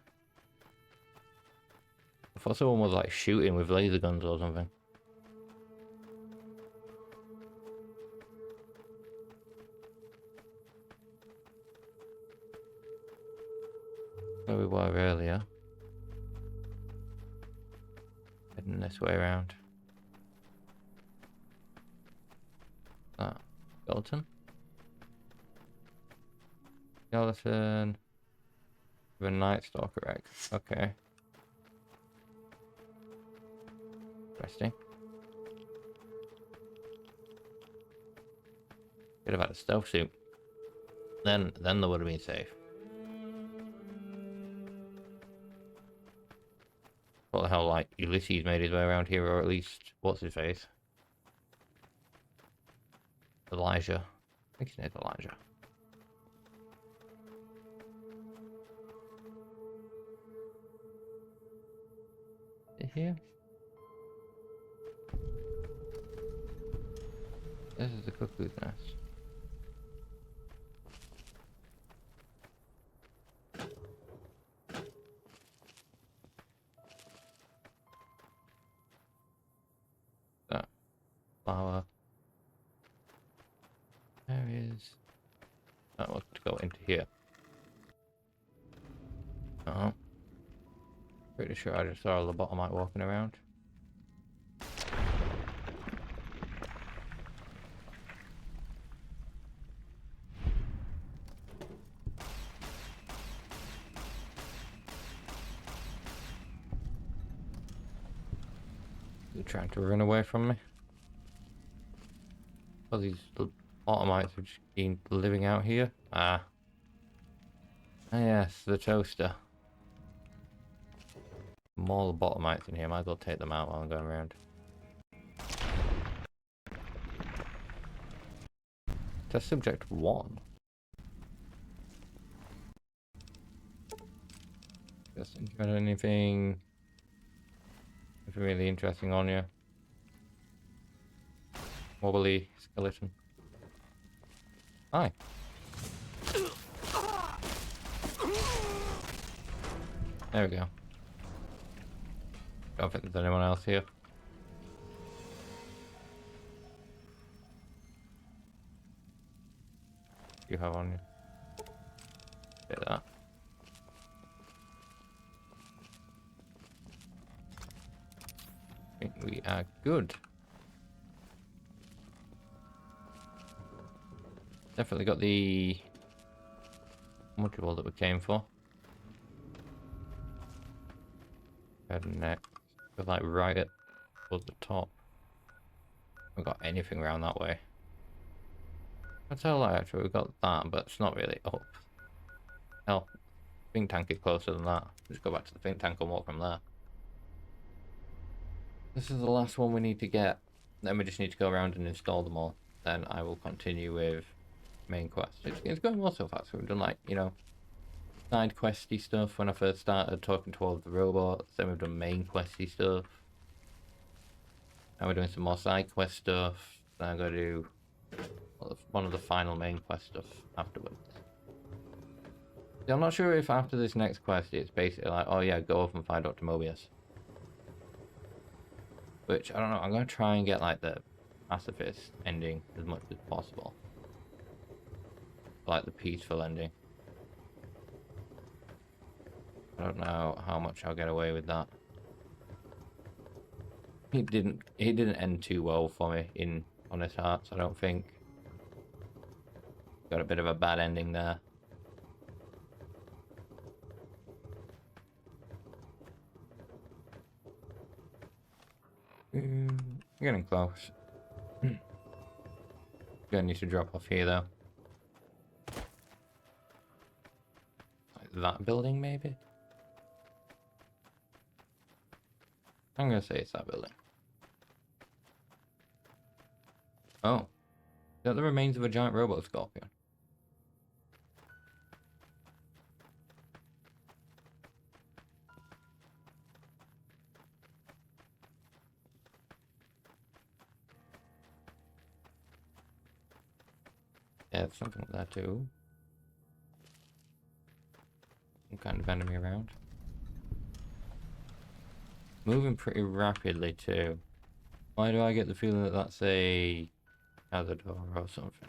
I thought someone was like shooting with laser guns or something. Where we were earlier. Heading this way around. Ah, skeleton. Skeleton. The Night Stalker egg. Okay. Interesting. Could have had a stealth suit. Then they would have been safe. What the hell, like Ulysses made his way around here, or at least what's his face? Elijah. I think his name's Elijah. Here. This is the cuckoo's nest. That flower. There is. Oh, we'll have to go into here. Oh. Pretty sure I just saw a lobotomite walking around. They're trying to run away from me. Oh, these lobotomites have just been living out here. Ah. Ah, yes, the toaster. More lobotomites in here. Might as well take them out while I'm going around. Test subject 1. Just got anything really interesting on you? Wobbly skeleton. Hi. There we go. Don't think there's anyone else here. You have on you. Bit of that. I think we are good. Definitely got the module that we came for. Head and neck. We're like right at towards the top. Haven't got anything around that way. That's how like actually we've got that, but it's not really up. Hell, think tank is closer than that. Just go back to the think tank and walk from there. This is the last one we need to get. Then we just need to go around and install them all. Then I will continue with main quest. It's going well so far. So we've done like, you know, side questy stuff when I first started talking to all of the robots. Then we've done main questy stuff. Now we're doing some more side quest stuff. Then I'm going to do one of the final main quest stuff afterwards. See, I'm not sure if after this next quest it's basically like, oh yeah, go off and find Dr. Mobius. Which, I don't know, I'm going to try and get like the pacifist ending as much as possible. Like the peaceful ending. I don't know how much I'll get away with that. It didn't end too well for me in Honest Hearts, I don't think. Got a bit of a bad ending there. Getting close. Gonna need to drop off here though. Like that building maybe? I'm gonna say it's that building. Oh. Is that the remains of a giant robot scorpion? Yeah, it's something like that too. Some kind of enemy around. Moving pretty rapidly too. Why do I get the feeling that that's a Cazador or something?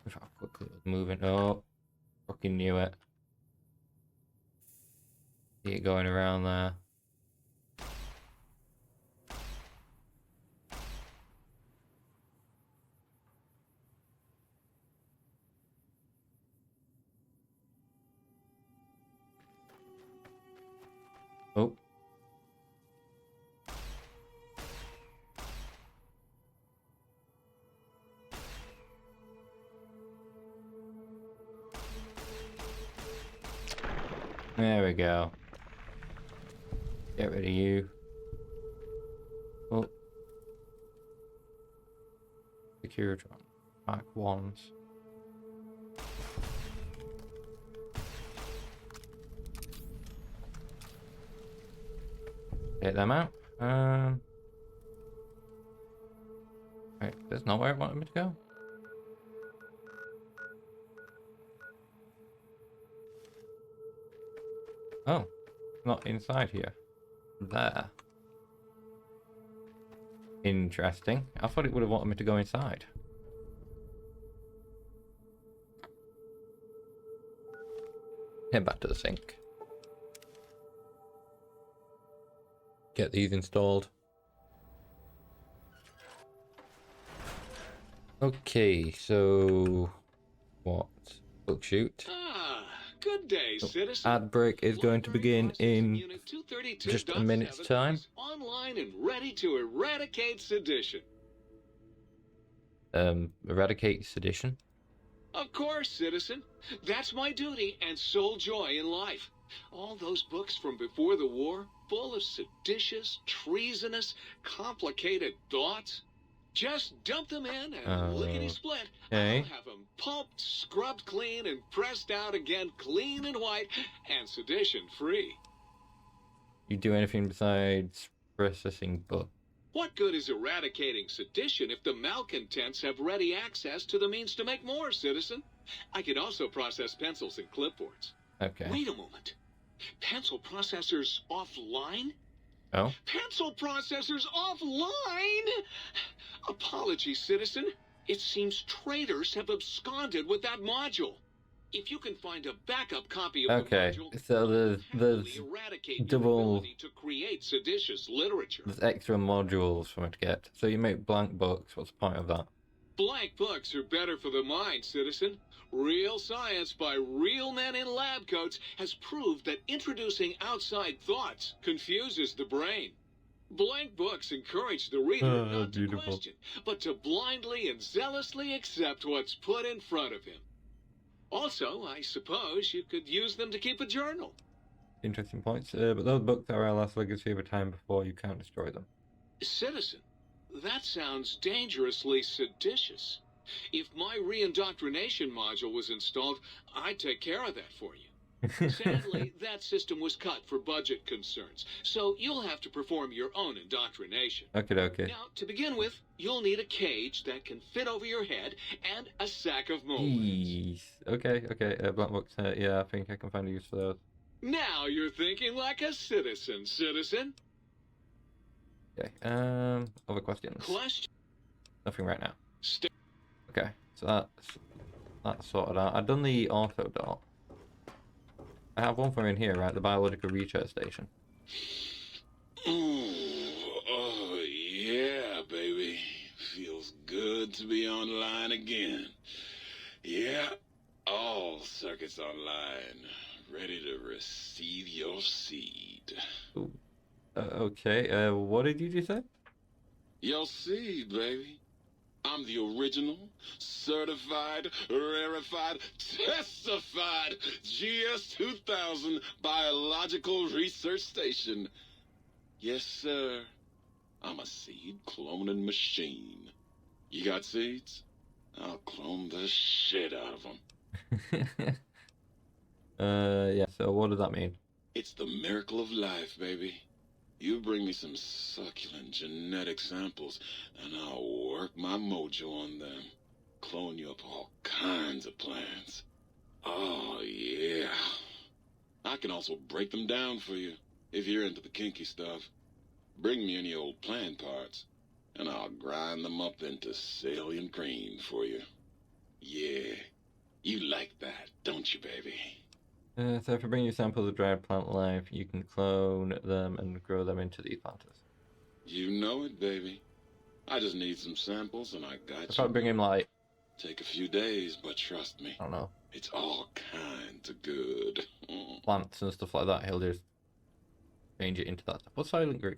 If how quickly it was moving. Oh, fucking knew it. See it going around there. Oh. There we go. Get rid of you. Oh. Security Mark 1s. Get them out. Wait, that's not where I wanted me to go. Oh, not inside here. There. Interesting. I thought it would have wanted me to go inside. Head back to the sink. Get these installed. Okay, so what? Book shoot. Good day, citizen. Ad break is going to begin in just a minute's time. Online and ready to eradicate sedition. Eradicate sedition? Of course, citizen. That's my duty and sole joy in life. All those books from before the war, full of seditious, treasonous, complicated thoughts. Just dump them in and lickety-split. Okay. I'll have them pulped, scrubbed clean, and pressed out again clean and white and sedition-free. You do anything besides processing book? What good is eradicating sedition if the malcontents have ready access to the means to make more, citizen? I can also process pencils and clipboards. Okay. Wait a moment. Pencil processors offline? Oh? Pencil processors offline? Apologies, citizen. It seems traitors have absconded with that module. If you can find a backup copy of the module, so there's there's double to create seditious literature. There's extra modules for me to get. So you make blank books. What's the point of that? Blank books are better for the mind, citizen. Real science by real men in lab coats has proved that introducing outside thoughts confuses the brain. Blank books encourage the reader not to question, but to blindly and zealously accept what's put in front of him. Also, I suppose you could use them to keep a journal. Interesting points. But those books are our last legacy of a time before you can't destroy them. Citizen, that sounds dangerously seditious. If my re-indoctrination module was installed, I'd take care of that for you. Sadly, that system was cut for budget concerns, so you'll have to perform your own indoctrination. Okay. Now, to begin with, you'll need a cage that can fit over your head and a sack of molars. Jeez. Okay. Black box. Yeah, I think I can find a use for those. Now you're thinking like a citizen, citizen. Okay. Other questions? Question. Nothing right now. Stay. Okay, so that's sorted out. I've done the auto dot. I have one for in here, right? The biological research station. Oh, yeah, baby. Feels good to be online again. Yeah, all circuits online. Ready to receive your seed. Ooh. Okay, what did you just say? Your seed, baby. I'm the original, certified, rarefied, testified GS-2000 Biological Research Station. Yes, sir. I'm a seed cloning machine. You got seeds? I'll clone the shit out of them. Yeah, so what does that mean? It's the miracle of life, baby. You bring me some succulent genetic samples, and I'll work my mojo on them. Clone you up all kinds of plants. Oh, yeah. I can also break them down for you, if you're into the kinky stuff. Bring me any old plant parts, and I'll grind them up into salient cream for you. Yeah, you like that, don't you, baby? So if I bring you samples of dried plant life, you can clone them and grow them into these planters. You know it, baby. I just need some samples, and I got If you. I bring him, like, Take a few days, but trust me, I don't know, it's all kinds of good. plants and stuff like that, he'll just change it into that stuff. What's silent green?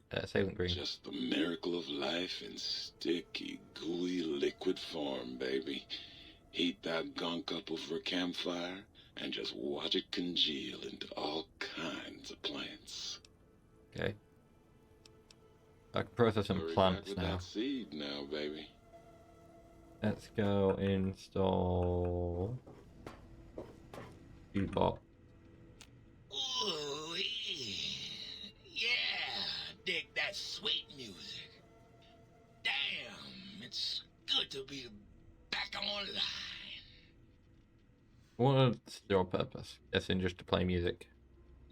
Just the miracle of life in sticky, gooey, liquid form, baby. Heat that gunk up over a campfire, and just watch it congeal into all kinds of plants. Okay. I can process some Hurry plants back with now. that seed now, baby. Let's go install Boot. Ooh, yeah, dig that sweet music. Damn, it's good to be back online. What's your purpose? Guessing just to play music.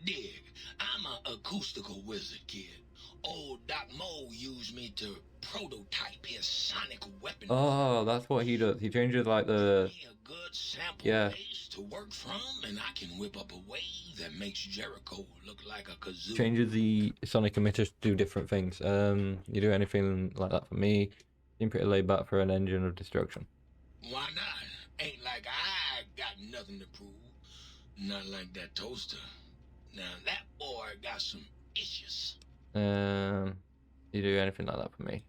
Dig, I'm an acoustical wizard, kid. Old Doc Mo used me to prototype his sonic weapon. Oh, that's what he does. He changes like the Me a good sample yeah. base to work from, and I can whip up a wave that makes Jericho look like a kazoo. Changes the sonic emitters to do different things. You do anything like that for me? Seem pretty laid back for an engine of destruction. Why not? Ain't like I got nothing to prove. Not like that toaster. Now that boy got some issues. You do anything like that for me?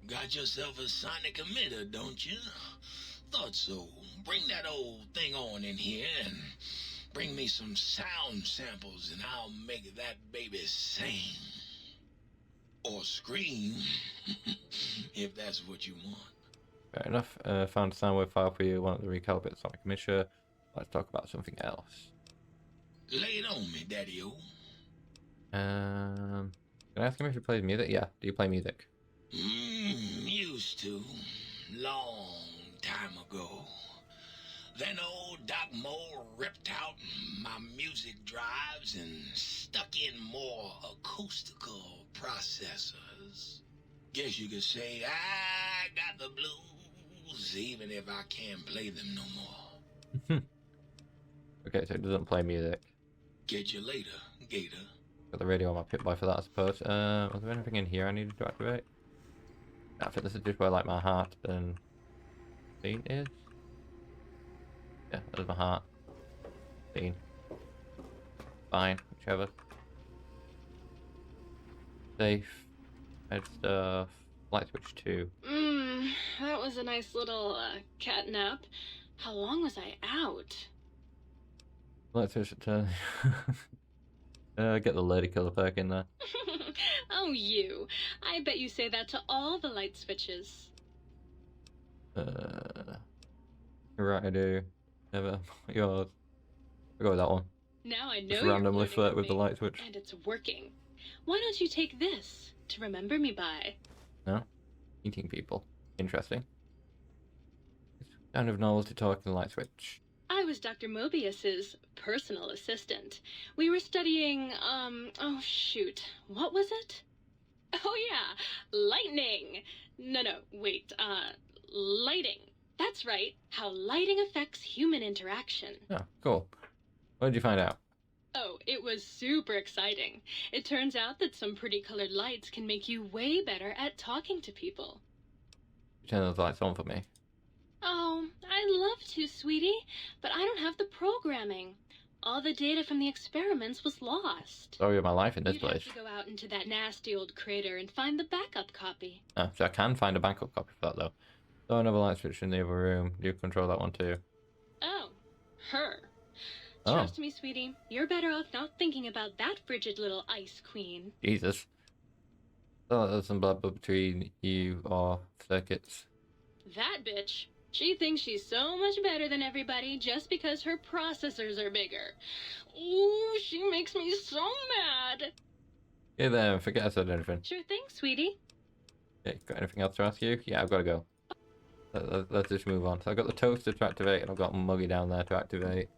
Got yourself a sonic emitter, don't you? Thought so. Bring that old thing on in here and bring me some sound samples and I'll make that baby sing. Or scream, if that's what you want. Fair enough. Found a soundwave file for you. Want to recalibrate the sonic emitter? Let's talk about something else. Lay it on me, Daddy-o. Can I ask him if he plays music? Yeah. Do you play music? Used to. Long time ago. Then old Doc Mo ripped out my music drives and stuck in more acoustical processors. Guess you could say I got the blues, even if I can't play them no more. Okay, so it doesn't play music. Get you later, Gator. Got the radio on my Pip-Boy for that, I suppose. Was there anything in here I needed to activate? No, I think this is just where like my heart and scene is. Yeah, there's my heart. Scene. Fine, whichever. Safe. Head stuff. Light switch 2. That was a nice little cat nap. How long was I out? Light switch turn. Get the lady killer perk in there. Oh, you. I bet you say that to all the light switches. Right, I do. Never. Yours. I'll go with that one. Now I know Just you're randomly flirting flirt with the me, light switch. and it's working. Why don't you take this to remember me by? No? Eating people. Interesting. It's kind of novel to talk in the light switch. I was Dr. Mobius's personal assistant. We were studying, oh shoot, what was it? Oh yeah, lightning! No, wait, lighting. That's right, how lighting affects human interaction. Oh, cool. What did you find out? Oh, it was super exciting. It turns out that some pretty colored lights can make you way better at talking to people. Turn those lights on for me. Oh, I'd love to, sweetie, but I don't have the programming. All the data from the experiments was lost. Story of my life in this You'd place. have to go out into that nasty old crater and find the backup copy. Oh, so I can find a backup copy for that though. So another light switch in the other room. Do you control that one too? Oh, her. Oh. Trust me, sweetie, you're better off not thinking about that frigid little ice queen. Jesus. So there's some blood between you or circuits. That bitch. She thinks she's so much better than everybody just because her processors are bigger. Ooh, she makes me so mad. Hey there, forget I said anything. Sure thing, sweetie. Okay, got anything else to ask you? Yeah, I've got to go. Let's just move on. So I've got the toaster to activate, and I've got Muggy down there to activate.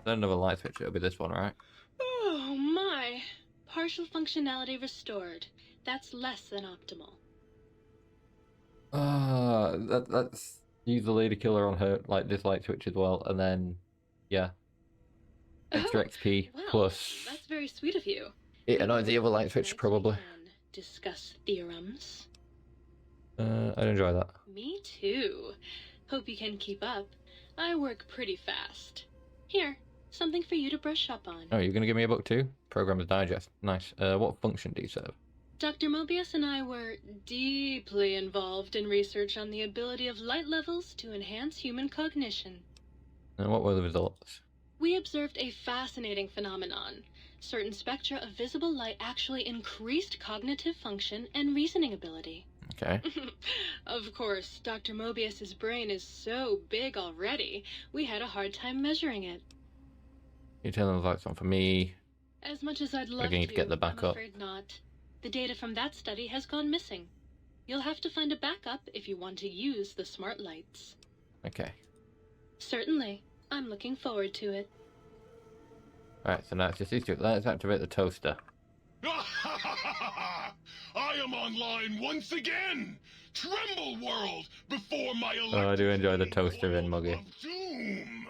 Then another light switch, it'll be this one, right? Oh my. Partial functionality restored. That's less than optimal. Let's use the lady killer on her, like, this light switch as well, and then, yeah. Extra XP Well, plus... that's very sweet of you. It annoys the other light switch, Next probably. we can discuss theorems. I'd enjoy that. Me too. Hope you can keep up. I work pretty fast. Here, something for you to brush up on. Oh, you're going to give me a book too? Programmer's Digest. Nice. What function do you serve? Dr. Mobius and I were deeply involved in research on the ability of light levels to enhance human cognition. And what were the results? We observed a fascinating phenomenon. Certain spectra of visible light actually increased cognitive function and reasoning ability. Okay. Of course, Dr. Mobius's brain is so big already, we had a hard time measuring it. You turn those lights on for me. As much as I'd love going to get the I'm backup. afraid not. The data from that study has gone missing. You'll have to find a backup if you want to use the smart lights. Okay. Certainly. I'm looking forward to it. Alright, so now it's just these two. Let's activate the toaster. I am online once again! Tremble, world, before my Oh, I do enjoy the electric toaster in coil Muggy. of doom!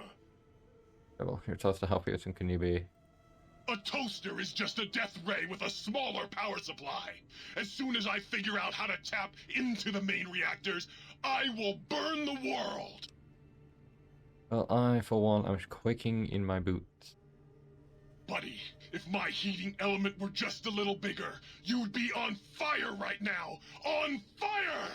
Oh, your toaster, how fearsome can you be? A toaster is just a death ray with a smaller power supply. As soon as I figure out how to tap into the main reactors, I will burn the world! Well, I, for one, am quaking in my boots. Buddy, if my heating element were just a little bigger, you'd be on fire right now! On fire!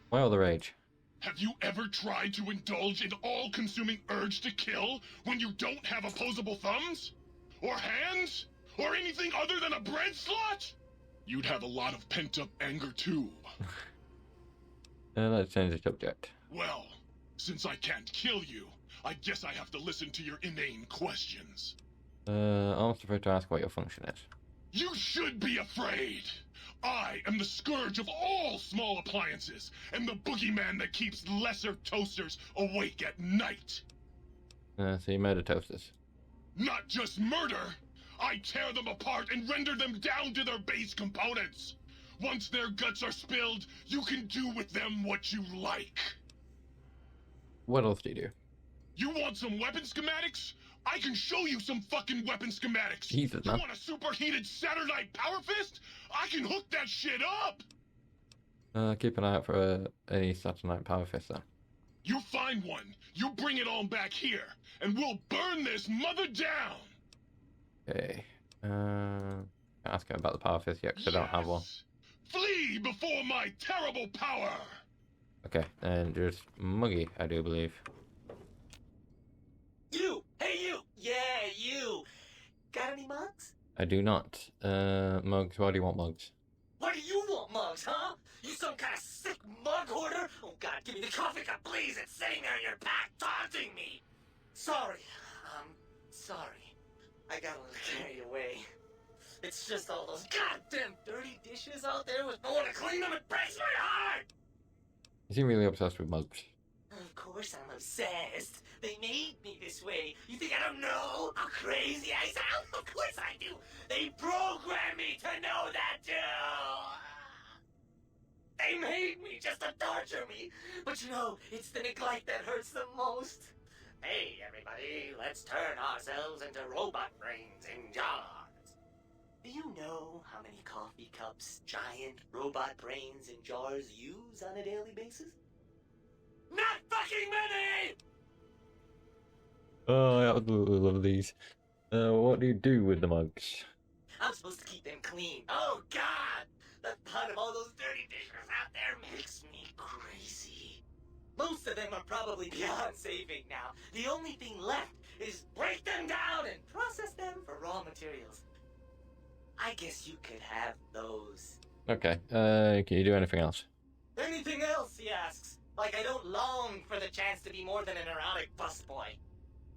Why all the rage? Have you ever tried to indulge in all-consuming urge to kill when you don't have opposable thumbs? Or hands? Or anything other than a bread slot? You'd have a lot of pent-up anger too. Let's change the subject. Well, since I can't kill you, I guess I have to listen to your inane questions. I'm also afraid to ask what your function is. You should be afraid! I am the scourge of all small appliances, and the boogeyman that keeps lesser toasters awake at night. So you murder toasters. Not just murder! I tear them apart and render them down to their base components! Once their guts are spilled, you can do with them what you like! What else do you do? You want some weapon schematics? I can show you some fucking weapon schematics! Jesus, You man. want a superheated Saturnite power fist? I can hook that shit up! Keep an eye out for any Saturnite power fist then. You find one, you bring it on back here, and we'll burn this mother down! Okay. Can't ask him about the power fist yet, because I don't have one. Yes! Flee before my terrible power! Okay, and there's Muggy, I do believe. You! Hey, you! Yeah, you! Got any mugs? I do not. Mugs, why do you want mugs? Why do you want mugs, huh? You some kind of sick mug hoarder! Oh God, give me the coffee cup, please! It's sitting there in your back, taunting me! Sorry. Sorry. I got a little carried away. It's just all those goddamn dirty dishes out there with no one to clean them. It breaks my heart! Is he really obsessed with mugs? Of course I'm obsessed. They made me this way. You think I don't know how crazy I sound? Of course I do. They programmed me to know that too. They made me just to torture me. But you know, it's the neglect that hurts the most. Hey, everybody, let's turn ourselves into robot brains in jars. Do you know how many coffee cups giant robot brains in jars use on a daily basis? Not fucking many! Oh, I absolutely love these. What do you do with the mugs? I'm supposed to keep them clean. Oh, God! The thought of all those dirty dishes out there makes me crazy. Most of them are probably beyond saving now. The only thing left is break them down and process them for raw materials. I guess you could have those. Okay, can you do anything else? Anything else, he asks. Like I don't long for the chance to be more than an erotic busboy.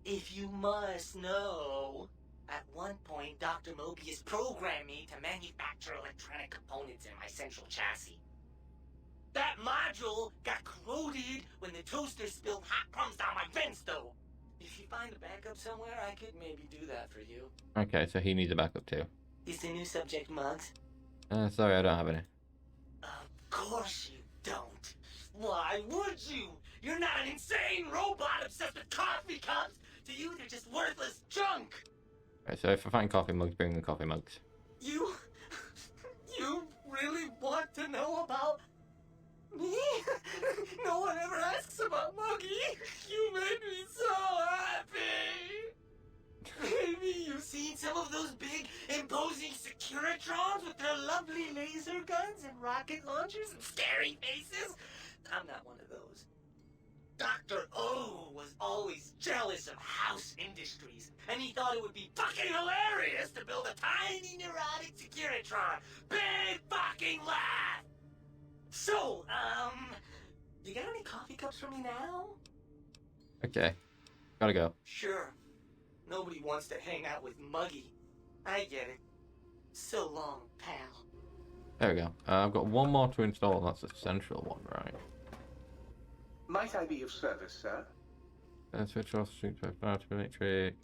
If you must know, at one point Dr. Mobius programmed me to manufacture electronic components in my central chassis. That module got corroded when the toaster spilled hot crumbs down my vent stove. If you find a backup somewhere, I could maybe do that for you. Okay, so he needs a backup too. Is the new subject mugs? Sorry, I don't have any. Of course you don't. Why would you? You're not an insane robot obsessed with coffee cups. To you, they're just worthless junk. Okay, so if I find coffee mugs, bring the coffee mugs. You really want to know about me? No one ever asks about Muggy. You made me so happy. Maybe you've seen some of those big, imposing Securitrons with their lovely laser guns and rocket launchers and scary faces? I'm not one of those. Dr. O was always jealous of House Industries, and he thought it would be fucking hilarious to build a tiny neurotic Securitron. Big fucking laugh! So, you got any coffee cups for me now? Okay, gotta go. Sure. Nobody wants to hang out with Muggy. I get it. So long, pal. There we go. I've got one more to install, and that's the central one, right? Might I be of service, sir? Switch off, switch off, power to electric.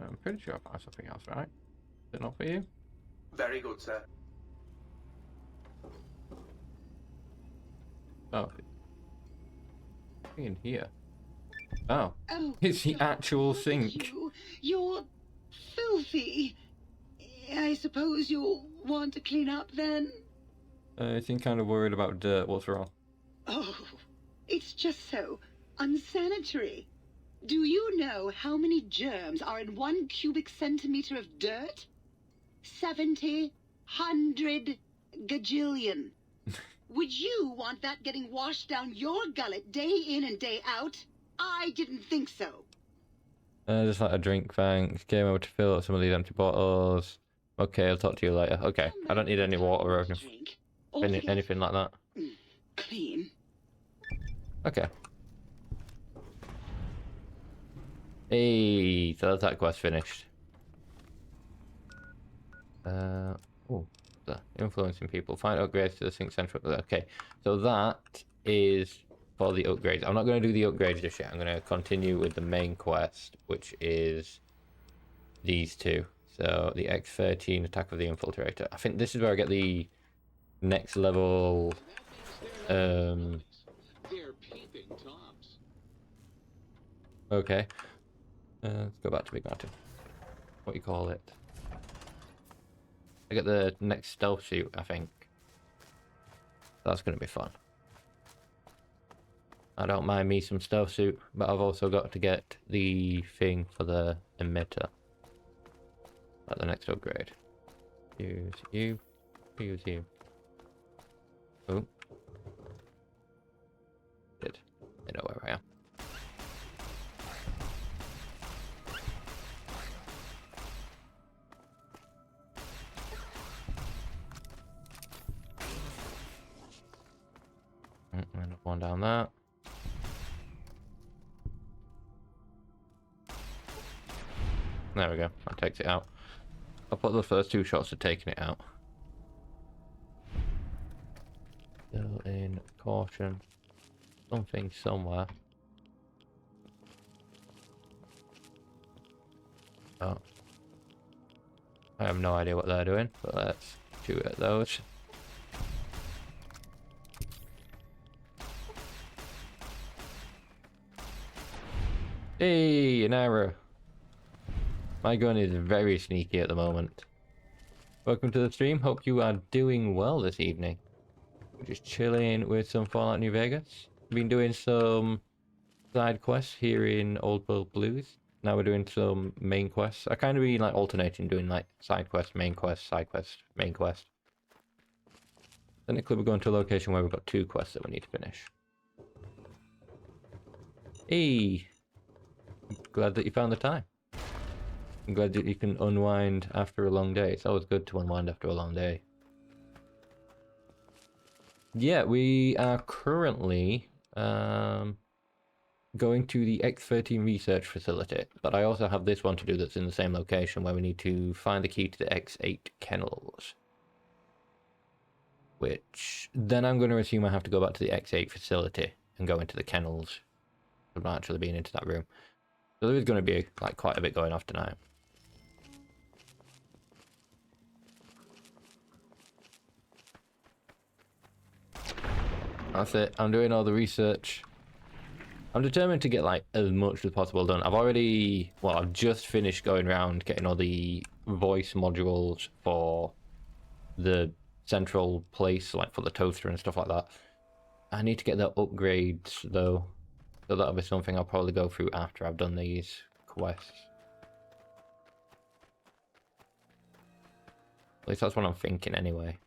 I'm pretty sure I found something else, right? Is it not for you? Very good, sir. Oh. Something in here. Oh. Oh, It's the actual look at sink. You're filthy. I suppose you'll want to clean up then? I seem kind of worried about dirt. What's wrong? Oh, it's just so unsanitary. Do you know how many germs are in 1 cubic centimeter of dirt? 70, 100, gajillion. Would you want that getting washed down your gullet day in and day out? I didn't think so. Just like a drink, thanks. Came over to fill up some of these empty bottles. Okay, I'll talk to you later. Okay, I don't need any water or anything like that. Clean. Okay. Hey, so that's that quest finished. Oh, the influencing people. Find upgrades to the Sync Central. Okay, so that is for the upgrades. I'm not going to do the upgrades just yet. I'm going to continue with the main quest, which is these two. So the X-13 Attack of the Infiltrator. I think this is where I get the next level. They're peeping toms. Okay. Let's go back to Big Mountain. What do you call it? I get the next stealth suit, I think. That's going to be fun. I don't mind me some stealth suit, but I've also got to get the thing for the emitter. At the next upgrade. Use you. Use you. Oh. Good. They know where I am. one down there. There we go. That takes it out. I'll put the first 2 shots of taking it out. Still in caution. Something somewhere. Oh. I have no idea what they're doing, but let's shoot at those. Hey, an arrow. My gun is very sneaky at the moment. Welcome to the stream. Hope you are doing well this evening. We're just chilling with some Fallout New Vegas. Been doing some side quests here in Old World Blues. Now we're doing some main quests. I kind of been like alternating, doing like side quest, main quest, side quest, main quest. Technically we're going to a location where we've got 2 quests that we need to finish. Hey! Glad that you found the time. I'm glad that you can unwind after a long day. It's always good to unwind after a long day. Yeah, we are currently going to the X13 research facility, but I also have this one to do that's in the same location where we need to find the key to the X8 kennels. Which, then I'm going to assume I have to go back to the X8 facility and go into the kennels. I've not actually been into that room. So there is going to be like quite a bit going off tonight. That's it. I'm doing all the research. I'm determined to get like as much as possible done. I've just finished going around getting all the voice modules for the central place, like for the toaster and stuff like that. I need to get the upgrades though. So that'll be something I'll probably go through after I've done these quests. At least that's what I'm thinking anyway.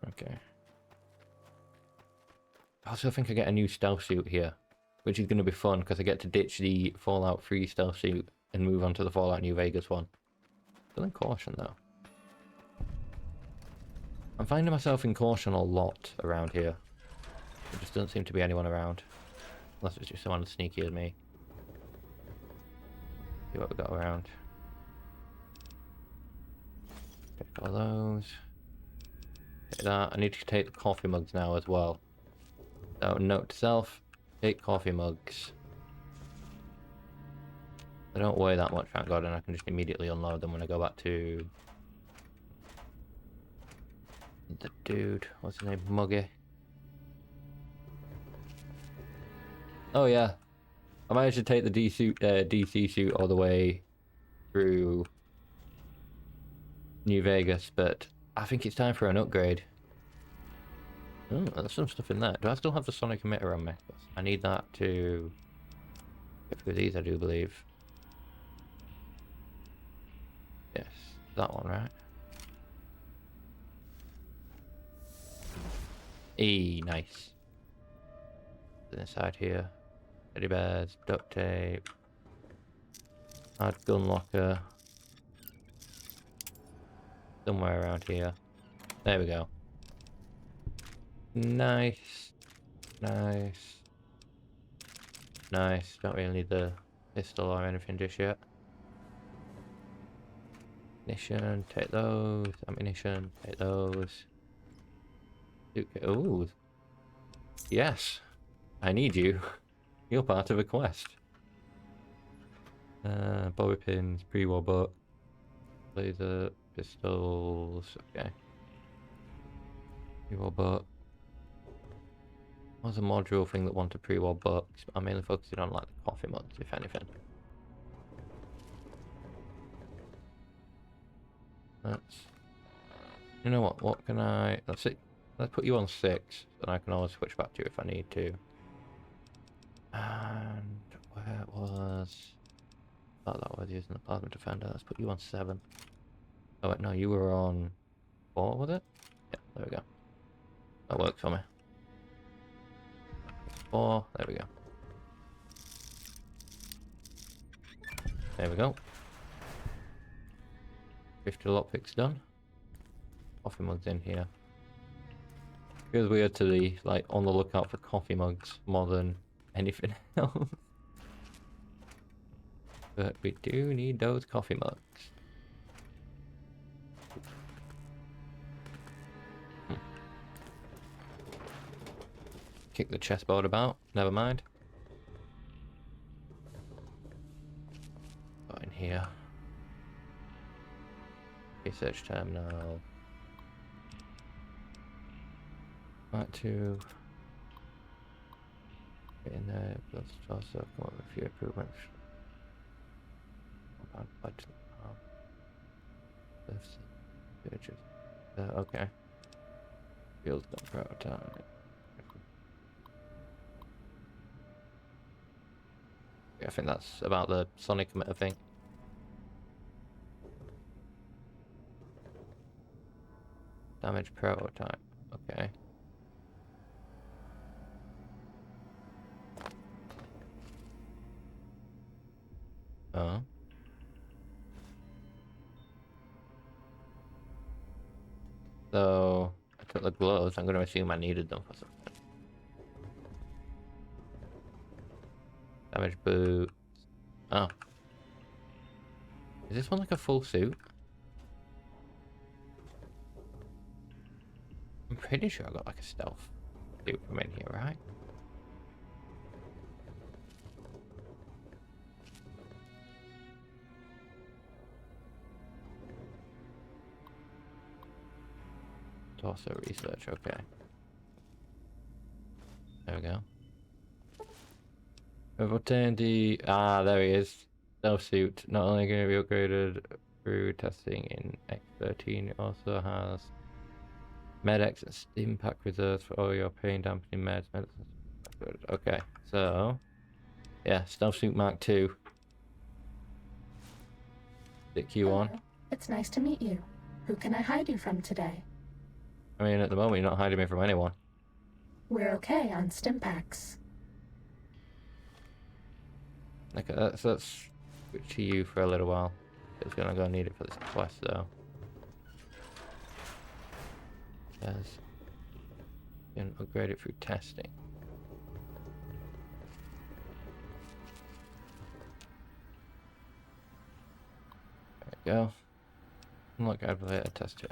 Okay. I also think I get a new stealth suit here, which is going to be fun because I get to ditch the Fallout 3 stealth suit and move on to the Fallout New Vegas one. Still in caution though. I'm finding myself in caution a lot around here. There just doesn't seem to be anyone around. Unless it's just someone as sneaky as me. See what we got around. Take all those. Take that. I need to take the coffee mugs now as well. So note to self, take coffee mugs. They don't weigh that much, thank God, and I can just immediately unload them when I go back to the dude. What's his name? Muggy. Oh yeah, I managed to take the DC suit all the way through New Vegas, but I think it's time for an upgrade. Oh, there's some stuff in there. Do I still have the sonic emitter on me? I need that to get through these, I do believe. Yes, that one, right? Nice. Inside here. Teddy bears, duct tape. Hard gun locker. Somewhere around here. There we go. Nice. Nice. Nice. Don't really need the pistol or anything just yet. Ammunition, take those. Ammunition, take those. Ooh. Yes. I need you. You're part of a quest. Bobby pins, pre-war book. Laser, pistols. Okay. Pre-war book. What's a module thing that wanted pre-war books? I'm mainly focusing on like the coffee mugs, if anything. You know what? What can I? Let's see. Let's put you on 6, and I can always switch back to you if I need to. And where was? Oh, that was using the plasma defender. Let's put you on 7. Oh wait, no, you were on 4, was it? Yeah, there we go. That works for me. 4. There we go. There we go. 50 lockpicks done. Coffee mugs in here. Feels weird to be like on the lookout for coffee mugs more than anything else. But we do need those coffee mugs. Kick the chessboard about, never mind. Got in here. Research terminal. Part 2. Get in there, plus also come up with a few improvements. Okay. Field gun prototype. I think that's about the Sonic emitter thing. Damage prototype. Okay. Oh. So I took the gloves. I'm going to assume I needed them for something. Damage boots. Oh. Is this one like a full suit? I'm pretty sure I got like a stealth suit from in here, right? Torso research, okay. There we go. We've obtained the... Ah, there he is. Stealth suit. Not only going to be upgraded through testing in X13, it also has Med-X and Steam Pack reserves for all your pain dampening meds. Good. Okay, so... Yeah, Stealth Suit Mark 2. Stick you on. It's nice to meet you. Who can I hide you from today? I mean, at the moment, you're not hiding me from anyone. We're okay on Stimpaks. Okay, let's switch to you for a little while. It's gonna go need it for this quest, though. Yes. You can upgrade it through testing. There we go. Unlock elevator test it.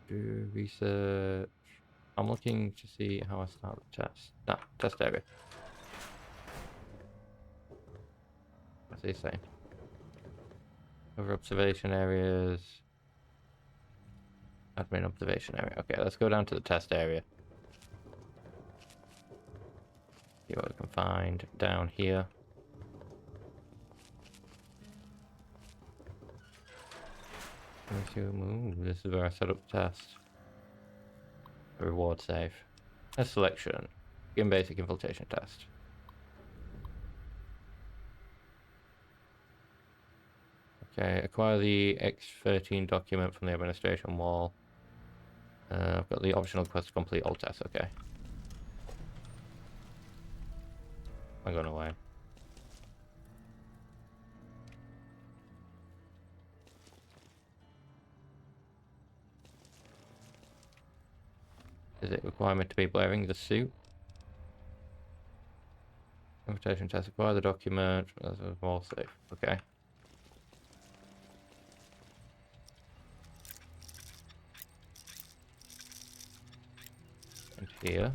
Do research. I'm looking to see how I start the test. No, test area. What's he saying? Over observation areas. Admin observation area. Okay, let's go down to the test area. See what we can find down here. Ooh, this is where I set up the test. Reward save. Test selection. Begin basic infiltration test. Okay, acquire the X13 document from the administration wall. I've got the optional quest to complete all tests, okay. I'm going away. Is it requirement to be wearing the suit? Invitation test. Acquire the document. That's more safe. Okay. And here.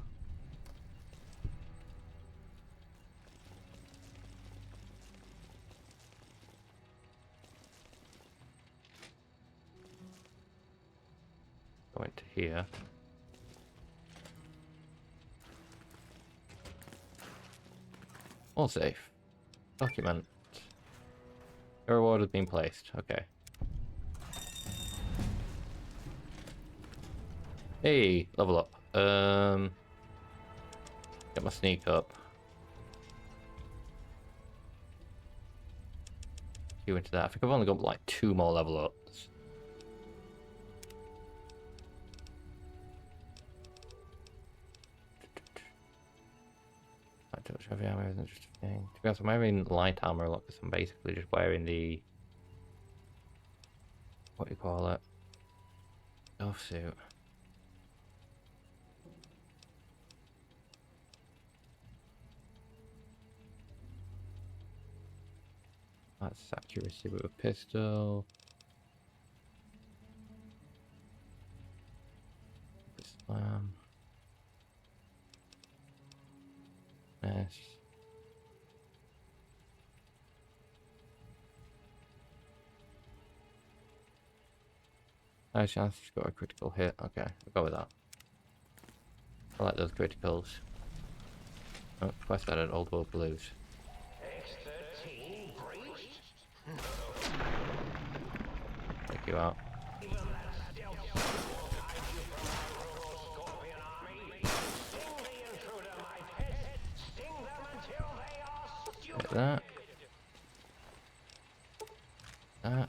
Go into here. All safe. Document. The reward has been placed. Okay. Hey, level up. Get my sneak up. Queue into that. I think I've only got like 2 more level ups. Heavy armor is interesting. To be honest, I'm wearing light armor a lot because I'm basically just wearing the what do you call it? Stealth suit. That's accuracy with a pistol. Slam. Yes. High chance to score a critical hit. Okay, I'll go with that. I like those criticals. Oh, quest added, Old World Blues. Take you out. Hit that. That.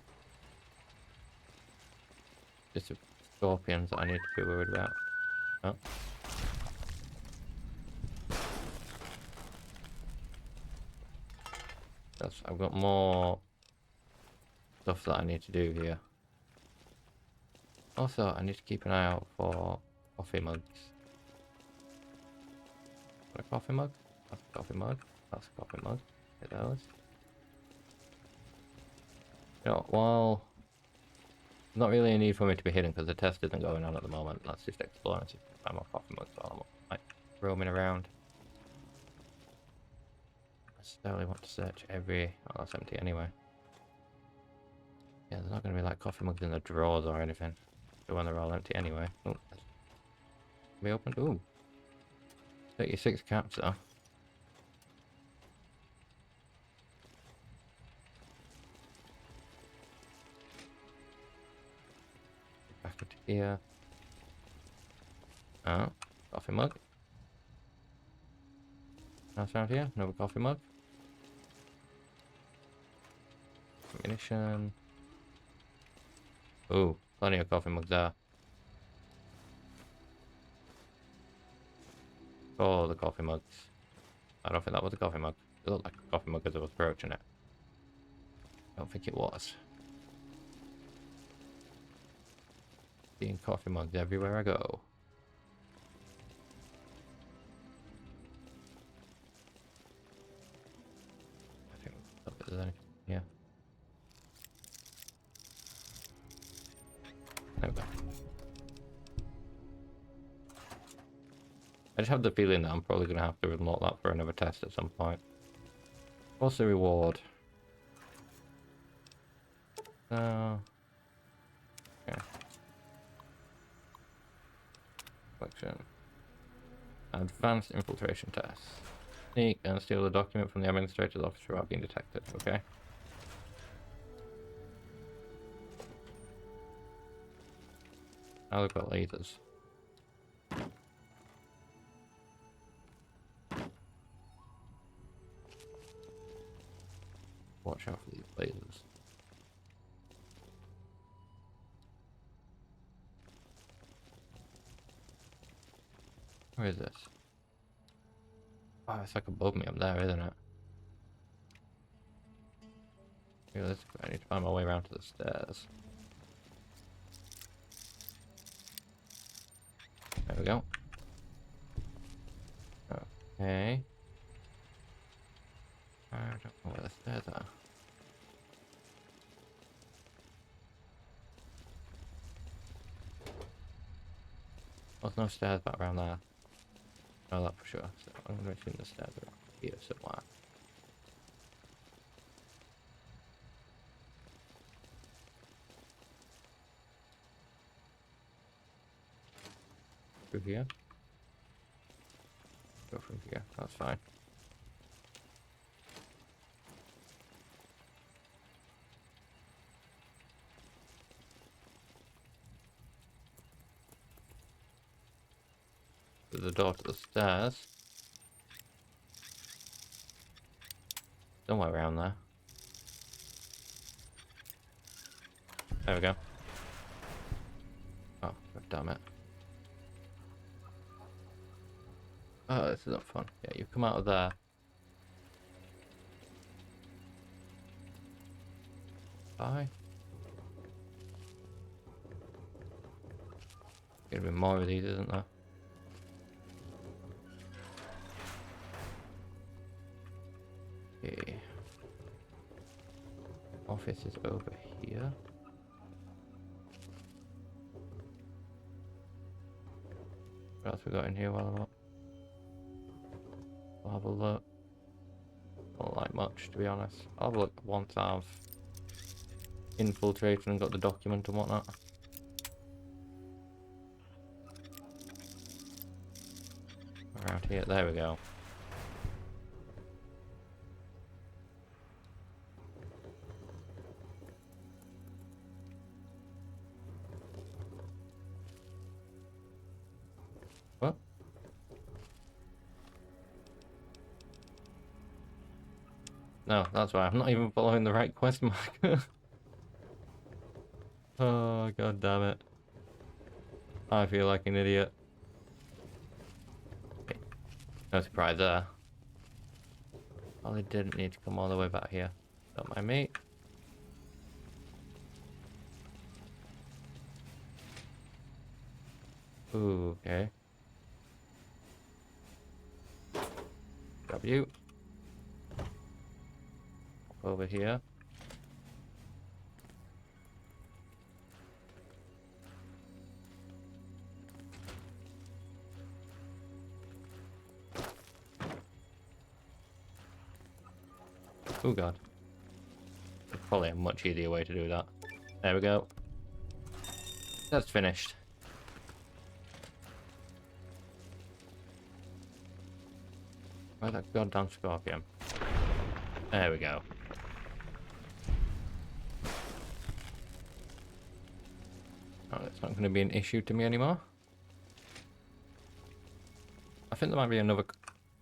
Just the scorpions that I need to be worried about. Oh. I've got more stuff that I need to do here. Also, I need to keep an eye out for coffee mugs. Got a coffee mug? That's a coffee mug. That's a coffee mug. Get those. You know, while not really a need for me to be hidden because the test isn't going on at the moment. Let's just explore and see if I can find more coffee mugs while I'm like roaming around. I necessarily want to search every... Oh, that's empty anyway. Yeah, there's not going to be like coffee mugs in the drawers or anything. So when they're all empty anyway. Oh, be opened. Ooh. 36 caps though. Back into here. Oh, coffee mug. That's around here. Another coffee mug. Ammunition. Ooh, plenty of coffee mugs there. Oh, the coffee mugs. I don't think that was a coffee mug. It looked like a coffee mug as I was approaching it. I don't think it was. Seeing coffee mugs everywhere I go. I think there's anything. Yeah. There we go. I just have the feeling that I'm probably going to have to unlock that for another test at some point. What's the reward? Okay. Collection. Advanced infiltration test. Sneak and steal the document from the administrator's office without being detected. Okay. Now they've got lasers. Watch out for these lasers. Where is this? Oh, it's like above me up there, isn't it? Yeah, I need to find my way around to the stairs. There we go. Okay. I don't know where the stairs are. There's no stairs back around there. Know that for sure. So I'm going to assume the stairs are here somewhere. Through here. Go from here. That's fine. There's a door to the stairs. Somewhere around there. There we go. Oh, damn it. Oh, this is not fun. Yeah, you come out of there. Bye. Gonna be more of these, isn't there? Okay. Office is over here. What else we got in here while I'm up? I'll have a look. Don't like much, to be honest. I'll have a look once I've infiltrated and got the document and whatnot. Around here, there we go. What? No, that's why I'm not even following the right quest marker. Oh, god damn it. I feel like an idiot. Okay. No surprise there. Probably didn't need to come all the way back here. Don't mind me. Ooh, okay. Grab you. Over here. Oh god. There's probably a much easier way to do that. There we go. That's finished. Where's that goddamn scorpion? There we go. Oh, it's not going to be an issue to me anymore. I think there might be another...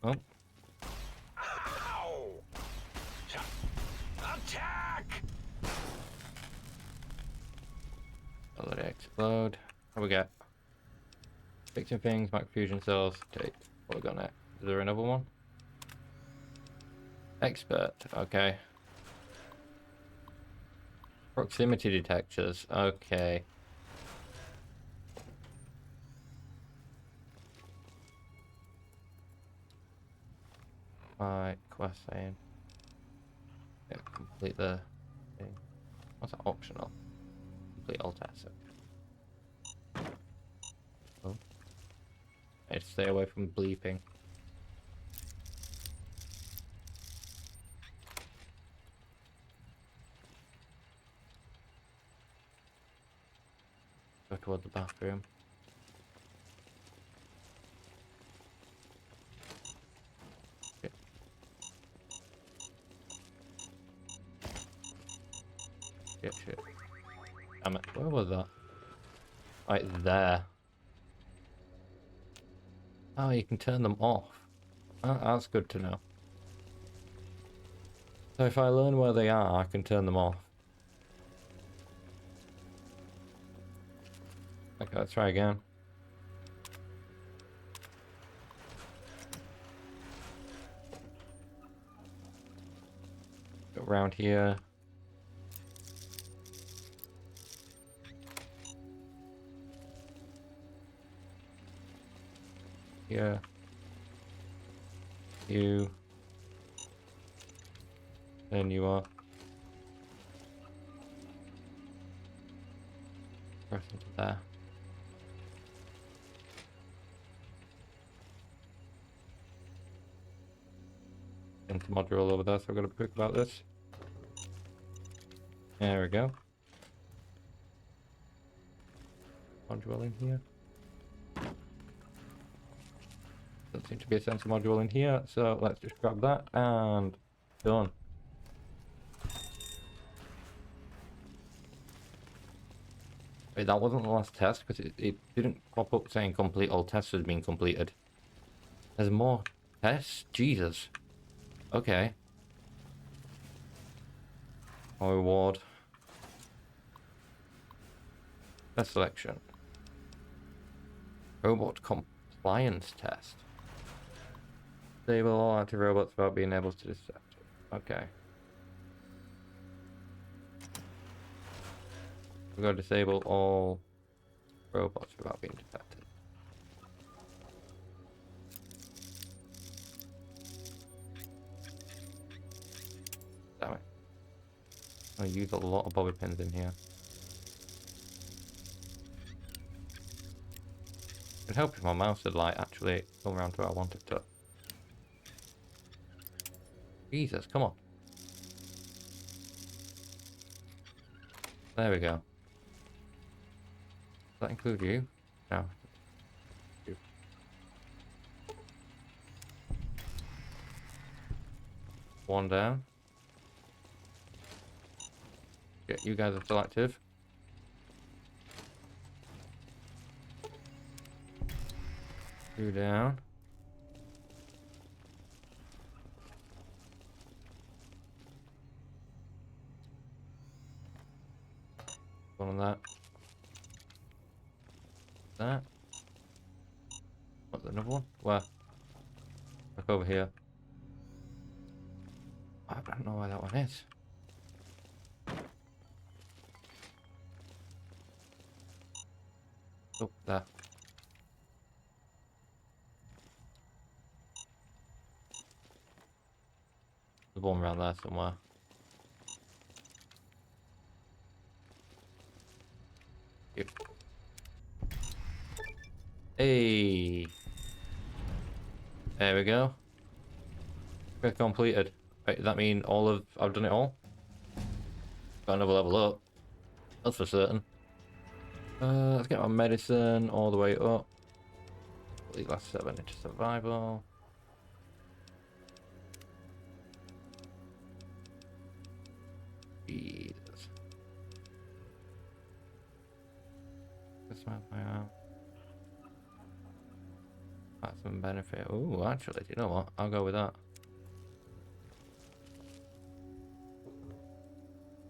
Oh. Ow! Attack! I'll let it explode. What we got? Fixing things, macrofusion cells, take. What we got next? Is there another one? Expert, okay. Proximity detectors, okay. Right, quest saying. Yeah, complete the thing. What's that optional? Complete all tasks. Oh. I need to stay away from bleeping. Go toward the bathroom. Shit. Shit. Damn it. Where was that? Right there. Oh, you can turn them off. Oh, that's good to know. So if I learn where they are, I can turn them off. Okay, let's try again. Go around here. Here. You. Then you are. Press into there. Into module over there, so I've got to be quick about this. There we go. Module in here. Doesn't seem to be a sensor module in here, so let's just grab that and done. Wait, that wasn't the last test because it didn't pop up saying complete all tests had been completed. There's more tests? Jesus. Okay. Our reward. Test selection. Robot compliance test. Disable all active robots without being able to detect. Okay. We've got to disable all robots without being detected. Damn it. I use a lot of bobby pins in here. It'd help if my mouse had like actually come around to where I want it to. Jesus, come on. There we go. Does that include you? No. You. One down. Yeah, you guys are still active. Two down. One on that. That. What's another one? Where? Look over here. I don't know where that one is. Oh, there. There's one around there somewhere. Yep. Hey. There we go. We're completed. Wait, does that mean I've done it all? Got another level up. That's for certain. Let's get my medicine all the way up. The last 7 into survival. Jesus. This might my arm. That's some benefit. Oh, actually, do you know what? I'll go with that.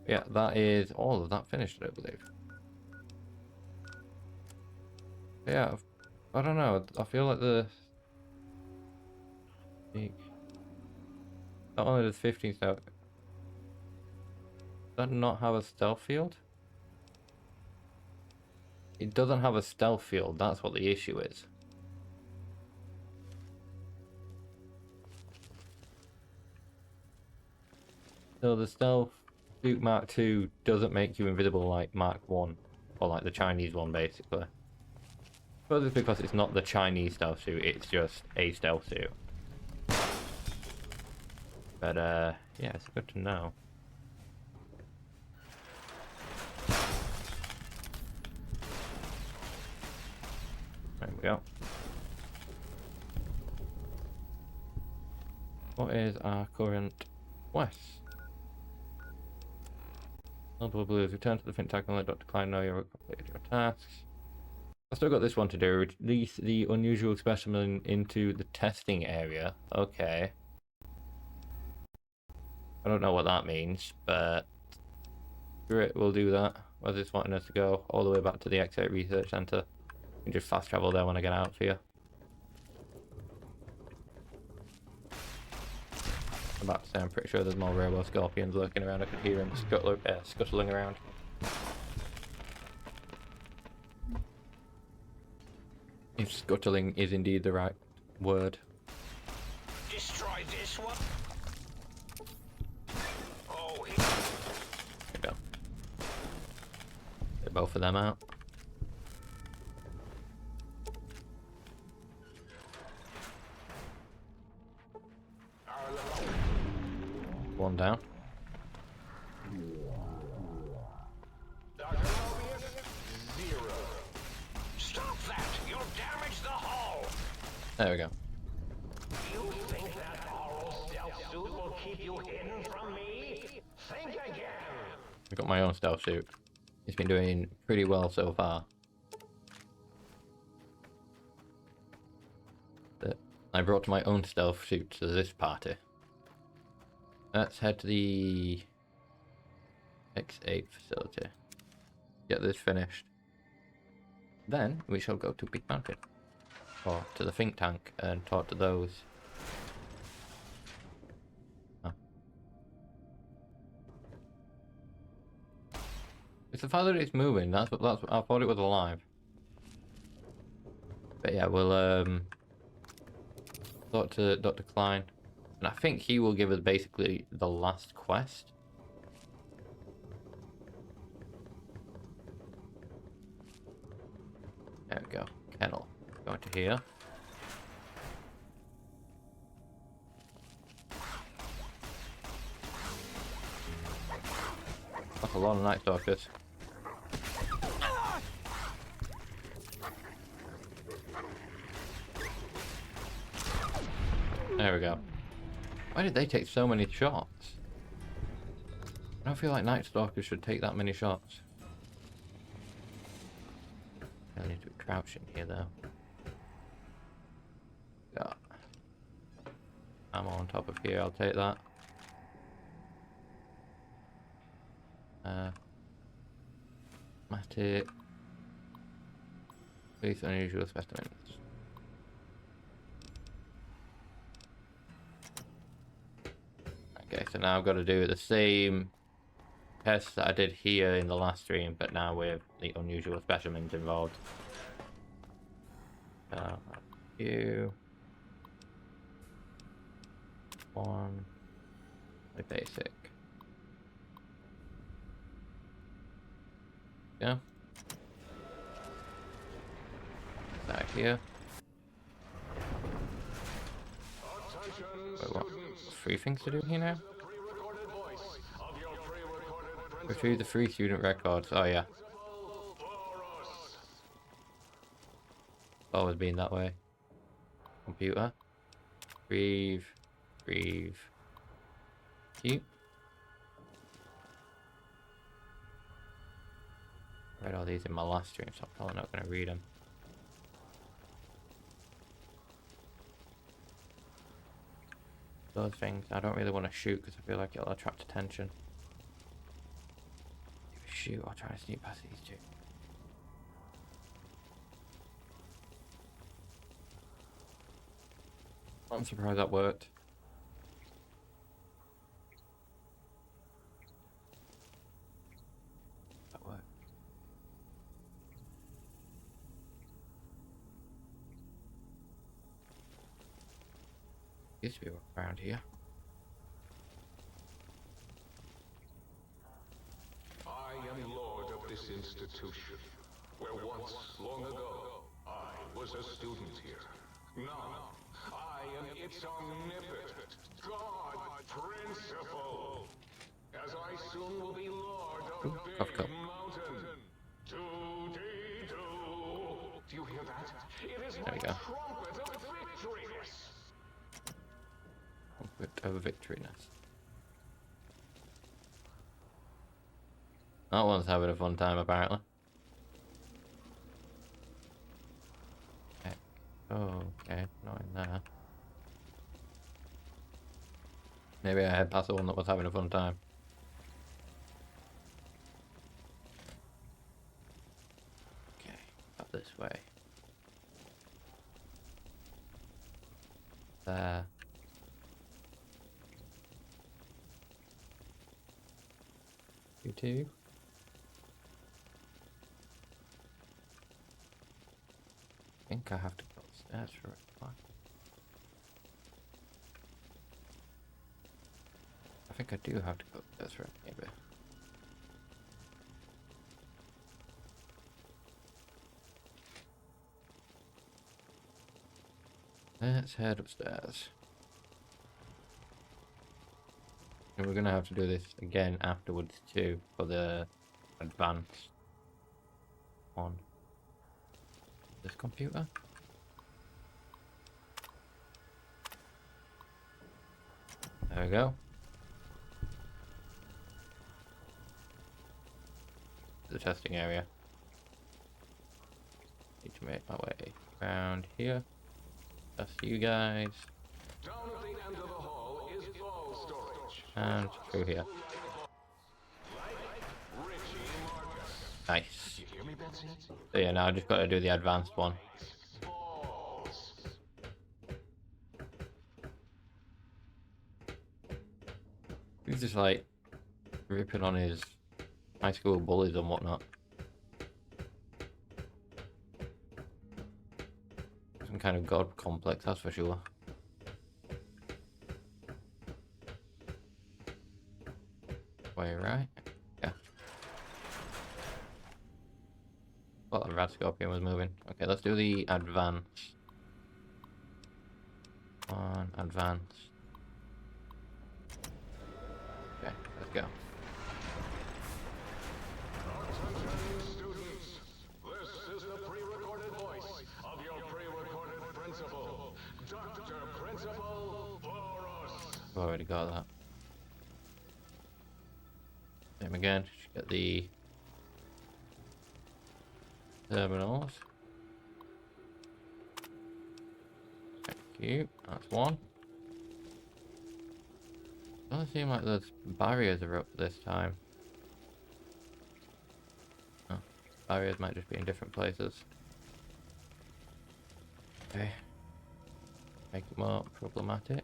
Yeah, that is all of that finished, I believe. Yeah, I don't know. I feel like not only does 15 stealth. Does that not have a stealth field? It doesn't have a stealth field. That's what the issue is. So the stealth suit Mark II doesn't make you invisible like Mark 1, or like the Chinese one, basically. But it's because it's not the Chinese stealth suit, it's just a stealth suit. But yeah, it's good to know. There we go. What is our current quest? Multiple blues. Return to the think tank and let Dr. Klein know you've completed your tasks. I've still got this one to do. Release the unusual specimen into the testing area. Okay. I don't know what that means, but great, we'll do that. Where's this wanting us to go? All the way back to the X8 Research Center. You can just fast travel there when I get out for you. I'm about to say, I'm pretty sure there's more Robo Scorpions lurking around. I could hear him scuttling around. If scuttling is indeed the right word. Destroy this one. Oh, There we go. Get both of them out. One down. Zero. Stop that! You'll damage the hull! There we go. You think that borrowed stealth suit will keep you hidden from me? Think again! I've got my own stealth suit. It's been doing pretty well so far. But I brought my own stealth suit to this party. Let's head to the X8 facility. Get this finished. Then we shall go to Big Mountain. Or to the think tank and talk to those. Oh. It's the fact that it's moving, that's what I thought it was alive. But yeah, we'll talk to Dr. Klein, and I think he will give us basically the last quest. There we go. Kennel. Go into here. That's a lot of Night Stalkers. There we go. Why did they take so many shots? I don't feel like Night Stalkers should take that many shots. I need to be crouching here though. Got ammo on top of here, I'll take that. Matic. These unusual specimens. Okay, so now I've got to do the same tests that I did here in the last stream, but now with the unusual specimens involved. You. One. The basic. Yeah. Back here. Wait, what? 3 things to do here now? Retrieve the 3 student records. Oh yeah. Always been that way. Computer. Breathe. Breathe. Keep. Read all these in my last stream, so I'm probably not going to read them. Those things I don't really want to shoot because I feel like it'll attract attention. If I shoot, I'll try and sneak past these two. I'm surprised that worked. That worked. Used to be around here. I am lord of this institution, where once, long ago, I was a student here. Now, I am its omnipotent God Principal, as I soon will be lord of Big Mountain. Do-dee-doo. Do you hear that? It is my trumpet of victoriness. Of victoriness. That one's having a fun time apparently. Okay. Oh, okay, not in there. Maybe I had past the one that was having a fun time. Okay, up this way. There. You too. I think I have to go upstairs for it. I think I do have to go upstairs for it, maybe. Let's head upstairs. And we're gonna have to do this again afterwards too, for the advanced one. This computer? There we go. The testing area. Need to make my way around here. That's you guys. Down at the end of the hall is ball storage. And through here. Nice. So yeah, now I just got to do the advanced one. He's just like ripping on his high school bullies and whatnot. Some kind of god complex, that's for sure. Way right? Yeah. Well, the rad scorpion was moving. Okay, let's do the advance. On advance. Okay, let's go. Attention, students. This is the pre-recorded voice of your pre-recorded principal, Dr. Principal Boros. I've already got that. Same again. Should get the terminals. Thank you. That's one. Doesn't seem like those barriers are up this time. Oh, barriers might just be in different places. Okay. Make it more problematic.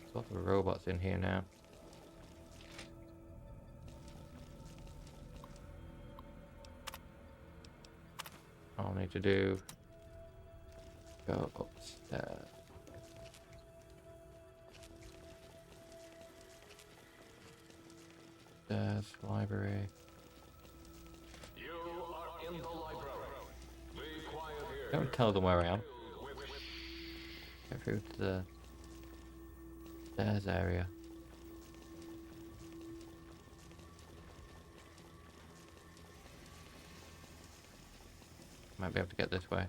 There's lots of robots in here now. All I need to do, go upstairs. Upstairs, library. You are in the library. Be quiet here. Don't tell them where I am. Go through to the stairs area. Might be able to get this way.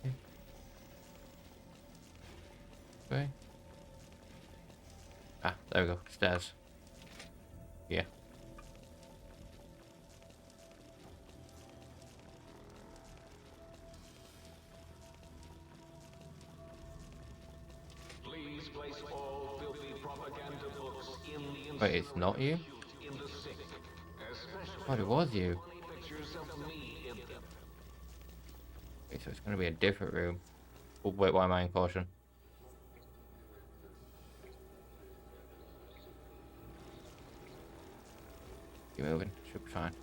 Okay. Way. Ah, there we go. Stairs. Yeah. Please place all filthy propaganda books in the Wait, it's not you? in the sink. Thought it was you. Pictures of me in them. Okay, so it's going to be a different room. Oh, wait, why am I in caution? Keep moving, should be fine.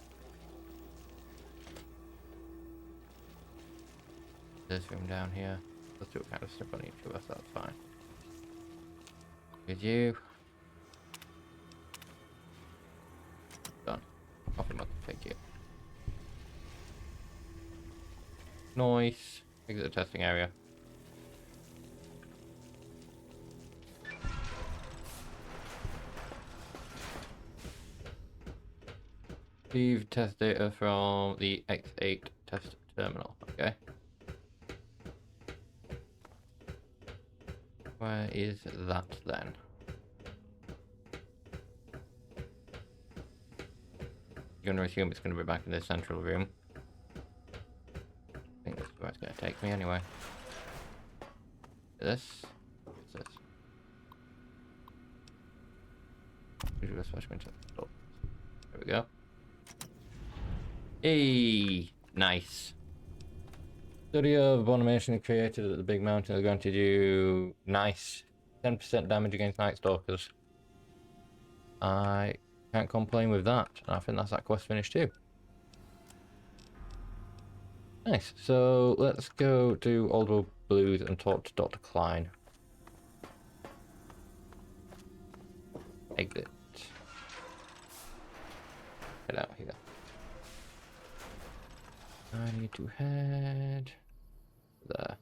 This room down here. Let's do a kind of step on each of us, that's fine. Here's you. Done. Coffee mug, thank you. Nice. Exit the testing area. Receive test data from the X8 test terminal. Okay. Where is that then? You're gonna assume it's gonna be back in this central room. I think that's where it's gonna take me anyway. This? What's this? Visual specimen. There we go. Hey, nice. Study of abomination created at the big mountain is going to do nice 10% damage against Night Stalkers. I can't complain with that. I think that's that quest finished too. Nice. So let's go to Old World Blues and talk to Dr. Klein. Exit. Get out here. I need to head there.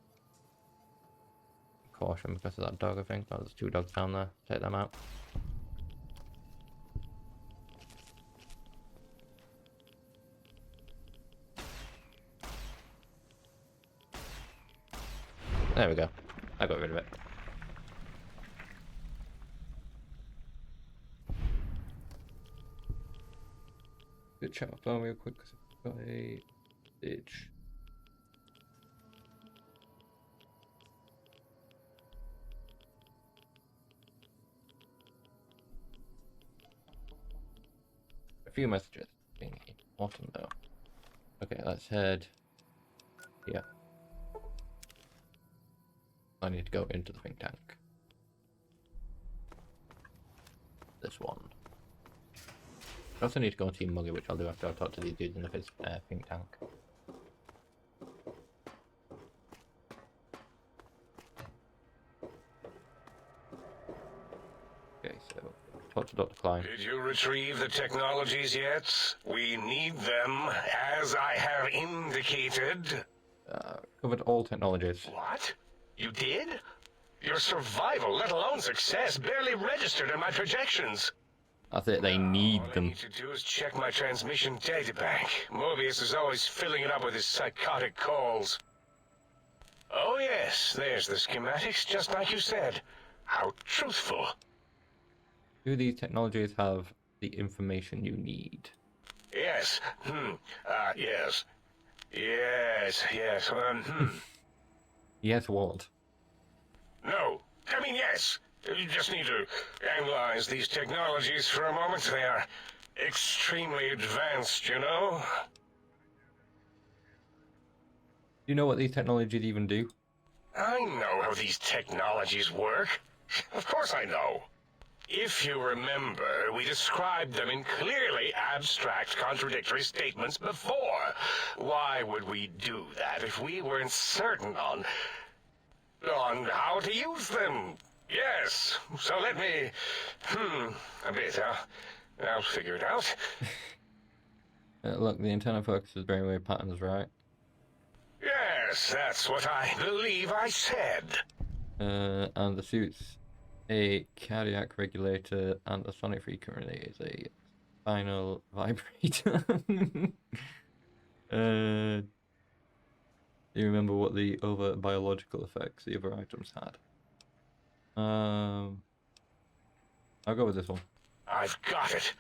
Caution because of that dog, I think. Oh, there's 2 dogs down there. Take them out. There we go. I got rid of it. Good check my phone real quick because I've got a message. A few messages being important though. Okay, let's head here. I need to go into the think tank. This one. I also need to go and see Muggy, which I'll do after I talk to these dudes in the think tank. Okay, so talk to Dr. Klein. Did you retrieve the technologies yet? We need them, as I have indicated. Covered all technologies. What? You did? Your survival, let alone success, barely registered in my projections. That's it, they need All I them. need to do is check my transmission databank. Mobius is always filling it up with his psychotic calls. Oh yes, there's the schematics, just like you said. How truthful. Do these technologies have the information you need? Yes. Yes. Yes. Yes, what? No. I mean, yes. You just need to analyze these technologies for a moment. They are extremely advanced, you know? Do you know what these technologies even do? I know how these technologies work. Of course I know. If you remember, we described them in clearly abstract, contradictory statements before. Why would we do that if we weren't certain on how to use them? Yes, so let me... a bit, I'll figure it out. Look, the antenna focuses brainwave patterns, right? Yes, that's what I believe I said. And the suit's a cardiac regulator, and the sonic frequency is a spinal vibrator. Do you remember what the other biological effects the other items had? I'll go with this one. I've got it.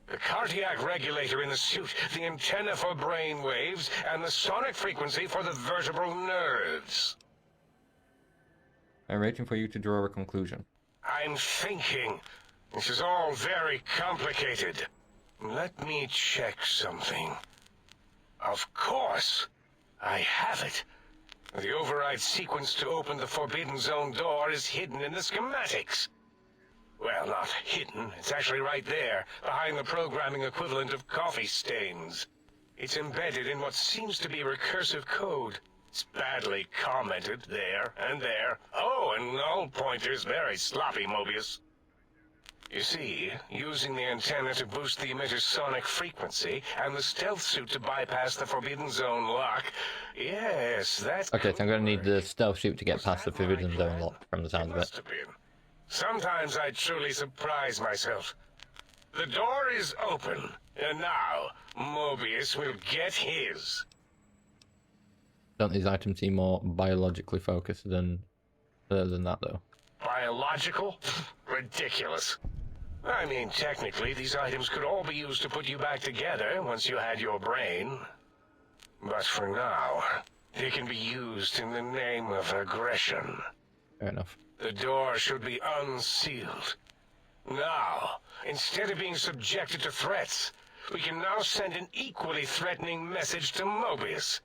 The cardiac regulator in the suit, the antenna for brain waves, and the sonic frequency for the vertebral nerves. I'm waiting for you to draw a conclusion. I'm thinking. This is all very complicated. Let me check something. Of course. I have it. The override sequence to open the Forbidden Zone door is hidden in the schematics. Well, not hidden. It's actually right there, behind the programming equivalent of coffee stains. It's embedded in what seems to be recursive code. It's badly commented there and there. Oh, and null pointers very sloppy, Mobius. You see, using the antenna to boost the emitter's sonic frequency, and the stealth suit to bypass the Forbidden Zone lock. Yes, that's... Okay, so I'm going to need the stealth suit to get past the Forbidden Zone lock, from the sound of it. Sometimes I truly surprise myself. The door is open, and now Mobius will get his. Don't these items seem more biologically focused than that, though? Biological? Ridiculous. I mean, technically, these items could all be used to put you back together once you had your brain. But for now, they can be used in the name of aggression. Fair enough. The door should be unsealed. Now, instead of being subjected to threats, we can now send an equally threatening message to Mobius.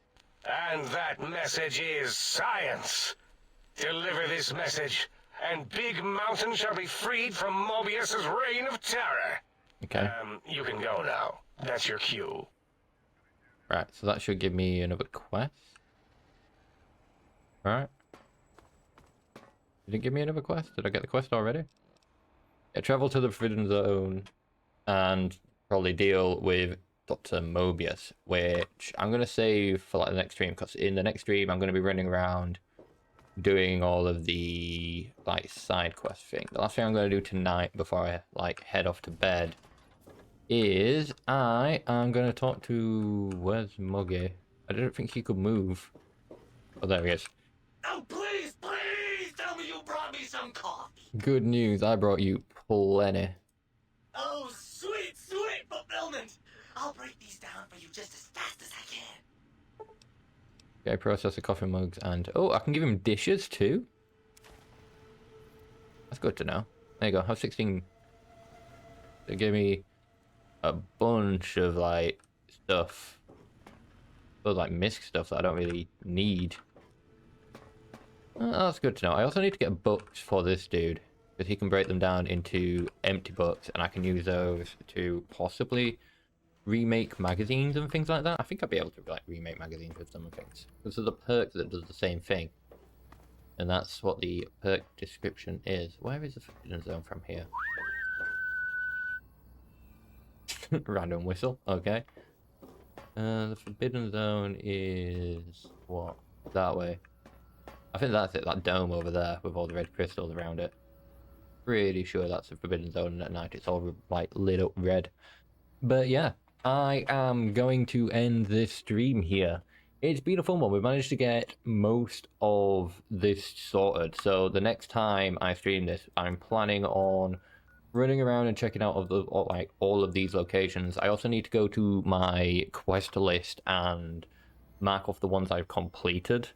And that message is science. Deliver this message, and Big Mountain shall be freed from Mobius's reign of terror. Okay. You can go now. That's your cue. Right, so that should give me another quest. Right. Did it give me another quest? Did I get the quest already? Yeah, travel to the Forbidden Zone and probably deal with Dr. Mobius, which I'm going to save for like the next stream, because in the next stream I'm going to be running around doing all of the like side quest thing. The last thing I'm going to do tonight before I like head off to bed is I am going to talk to... Where's Muggy? I didn't think he could move. Oh, there he is. Oh, please, please tell me you brought me some coffee. Good news, I brought you plenty. Oh, sweet, sweet fulfillment. I'll break these down for you just as fast as I can. Okay, process the coffee mugs and... Oh, I can give him dishes too? That's good to know. There you go, have 16. They gave me a bunch of, like, stuff. Those, like, misc stuff that I don't really need. That's good to know. I also need to get books for this dude, because he can break them down into empty books, and I can use those to possibly remake magazines and things like that. I think I'd be able to like remake magazines with some things, because there's a perk that does the same thing, and that's what the perk description is. Where is the forbidden zone from here? Random whistle. Okay. The forbidden zone is what? That way. I think that's it. That dome over there with all the red crystals around it. Pretty sure that's the forbidden zone, and at night it's all like lit up red. But yeah, I am going to end this stream here. It's been a fun one. We've managed to get most of this sorted. So the next time I stream this, I'm planning on running around and checking out all of these locations. I also need to go to my quest list and mark off the ones I've completed.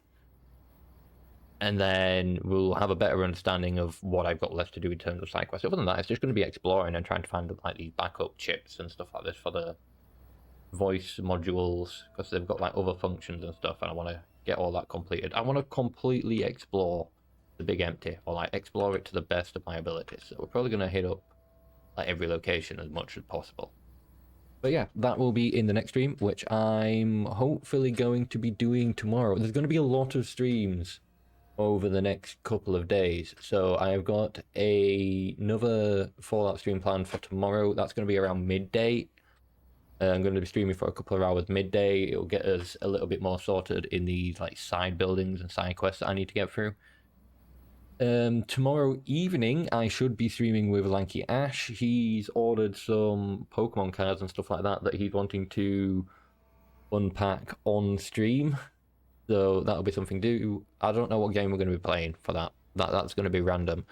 And then we'll have a better understanding of what I've got left to do in terms of side quests. Other than that, it's just going to be exploring and trying to find like these backup chips and stuff like this for the voice modules, because they've got like other functions and stuff, and I want to get all that completed. I want to completely explore the Big Empty, or like explore it to the best of my abilities. So we're probably going to hit up like every location as much as possible. But yeah, that will be in the next stream, which I'm hopefully going to be doing tomorrow. There's going to be a lot of streams over the next couple of days, so I've got another Fallout stream planned for tomorrow. That's going to be around midday. I'm going to be streaming for a couple of hours midday. It'll get us a little bit more sorted in these like side buildings and side quests that I need to get through. Tomorrow evening I should be streaming with Lanky Ash. He's ordered some Pokemon cards and stuff like that that he's wanting to unpack on stream. So that'll be something to do. I don't know what game we're going to be playing for that. That's going to be random.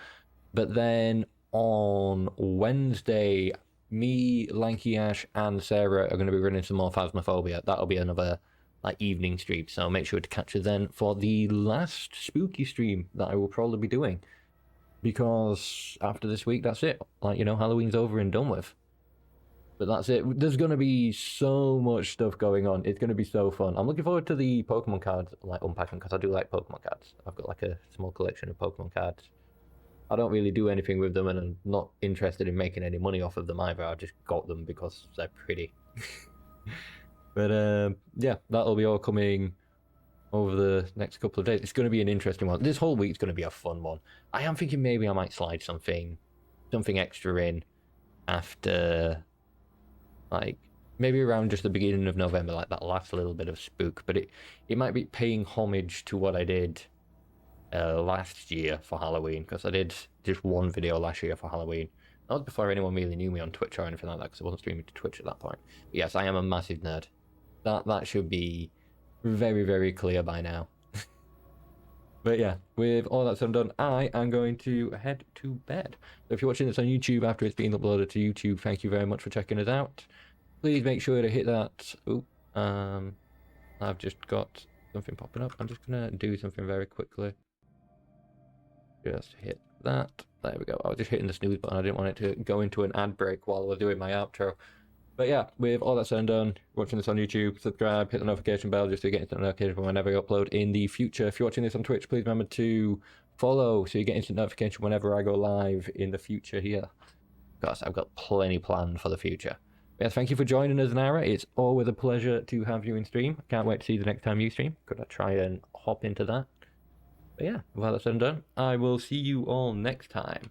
But then on Wednesday, me, Lanky Ash, and Sarah are going to be running some more Phasmophobia. That'll be another like evening stream. So make sure to catch us then for the last spooky stream that I will probably be doing. Because after this week, that's it. Like, you know, Halloween's over and done with. But that's it. There's going to be so much stuff going on. It's going to be so fun. I'm looking forward to the Pokemon cards, like unpacking, because I do like Pokemon cards. I've got like a small collection of Pokemon cards. I don't really do anything with them, and I'm not interested in making any money off of them either. I just got them because they're pretty. But yeah, that'll be all coming over the next couple of days. It's going to be an interesting one. This whole week's going to be a fun one. I am thinking maybe I might slide something extra in after, like, maybe around just the beginning of November, like that last little bit of spook. But it might be paying homage to what I did last year for Halloween, because I did just one video last year for Halloween. That was before anyone really knew me on Twitch or anything like that, because I wasn't streaming to Twitch at that point. But yes, I am a massive nerd. That should be very, very clear by now. But yeah, with all that said and done, I am going to head to bed. So if you're watching this on YouTube after it's been uploaded to YouTube, thank you very much for checking us out. Please make sure to hit that. I've just got something popping up. I'm just going to do something very quickly. Just hit that. There we go. I was just hitting the snooze button. I didn't want it to go into an ad break while I was doing my outro. But yeah, with all that said and done, watching this on YouTube, subscribe, hit the notification bell just to get instant notification whenever I upload in the future. If you're watching this on Twitch, please remember to follow so you get instant notification whenever I go live in the future here. Because I've got plenty planned for the future. But yeah, thank you for joining us, Nara. It's always a pleasure to have you in stream. Can't wait to see the next time you stream. Could I try and hop into that? But yeah, with all that said and done, I will see you all next time.